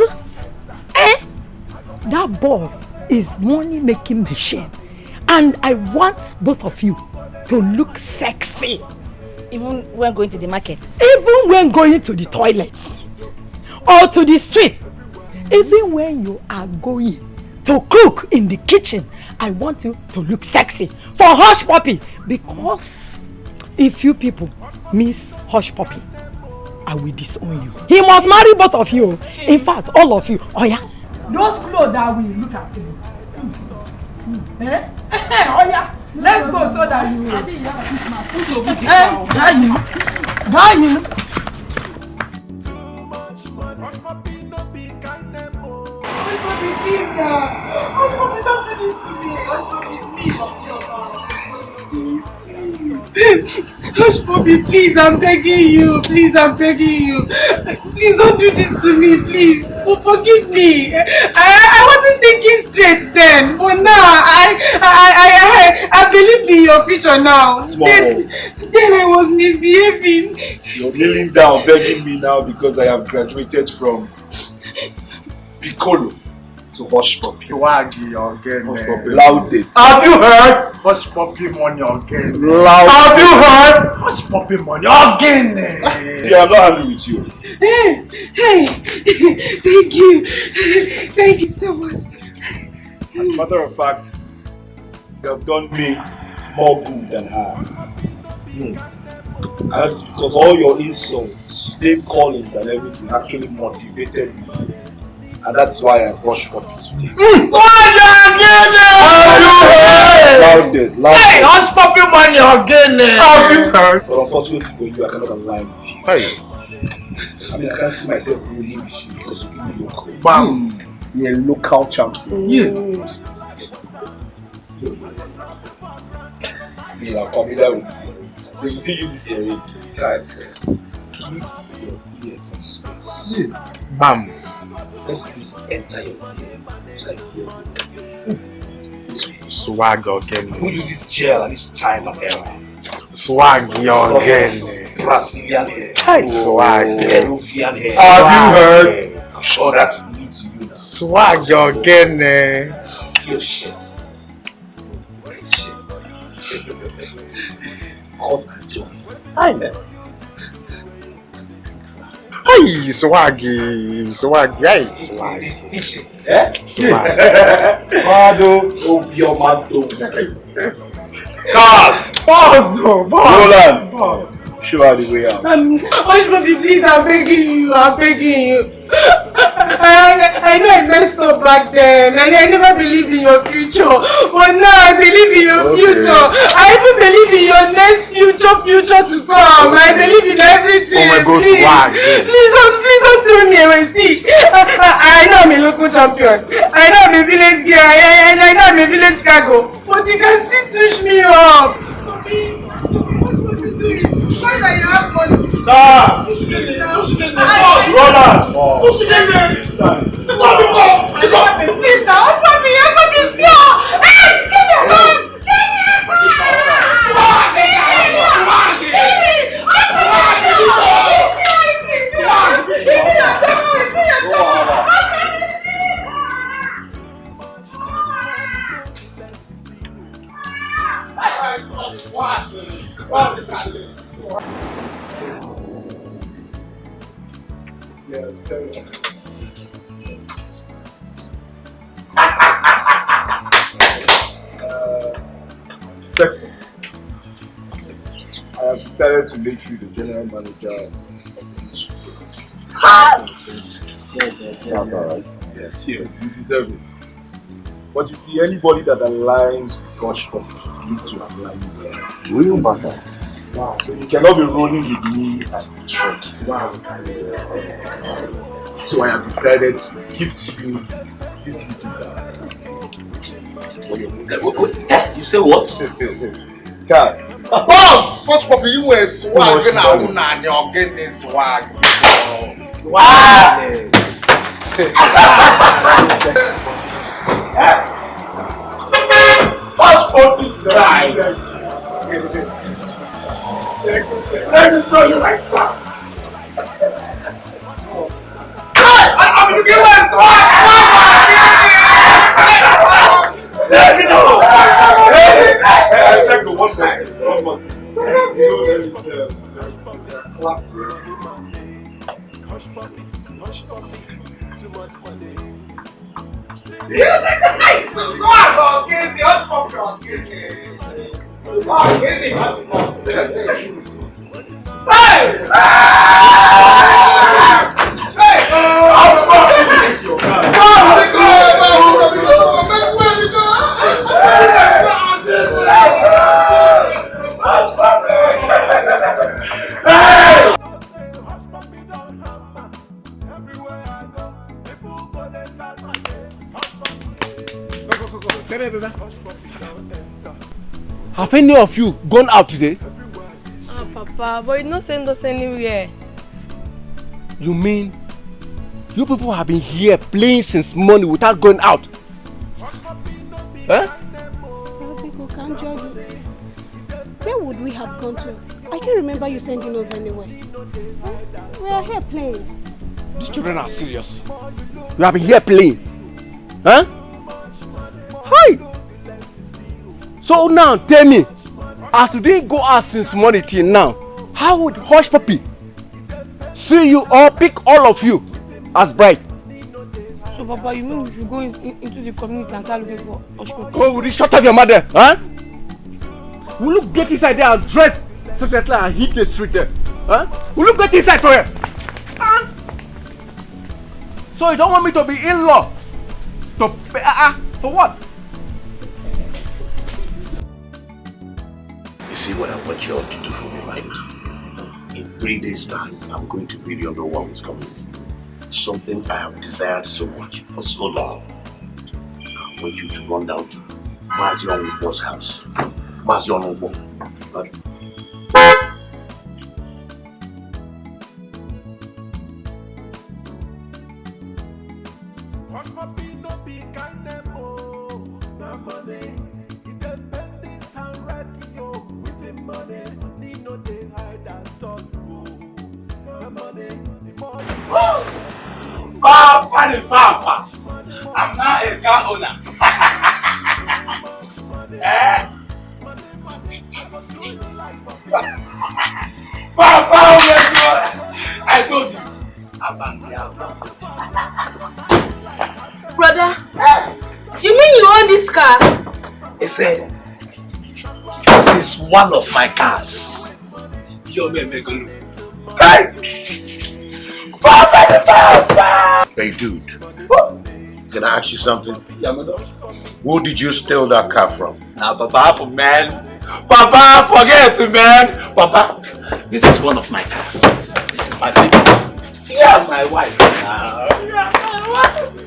that boy is money-making machine, and I want both of you to look sexy. Even when going to the market? Even when going to the toilet or to the street. Even when you are going to cook in the kitchen, I want you to look sexy for Hush Puppy. Because if you people miss Hush Puppy, I will disown you. He must marry both of you. In fact, all of you. Oh yeah. Those clothes that we look at you. Oh yeah. Let's go so that you will. Hush, Bobby, please, I'm begging you. Please, I'm begging you. Please don't do this to me, please. Forgive me. I wasn't thinking straight then. But now, I believed in your future now. Then I was misbehaving. You're kneeling down, begging me now because I have graduated from Piccolo to Hush Puppy. Swaggy again. Loud it. Have you heard? Hush Puppy money again. Loud. Have you heard? Hush Puppy money again. Yeah, I'm not angry with you. Hey, thank you. Thank you so much. As a matter of fact, you have done me more good than harm. And that's because all your insults, name callings and everything actually motivated me. And that's why I brushed for it today. Loud it. Hey, Hush Puppy money again. Have you heard? But unfortunately for you, I cannot align with you. Hey. I mean, I can't see myself ruling with you because you do local. Bam. You're a local champion. Yeah. You are familiar with this earring. So you still use this earring. Keep your ears on space. Yeah. Bam. Let this enter your ear. Like here. Swag again. Who uses gel at this time and era? Swag again. Brazilian hair. Hey, swag. Peruvian hair. Have you heard? I'm sure that's new to you. Swag again. Your shit. Cause and joy. Hi there. Hey, swaggy. Hey, swag. This t-shirt, eh? Swag. Mado, your mado. Cars! Boss! Roland! Show her the way out. Hush Puppy, please, I'm begging you. I know I messed up back then, and I never believed in your future. But now I believe in your future. I even believe in your next future to come. I believe in everything. Oh my God, swag. Please don't throw me away. See, I know I'm a local champion. I know I'm a village girl. And I know I'm a village cargo. But you can still touch me up. Why do you have money? Stop! Roland! Please now, Papi, hey, give me a hand! I have decided to make you the general manager of the industry. That's alright. Yes, you deserve it. But you see, anybody that aligns with Hush Puppy need to align with Real matter. Wow. So you cannot be rolling with me and Trek. Wow. So I have decided to gift you this little car. You say what? Cat. Boss! Hush Puppy, you wear swag and you're getting this swag. Swag! Hush Puppy, right? Let me tell you my swag. I'm looking at swag! Let me know! Take the one back. Have any of you gone out today? Ah, Papa, but you not send us anywhere. You mean you people have been here playing since morning without going out? Huh? People can't judge it. Where would we have gone to? I can't remember you sending us anywhere. We are here playing. These children are serious. You have been here playing. Huh? Hi! So now tell me, as you didn't go out since morning till now, how would Hush Puppy see you or pick all of you as bride? So Papa, you mean we should go into the community and start looking for Hush Puppy? Oh, will you shut up your mother? Huh? Will you get inside there and dress secretly and hit the street there? Huh? Will you get inside for her? Huh? So you don't want me to be in-law? To pay, for what? You see what I want you all to do for me right now? In 3 days' time, I'm going to build you under one of this community. Something I have desired so much for so long. I want you to run down to Mazion Ubo's house. Mazion Ubo. Papa, I'm now a car owner. Papa, I told you. Brother, you mean you own this car? He said, this is one of my cars. Yo, me. Right? Papa! Hey, dude. Can I ask you something? Yeah, madam. Who did you steal that car from? Now, Papa, man. Papa, forget it, man. Papa, this is one of my cars. This is my baby. Yeah, my wife. Now. Yeah, my wife.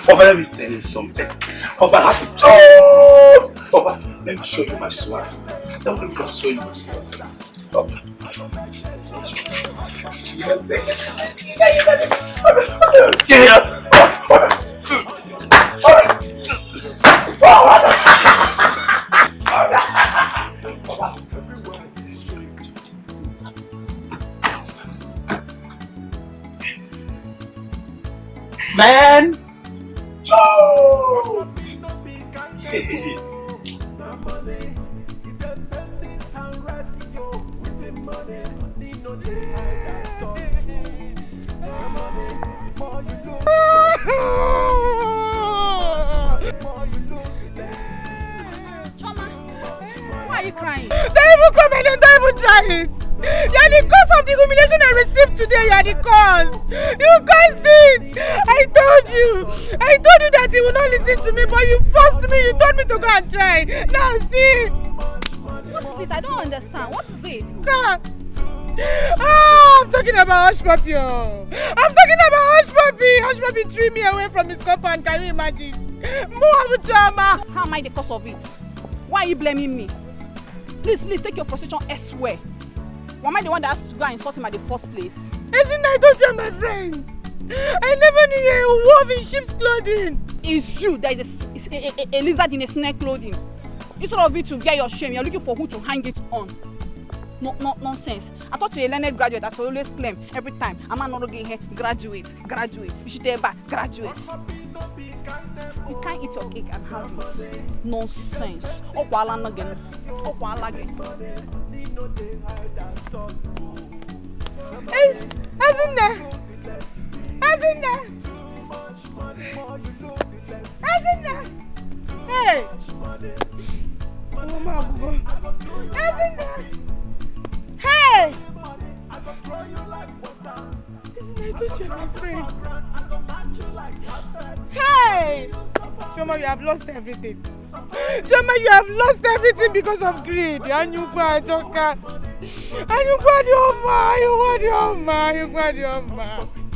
Papa, let me tell you something. Papa, I have to talk. Papa, let me show you my swag. Let me just show you my swag. Papa. Man! Why are you crying? Don't even come and don't even try it. You're the cause of the humiliation I received today. You're the cause. You caused it. I told you that he would not listen to me, but you forced me. You told me to go and try. Now see. What is it? I don't understand. What is it? I'm talking about Hush Puppy. I'm talking about Hush Puppy. Hush Puppy threw me away from his compound. Can you imagine? More drama. How am I the cause of it? Why are you blaming me? Please take your frustration elsewhere. Why am I the one that has to go and insult him at the first place? Isn't I told you, my friend? I never knew a wolf in sheep's clothing. It's you that is a lizard in a snake clothing. Instead of it to bear your shame, you're looking for who to hang it on. No nonsense. I thought you're a learned graduate, as I always claim every time. I'm not getting here. Graduate. You should tell back. Graduate. You can't eat your cake and have it. Nonsense. Okwala again. Hey! Hey! I thought you were my friend. Hey! Choma, you have lost everything. Choma, you have lost everything because of greed. And you got Joka. And you got your ma.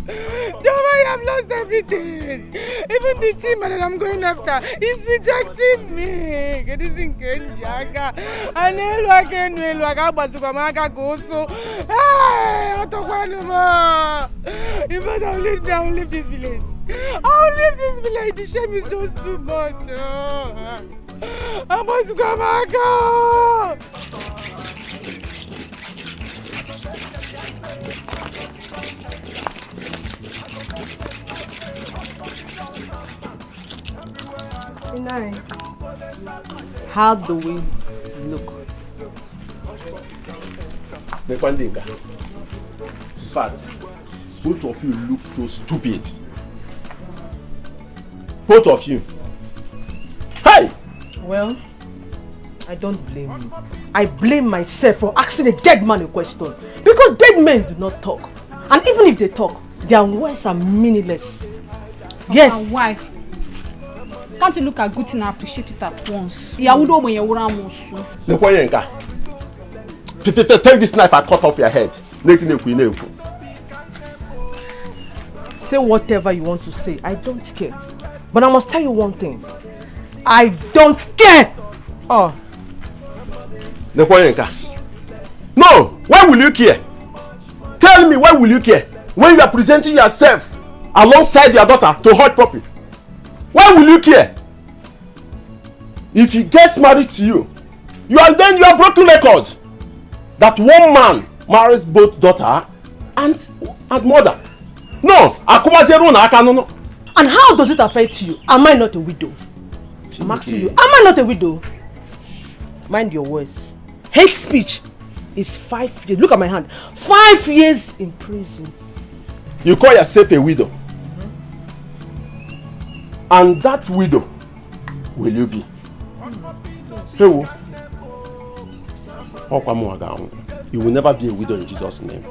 Choma, you have lost everything. Even the team that I'm going after is rejecting me. It isn't Kenjaga. And Elwaka Bazukamaka Goso. Hey, Otoquanuma. If I don't leave this village. I'll leave this village. The shame is just too much. Bazukamaka. know. How do we look? Nekwandinga. In fact, both of you look so stupid. Both of you. Hey! Well, I don't blame you. I blame myself for asking a dead man a question. Because dead men do not talk. And even if they talk, their words are meaningless. Yes. Why? Can't you look at good thing and appreciate it at once? Nekwanyenka. Take this knife and cut off your head. Say whatever you want to say. I don't care. But I must tell you one thing. I don't care. Oh. Nekwanyenka. No! Why will you care? Tell me, why will you care? When you are presenting yourself alongside your daughter to hot puppy. Why will you care? If he gets married to you, you are broken record. That one man marries both daughter and mother. No, no. And how does it affect you? Am I not a widow? I'm asking you, am I not a widow? Mind your words. Hate speech is 5 years. Look at my hand. 5 years in prison. You call yourself a widow. And that widow will you be? You will never be a widow in Jesus' name.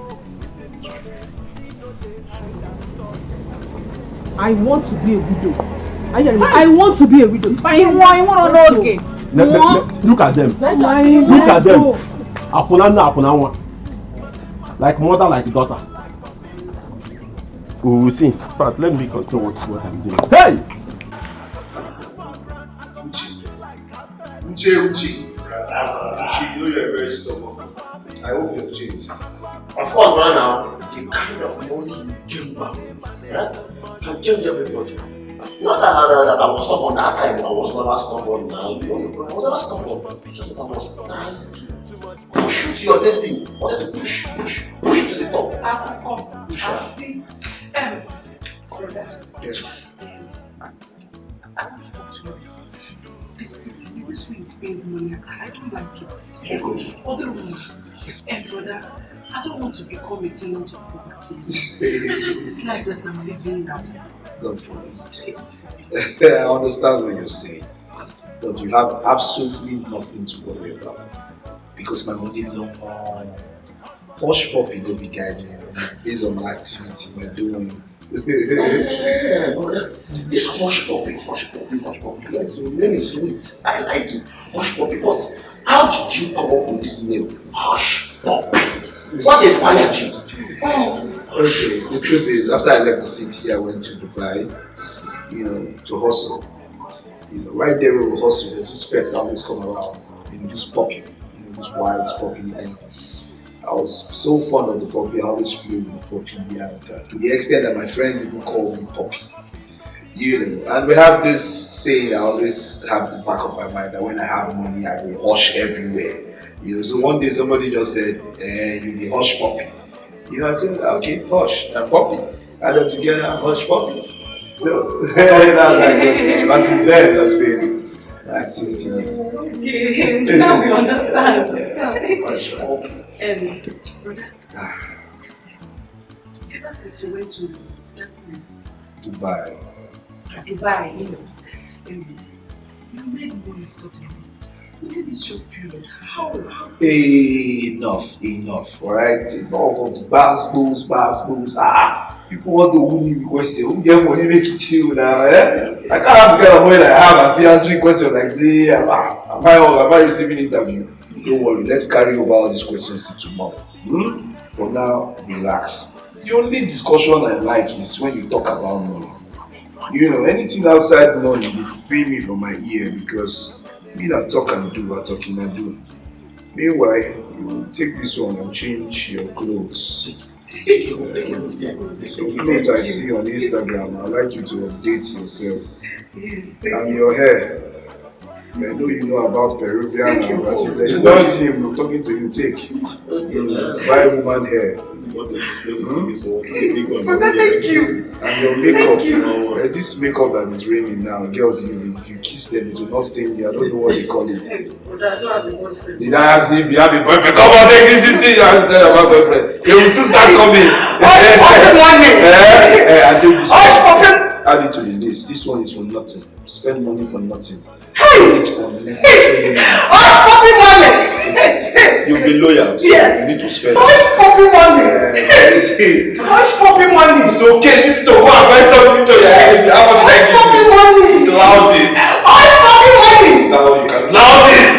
I want to be a widow. I want to be a widow. You want to know okay? Look at them. Look at them. Like mother, like daughter. We will see. In fact, let me control what I'm doing. Hey! Uche, you know you're very stubborn. I hope you've changed. Of course, right now, the kind of money you came back with, can change everybody. Not that I was stubborn that time, I was never stubborn now. I was never stubborn. Just that I was trying to push you to your destiny. I wanted to push you to the top. I see. Yes. This way is paying money. I don't like it. Other woman. Brother, I don't want to become a tenant of property. This life that I'm living now. God forbid. I understand what you're saying. But you have absolutely nothing to worry about. Because my money long Hush puppy don't be guiding based on my activity, my doings. This hush puppy, like the name is sweet. I like it, hush puppy. But how did you come up with this name, hush puppy? What inspired you? Okay, the truth is, after I left the city, I went to Dubai, to hustle. Right there where we hustle, there's this pet that always come around. This puppy, this white puppy, and I was so fond of the puppy. I always played with the puppy, and to the extent that my friends even call me puppy. And we have this saying I always have in the back of my mind that when I have money, I will hush everywhere. So one day somebody just said, "You be hush puppy." I said, "Okay, hush and puppy, add them together, hush puppy." So that's like it. But since then, that's been activity. Okay, now we understand. Brother, ever since you went to that place, Dubai, yes, you made money suddenly. Within this short period, how? Enough, alright? Enough of the bass booms. People want to win me question. Who get money make it chill now, I can't have the kind of money that I have and still answering questions like this. Am I receiving interview? Don't worry, let's carry over all these questions to tomorrow. For now, relax. The only discussion I like is when you talk about money. Anything outside money, you pay me for my ear because me that talk and do, I talking and do. Meanwhile, you take this one and change your clothes. The clothes I see on Instagram, I'd like you to update yourself. Yes, and your hair. I know you know about Peruvian and Brazilian. It's not him, I'm talking to you. Take buy woman hair. Thank you. And your makeup, there's this makeup that is raining now. Girls use it. If you kiss them, it will not stain you. I don't know what they call it. But I don't have a boyfriend. Did I ask you if you have a boyfriend? Come on, take this thing. You have to tell about boyfriend. They will still start coming. Hush popping money. I do this. Hush popping. Add it to the list. This one is for nothing. Spend money for nothing. Hey! Hush popping money. You'll be loyal, so yes. You need to spend. Hush popping money. Hush popping money. It's okay. This is the one. Buy something to your head. How much did I give you? Money. It's loud it. Hush popping money. Now you can loud it.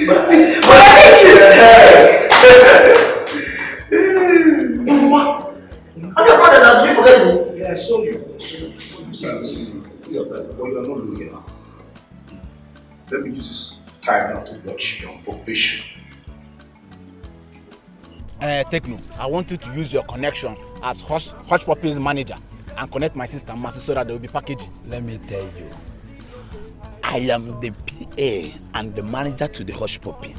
But I thank you. I'm your brother now. Did you forget me? Yeah, I saw you. See your brother, but you are not loyal. Let me use this time now to watch your probation. Tekno, I want you to use your connection as Hush Puppy's manager and connect my sister Mercy so that there will be packaging. Let me tell you, I am the PA and the manager to the Hush Puppy.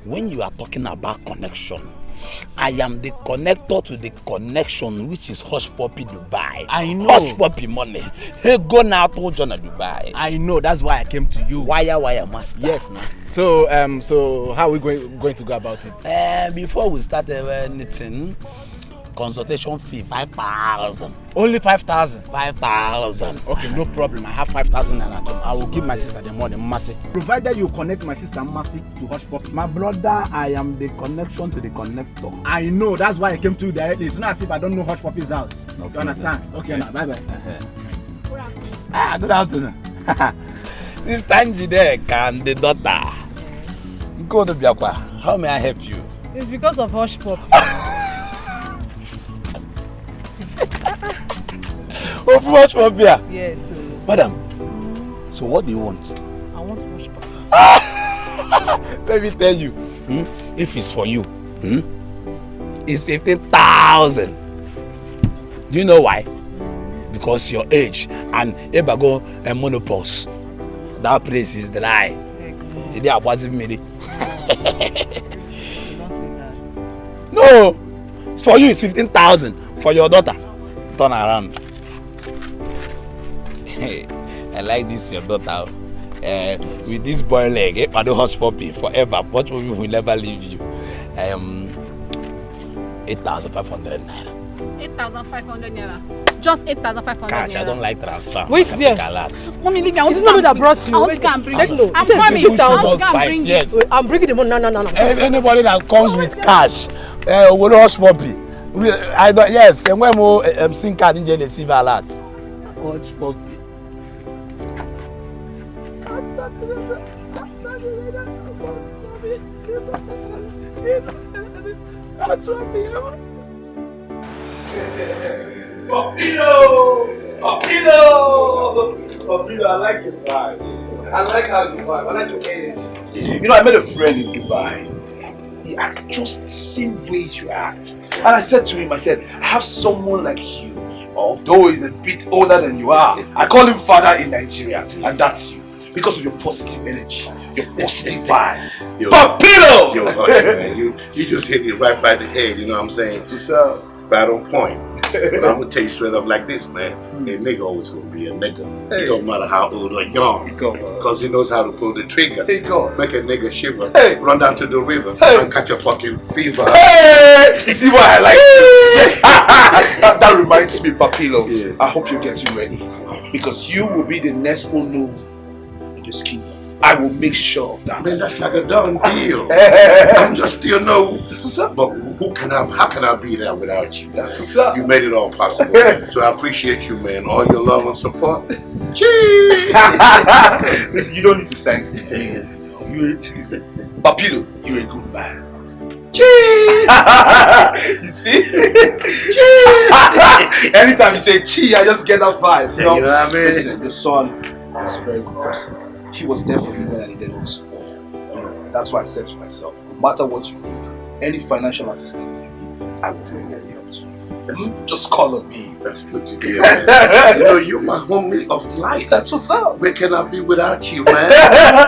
When you are talking about connection, I am the connector to the connection, which is Hush Puppy Dubai. I know. Hush Puppy money. Hey, go now to Jonah Dubai. I know. That's why I came to you. Wire master. Yes, now. So how are we going to go about it? Before we start anything, consultation fee 5,000. Only 5,000. 5,000. Okay, no problem. I have 5,000 at home. I will give my sister the money, Mercy. Provided you connect my sister Mercy to Hush Puppy. My brother, I am the connection to the connector. I know. That's why I came to you directly. It's not as if I don't know Hush Puppy's house. No, you understand? Okay, now bye. Good afternoon. Sister Njide and the daughter. Go to Biakwa. How may I help you? It's because of Hush Puppy. Oh, Hush Puppy? Yes. Madam, so what do you want? I want Hush Puppy. Let me tell you, if it's for you, it's 15,000. Do you know why? Because your age and Ebago and monopause. That place is the lie. They are wasn't me. No, for you it's 15,000. For your daughter, turn around. I like this your daughter. With this boy leg, I don't Hush Puppy forever. Hush Puppy will never leave you. 8,500 naira. 8,500 naira. Just 8,500 Cash, naira. I don't like transfer. Wait there. Mommy, leave me. I want to come that brought you. I want to come bring you. I'm coming. I want to come bring you. Yes. I'm bringing the money. No. Anybody that comes with cash, will Hush Puppy. I don't. Yes. And when more SIM card in the silver alert. Hush Puppy. Papilo, I like your vibes. I like how you vibe. I like your energy. You know, I met a friend in Dubai. He acts just the same way you act. And I said to him, I have someone like you, although he's a bit older than you are. I call him father in Nigeria, and that's you. Because of your positive energy, your positive vibe. Papilo! Yo, Hush, man. You just hit it right by the head, you know what I'm saying? What's up? Right on point. But I'm gonna tell you straight up like this, man. A nigga always gonna be a nigga. It don't matter how old or young. Because he knows how to pull the trigger. Make a nigga shiver. Run down to the river and catch a fucking fever. You see why I like you? That reminds me, Papilo. Yeah. I hope you're getting ready. Because you will be the next Onu in this kingdom. I will make sure of that. Man, that's like a done deal. I'm just still no. But how can I be there without you? That's what's up. You made it all possible. So I appreciate you, man. All your love and support. Cheers. Listen, you don't need to thank me. Papilo, you're a good man. Cheers. You see? Anytime you say chi, I just get that vibe. You know what I mean? Listen, your son is a very good person. He was there for me when I needed no support. You know, that's why I said to myself, no matter what you need, any financial assistance you need, I will tell you up to you. Just call on me. That's good to hear. You know, you're my homie of life. That's what's up. Where can I be without you, man?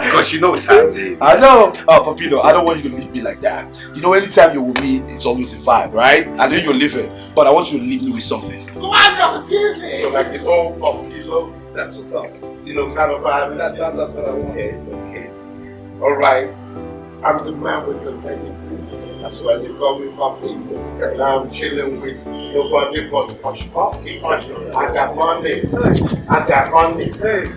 Because you know what time it is. I know. Oh, Papito, I don't want you to leave me like that. You know, anytime you're with me, it's always a vibe, right? I know you're living, but I want you to leave me with something. So I'm not giving. So like the old Papito. That's what's up. You know, kind of vibe. That's what I want. Okay. All right. I'm the man with the thing. That's why they call me Papi. And I'm chilling with nobody but Hush Papi. I got money.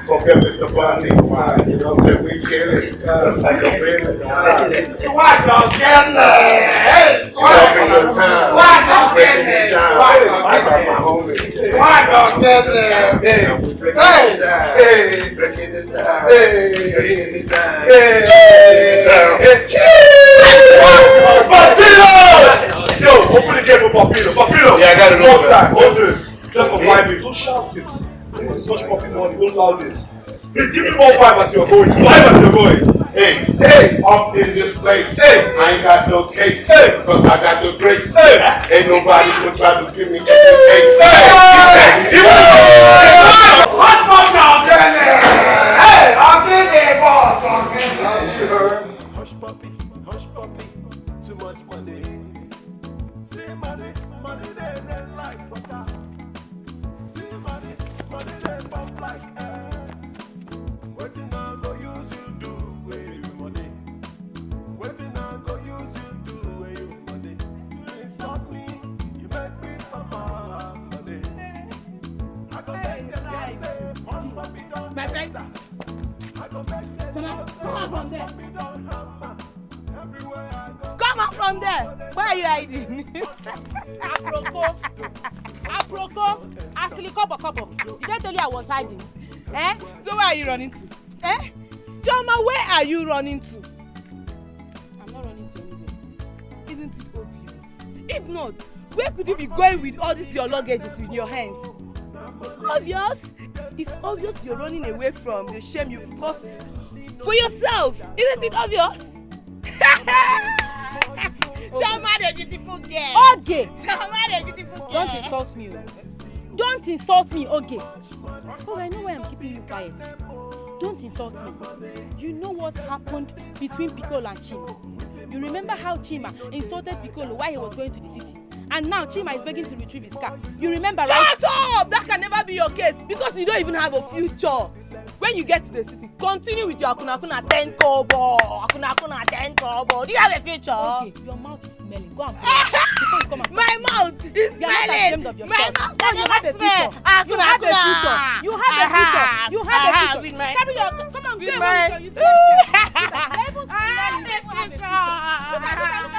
Forget Mr. Bunny. You know what I'm saying? We chilling. Just like a baby. Swag on Canada. Swag on Canada. I got my homie. Swag on Canada. Breaking it down. Papito! Yo, open the gate for Papito. Papito! Yeah, I got it. One time, hold this. Just for 5 minutes. Don't shout it. This is such Papi money. Don't loud it. Please give me more 5 as you're going. 5 as you're going. Hey, up in this place. Hey, I ain't got no case. Hey, cause I got the grace. Hey, ain't nobody gonna try to give me any case. Hey, what's my dog? Hey, I'm in there, boss. Hush puppy, too much money. See money, they rent like water. See money, they pump like air. Waiting I go use you do with money. Waiting I go use you do with money. You insult me, you make me suffer money. I go make them say, hush puppy don't my friend. I go make them say, hush puppy don't hammer. Come out from there! Where are you hiding? Aproko, Asili Kobo. Did I tell you I was hiding? Eh? So where are you running to? Eh? Choma, where are you running to? I'm not running to anywhere. Isn't it obvious? If not, where could you be going with all these your luggages in your hands? It's obvious. It's obvious you're running away from the shame you've caused for yourself. Isn't it obvious? Choma the beautiful girl. Okay. Choma the beautiful girl. Don't insult me. Don't insult me, okay. Oh, I know why I'm keeping you quiet. Don't insult me. You know what happened between Piccolo and Chima? You remember how Chima insulted Piccolo while he was going to the city? And now Chima is begging to retrieve his car. You remember, right? Shut up! That can never be your case because you don't even have a future. When you get to the city, continue with your akuna 10 kobo. Akuna 10 kobo. Do you have a future? Okay, your mouth is smelling. Go and pray. Before you come out. My mouth is smelling. My mouth can never smell. You have a future. You have a future. You have a future. Carry your. Come on, get my. You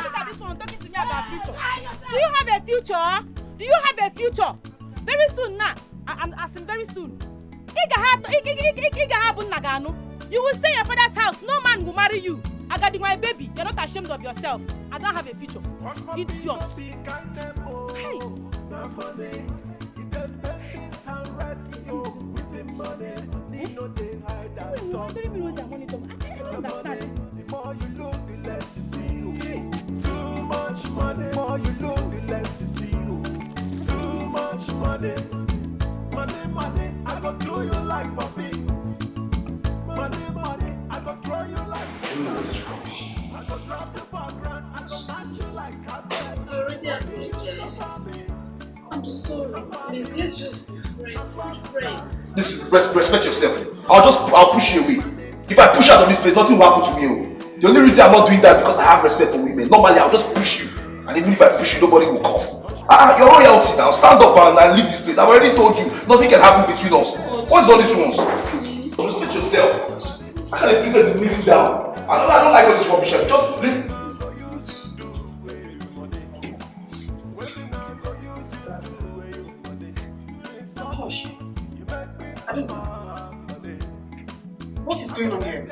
look at this one talking to me about future. Do you have a future? Do you have a future? Very soon now. And as in very soon. You will stay in your father's house. No man will marry you. I got my baby. You're not ashamed of yourself. I don't have a future. Idiot. Hey. The more you look, the less you see. Too much money. The more you look, the less you see. Too much money. Money, I go do you like puppy. Money, I go throw you like puppy. I go drop you for grand. I go match you like carpet. I already apologized. I'm sorry. Please, let's just be friends. Listen, respect yourself. I'll push you away. If I push out of this place, nothing will happen to me. The only reason I'm not doing that is because I have respect for women. Normally, I'll just push you. And even if I push you, nobody will come. You're royalty now. Stand up and leave this place. I've already told you, nothing can happen between us. What's all these ones? Please. Respect yourself. I can't please let me kneel down. I don't like all this rubbish. Just listen. Hush. What is going on here?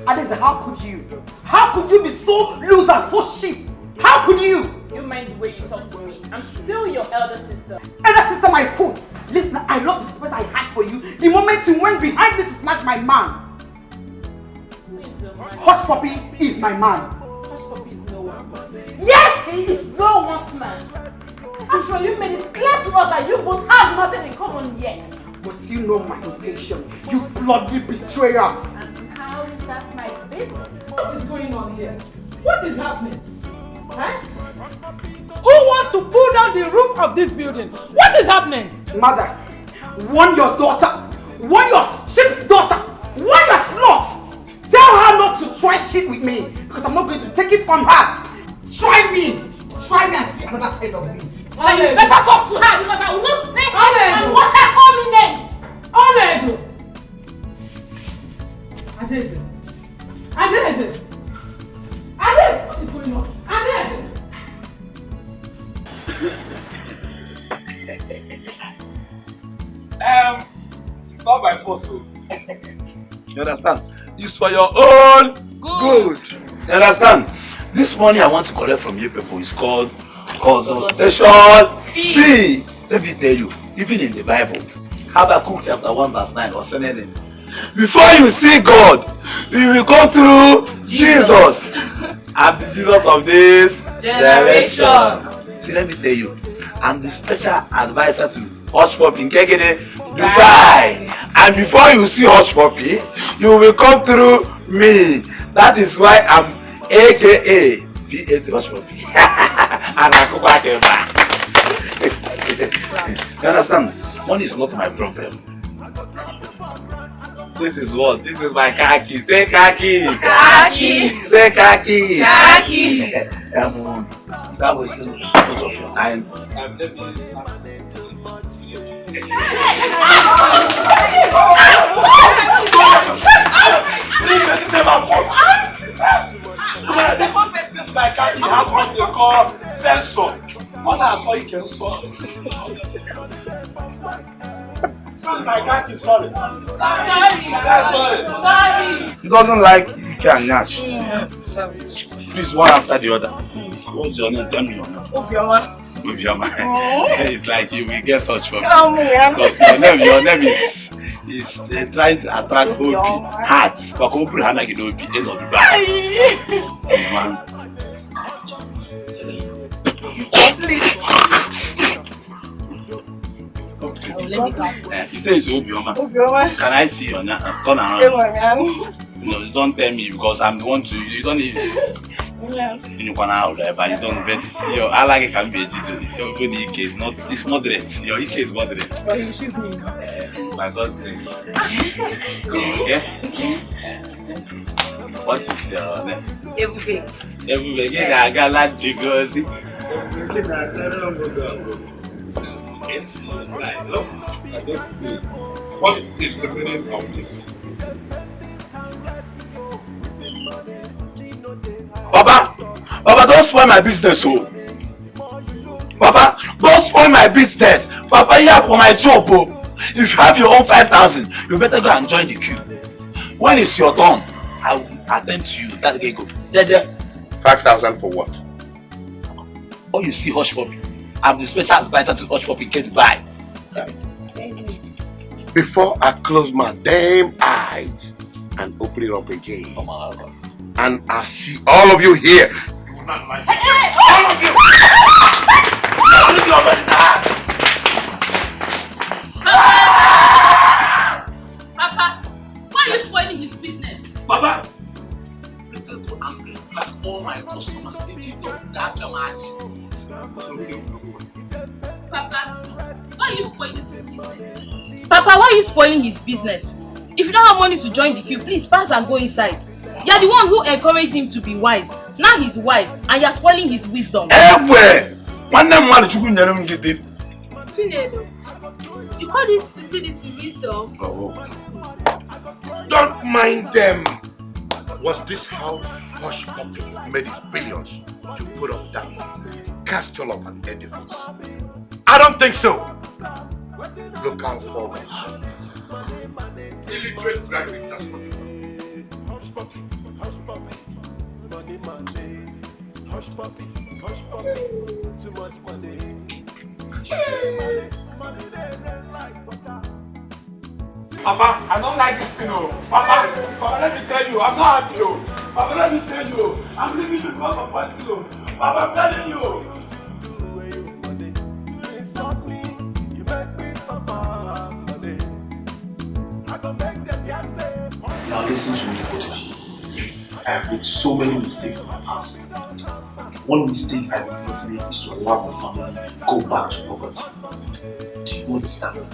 Adesa, how could you? How could you be so loose and so cheap? How could you? You mind the way you talk to me? I'm still your elder sister. Elder sister, my foot. Listen, I lost the respect I had for you the moment you went behind me to snatch my man. Hush Puppy is my man. Hush Puppy is no one's man. Yes! He is no one's man. I'm sure you made it clear to us that you both have nothing in common yet. But you know my intention, you bloody betrayer. And how is that my business? What is going on here? What is happening? Huh? Who wants to pull down the roof of this building? What is happening? Mother, warn your daughter, warn your sheep daughter, warn your slut. Tell her not to try shit with me because I'm not going to take it from her. Try me and see another side of me. And you better talk to her because I will not pay her and watch her call me names. Olego! Adeze! Adeze! Adeze! What is going on? Adeze! It's not by force, so. You understand? It's for your own good. You understand? This money I want to collect from you people is called consultation fee. Let me tell you, even in the Bible, Habakkuk chapter 1 verse 9 was saying, before you see God, you will go through Jesus. I'm the Jesus of this generation. See, let me tell you, I'm the special advisor to Hush Puppy in Dubai. And before you see Hush Puppy, you will come through me. That is why I'm AKA V8 Hush Puppy. And I go back and back. You understand? Money is not my problem. This is what? This is my khaki. Say khaki. Khaki. Say khaki. Khaki. That was the most of your time. I'm definitely this is my khaki. You have what they call sensor. What I saw you can solve. My khaki, sorry. Sorry. He doesn't like Ike and Nash. Please, one after the other. What's your name? Tell me your name. Obioma. It's like you will get touch from me. Because your name is trying to attract OP hearts. But OP Hana get OP. It's not bad. He says Obioma. Can I see your name? Turn around. No, don't tell me because I'm the one to. You don't even. You can out there, but you don't bet. Your Alage can be a your EK is not. It's moderate. Your EK is moderate. But he choose me. By God's grace. Okay. What is your name? Ebube. Ebube. Get a gallant because. What is the meaning of this? Papa, don't spoil my business, oh. Papa, don't spoil my business. Papa, here for my job, oh. If you have your own 5,000, you better go and join the queue. When it's your turn, I will attend to you. That guy go. 5,000 for what? Oh, you see Hush Puppy. I'm the special advisor to Hush Puppy in Dubai. Before I close my damn eyes and open it up again, and I see all of you here, you will not like it. All of you! Papa, why are you spoiling his business? Papa, better go and bring back all my customers. They did not that much. Papa, why are you spoiling his business? Papa, why are you spoiling his business? If you don't have money to join the queue, please pass and go inside. You're the one who encouraged him to be wise. Now he's wise and you're spoiling his wisdom. Chinedu, you call this stupidity wisdom? Don't mind them. Was this how Hush Puppy made his billions to put up that castle of an edifice? I don't think so. Look out for illiterate graduate, that's what you do. Hush Puppy, money, Hush Puppy, too much money. Money, they like water. Papa, I don't like this thing, oh. Papa, let me tell you, I'm not happy, oh. Papa, let me tell you, I'm leaving you because of what, oh. Papa, I'm telling you. Now listen to me, both of you. I have made so many mistakes in the past. One mistake I will not make is to allow my family go back to poverty. Do you understand?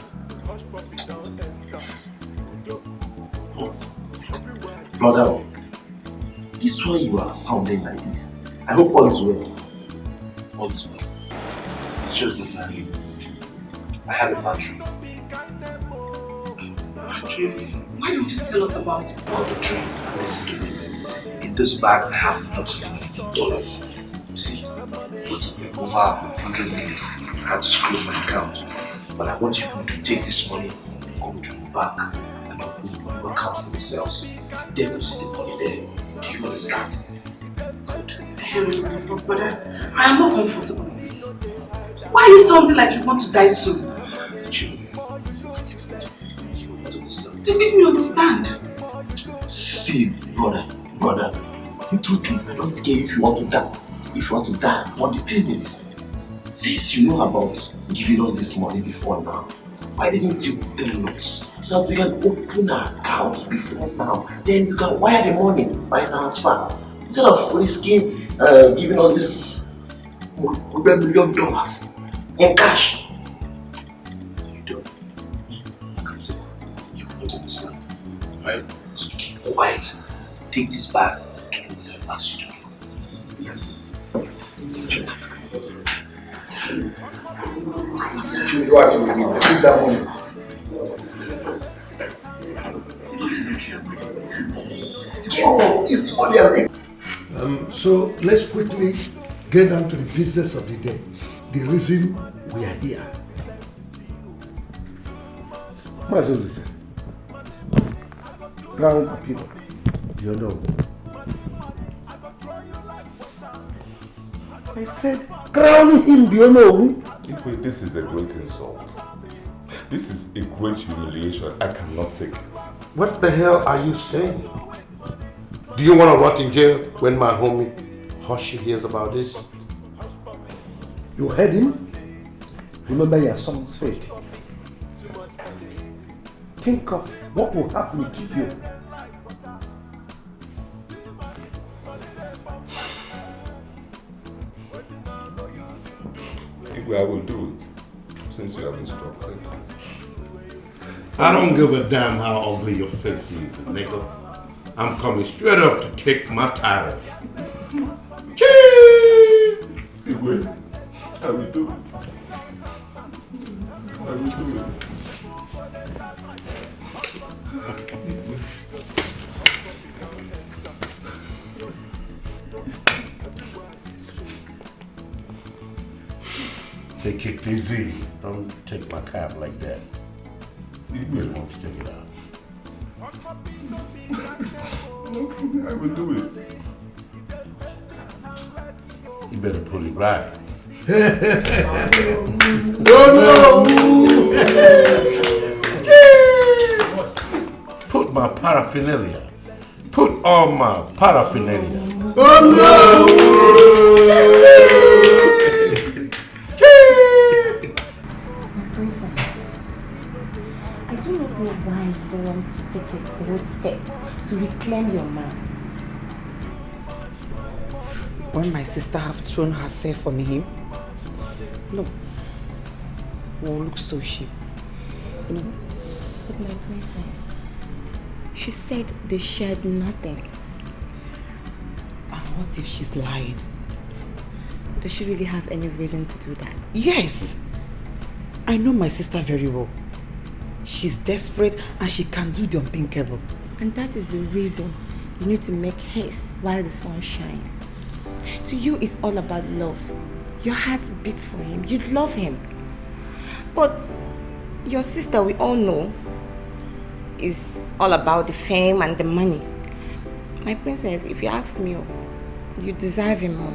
What? Brother, this why you are sounding like this. I hope all is well. All is well. It's just that I had a bad dream. Why don't you tell us about it? About the dream. Listen to me. In this bag, I have lots of dollars. You see, lots of over 100 million. I had to screw my account. But I want you to take this money, go to the bank, and open your account for yourselves. Then you see the money there. Do you understand? Good. But I am not comfortable with this. Why are you sounding like you want to die soon? Then make me understand. See, brother, the truth is, I don't care if you want to die. If you want to die, but the thing is, since you know about giving us this money before now, why didn't you tell us? So that we can open an account before now. Then you can wire the money by transfer. Instead of risking giving us this $100 million in cash. You don't. Like I said, you won't understand. Right? So keep quiet. Take this bag to do what I asked you to do. Yes. You are to take that money. So let's quickly get down to the business of the day. The reason we are here. What does it say? Crown appeal. You know. I said, crown him, do you know? This is a great insult. This is a great humiliation. I cannot take it. What the hell are you saying? Do you want to rot in jail when my homie Hoshi hears about this? You heard him? Remember your son's fate. Think of what will happen to you. I will do it, since you have instructed. I don't give a damn how ugly your face is, nigga. I'm coming straight up to take my title. Chee! Wait, I will do it. I will do it. Take it easy. Don't take my cap like that. You really want to take it out. I will do it. You better put it right. No! Put my paraphernalia. Put all my paraphernalia. Oh no! I do not know why you don't want to take a bold step to reclaim your man. When my sister have thrown herself on him, no, we'll look so cheap. No. But my princess, she said they shared nothing. And what if she's lying? Does she really have any reason to do that? Yes! I know my sister very well. She's desperate and she can do the unthinkable. And that is the reason you need to make haste while the sun shines. To you, it's all about love. Your heart beats for him. You love him. But your sister, we all know, is all about the fame and the money. My princess, if you ask me, you deserve him more.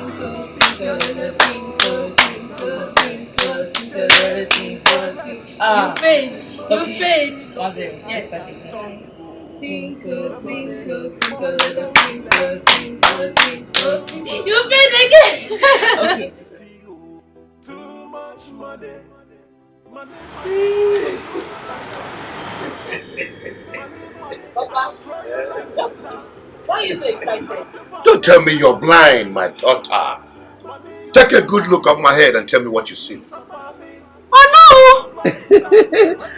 You fade. You okay. fade. 1-0. Yes. Tinkle, tinkle, tinkle, little tinkle, tinkle, tinkle. You fade again. Okay. Too much money. Papa, why are you so excited? Don't tell me you're blind, my daughter. Take a good look at my head and tell me what you see. Oh no!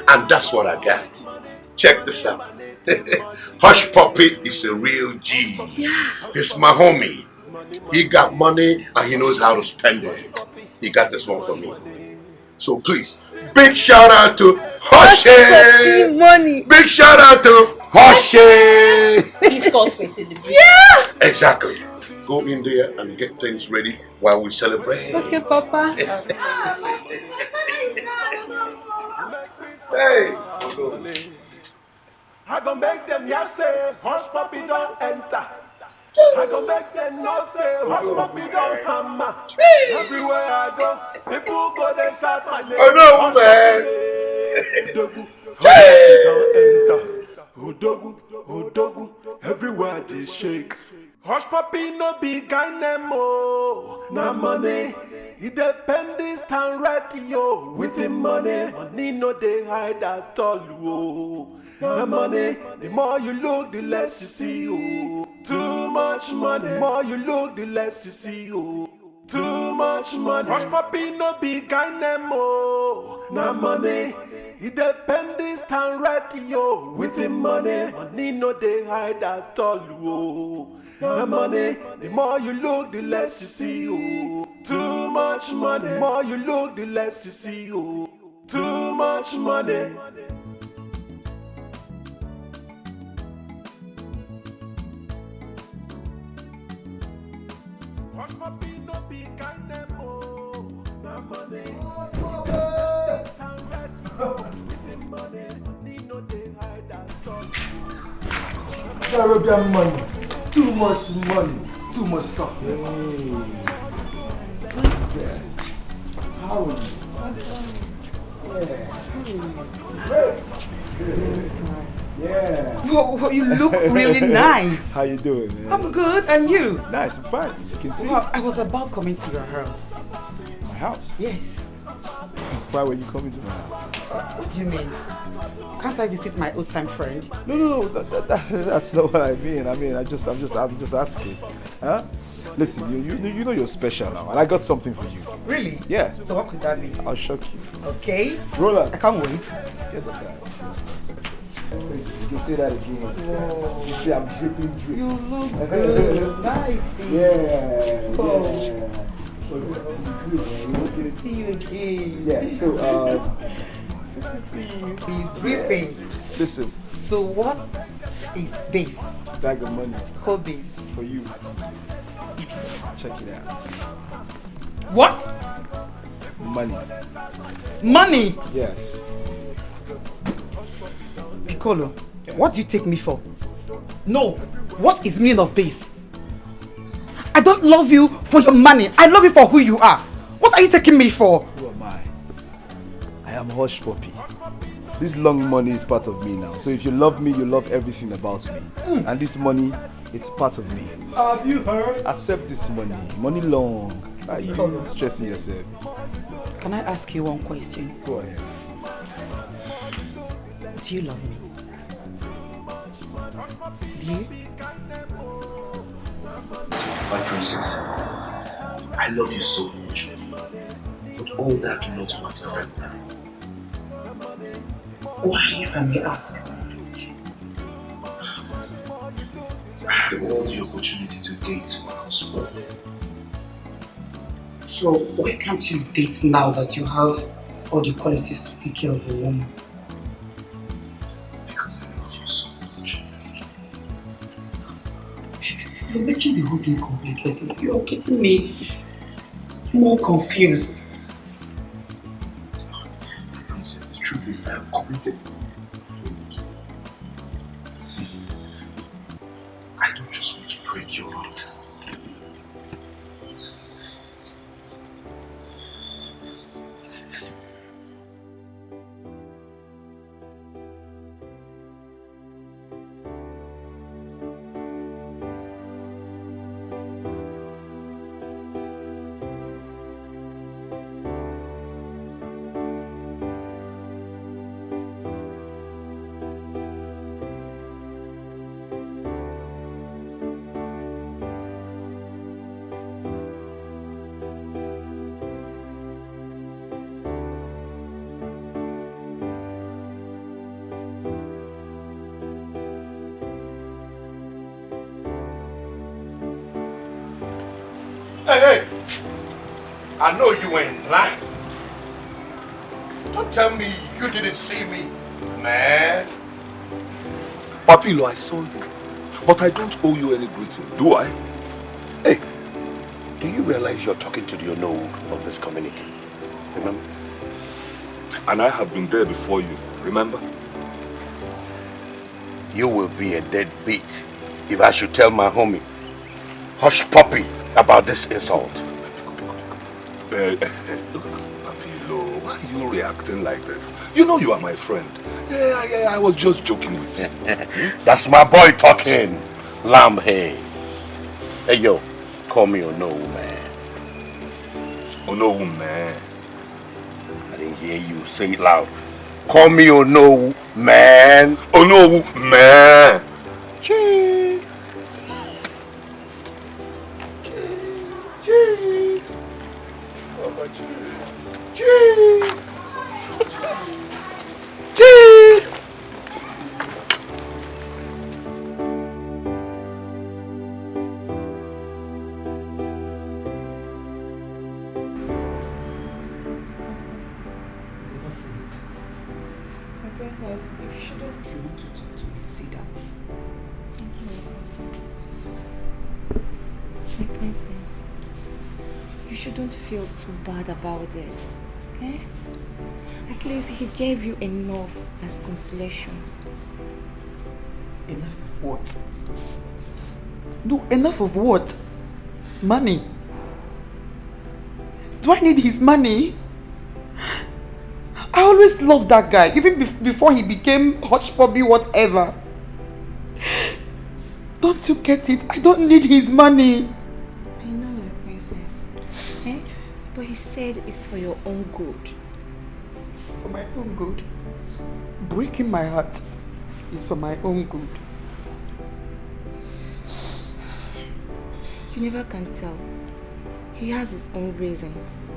And that's what I got. Check this out. Hush Puppy is a real G. He's my homie. He got money and he knows how to spend it. He got this one for me. So please, big shout out to Hushie! Money. Big shout out to Hushie! He scores face in the breeze. Yeah! Exactly. Go in there and get things ready while we celebrate. Okay, Papa. Hey! I gon' make them say, Hush Puppy don't enter. I gon' make them say, Hush Puppy don't hammer. Everywhere I go, people go they shout my name. Oh no, man! Udogu, Udogu, everywhere they shake. Hush Puppy no big guy nemo, na money. He depend this town radio with him money. Money no they hide at all. Oh. Na money, the more you look, the less you see. Oh. Too much money, the more you look, the less you see. Oh. Too much money. Hush Puppy no big guy nemo, na money. He depend this town radio with him money. Money no they hide at all. Oh. Na money, the more you look, the less you see. Oh. Too much money, the more you look, the less you see. Oh. Too much money. Hush Puppy no be kind nemo, na money. This town radio with him money. Money no they hide at all. Caribbean money. Too much money. Too much stuff. Princess. How are you? Yeah. Well, you look really nice. How you doing, man? I'm good, and you? Nice, I'm fine, as you can see. Well, I was about coming to your house. My house? Yes. Why were you coming to my house? What do you mean? Can't I visit my old-time friend? No, that's not what I mean. I'm just asking. Huh? Listen, you know you're special now, and I got something for you. Really? Yeah. So what could that be? I'll shock you. Okay. Roller. I can't wait. Get the guy. You can say that again. Whoa. You see, I'm dripping. You look good. Nice. Yeah. Oh. Yeah. Good to see you too, man. Good to see you again. Yeah. So, good to see you. Be dripping. Listen. So what is this? Bag of money. Hold this. For you. Check it out. What? Money. Money? Yes. Piccolo, yes. What do you take me for? No. What is the meaning of this? I don't love you for your money. I love you for who you are. What are you taking me for? Who am I? I am Hush Puppy. This long money is part of me now. So if you love me, you love everything about me. And this money, it's part of me. Have you heard? Accept this money. Money long. Why are you stressing yourself? Can I ask you one question? Go ahead. Do you love me? Do you? My princess, I love you so much. But all that do not matter right now. Why, if I may ask? I had all the opportunity to date when I was born. So why can't you date now that you have all the qualities to take care of a woman? Because I love you so much. You're making the whole thing complicated. You're getting me more confused. Princess, the truth is I am committed. See, I don't just want to break your heart. Hey! I know you ain't lying. Don't tell me you didn't see me, man. Papilo, I saw you. But I don't owe you any greeting, do I? Hey, do you realize you're talking to the unknown of this community? Remember? And I have been there before you, remember? You will be a deadbeat if I should tell my homie, Hush Puppy, about this insult. Look, Papilo, why are you reacting like this? You know you are my friend. Yeah, I was just joking with you. That's my boy talking. Lamb, hey. Hey, yo, call me Onowu, man. Onowu, man. I didn't hear you. Say it loud. Call me Onowu, man. Onowu, man. Chee. Chee. Chee. Chee. Princess, you shouldn't. If you want to talk to me, sit down. Thank you, my princess. My princess, you shouldn't feel too bad about this. Eh? At least he gave you enough as consolation. Enough of what? No, enough of what? Money. Do I need his money? I always loved that guy, even before he became Hush Puppy whatever. Don't you get it? I don't need his money. I know, my princess. Eh? But he said it's for your own good. For my own good? Breaking my heart is for my own good. You never can tell. He has his own reasons.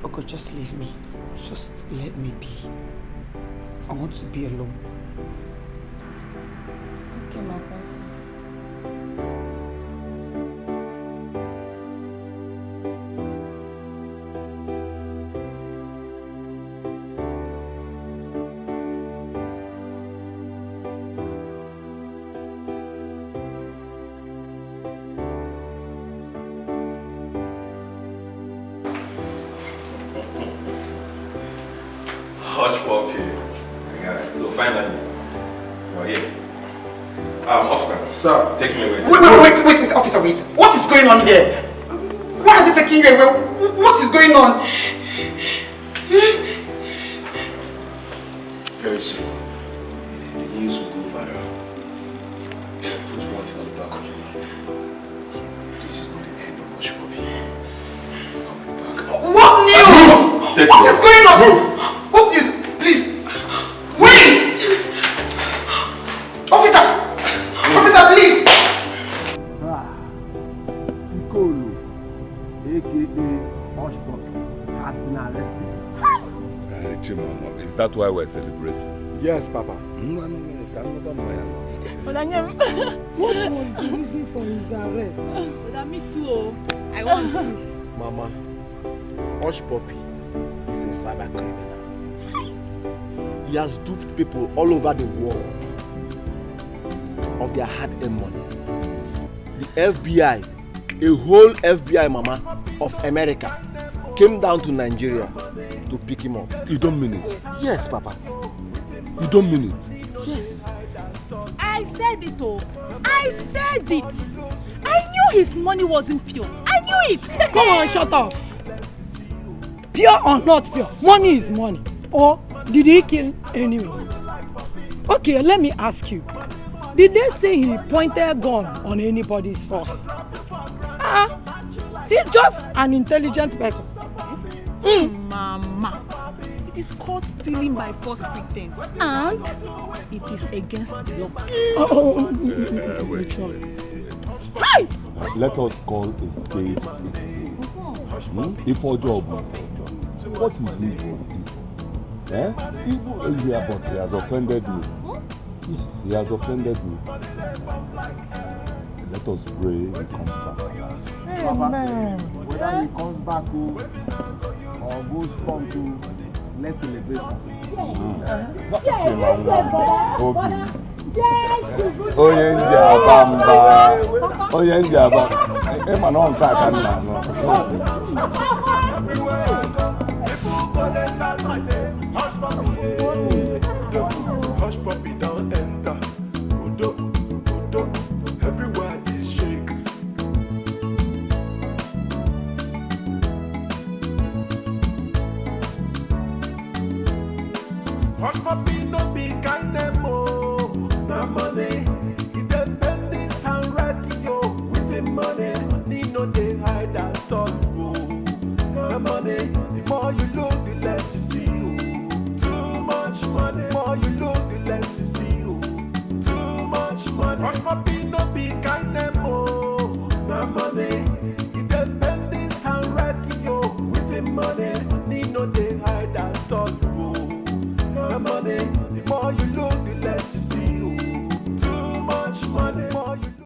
Okay, just leave me. Just let me be. I want to be alone. Okay, my princess. Hush Puppy. Yeah, so finally, you're here. Officer. Sir. Take me away. Wait, officer, wait. What is going on here? Why are they taking you away? What is going on? Very soon, the news will go viral. Put one thing on the back of your mind. This is not the end of Hush Puppy. I'll be back. What news? What is going on? What news? Please. Wait! Officer, please! Ikolo, aka Hush Puppy, has been arrested. Chimama, is that why we're celebrating? Yes, Papa. What was the reason for his arrest? But me too. I want to. Mama, Hush Puppy is a cyber criminal. He has duped people all over the world of their hard-earned money. The FBI, a whole FBI, Mama, of America, came down to Nigeria to pick him up. You don't mean it? Yes, Papa. You don't mean it? Yes. I said it, oh. I said it. I knew his money wasn't pure. I knew it. Come on, shut up. Pure or not pure, money is money. Or did he kill anyone? Okay, let me ask you. Did they say he pointed a gun on anybody's forehead? He's just an intelligent person. Mama, it is called stealing by false pretense, and it is against the law. Wait. Hi! Let us call a spade a spade. If for job, what he did was evil. Yeah, but he has offended me. Yes, he has offended me. Let us pray and come back. Amen. Whether he comes back or goes from to let's celebrate. Onye ndị abamba, onye ndị abamba, ịma na ọ nke aka nna anọ. Hush puppy don't enter. Udo, udo, everywhere is shake. Hush puppy no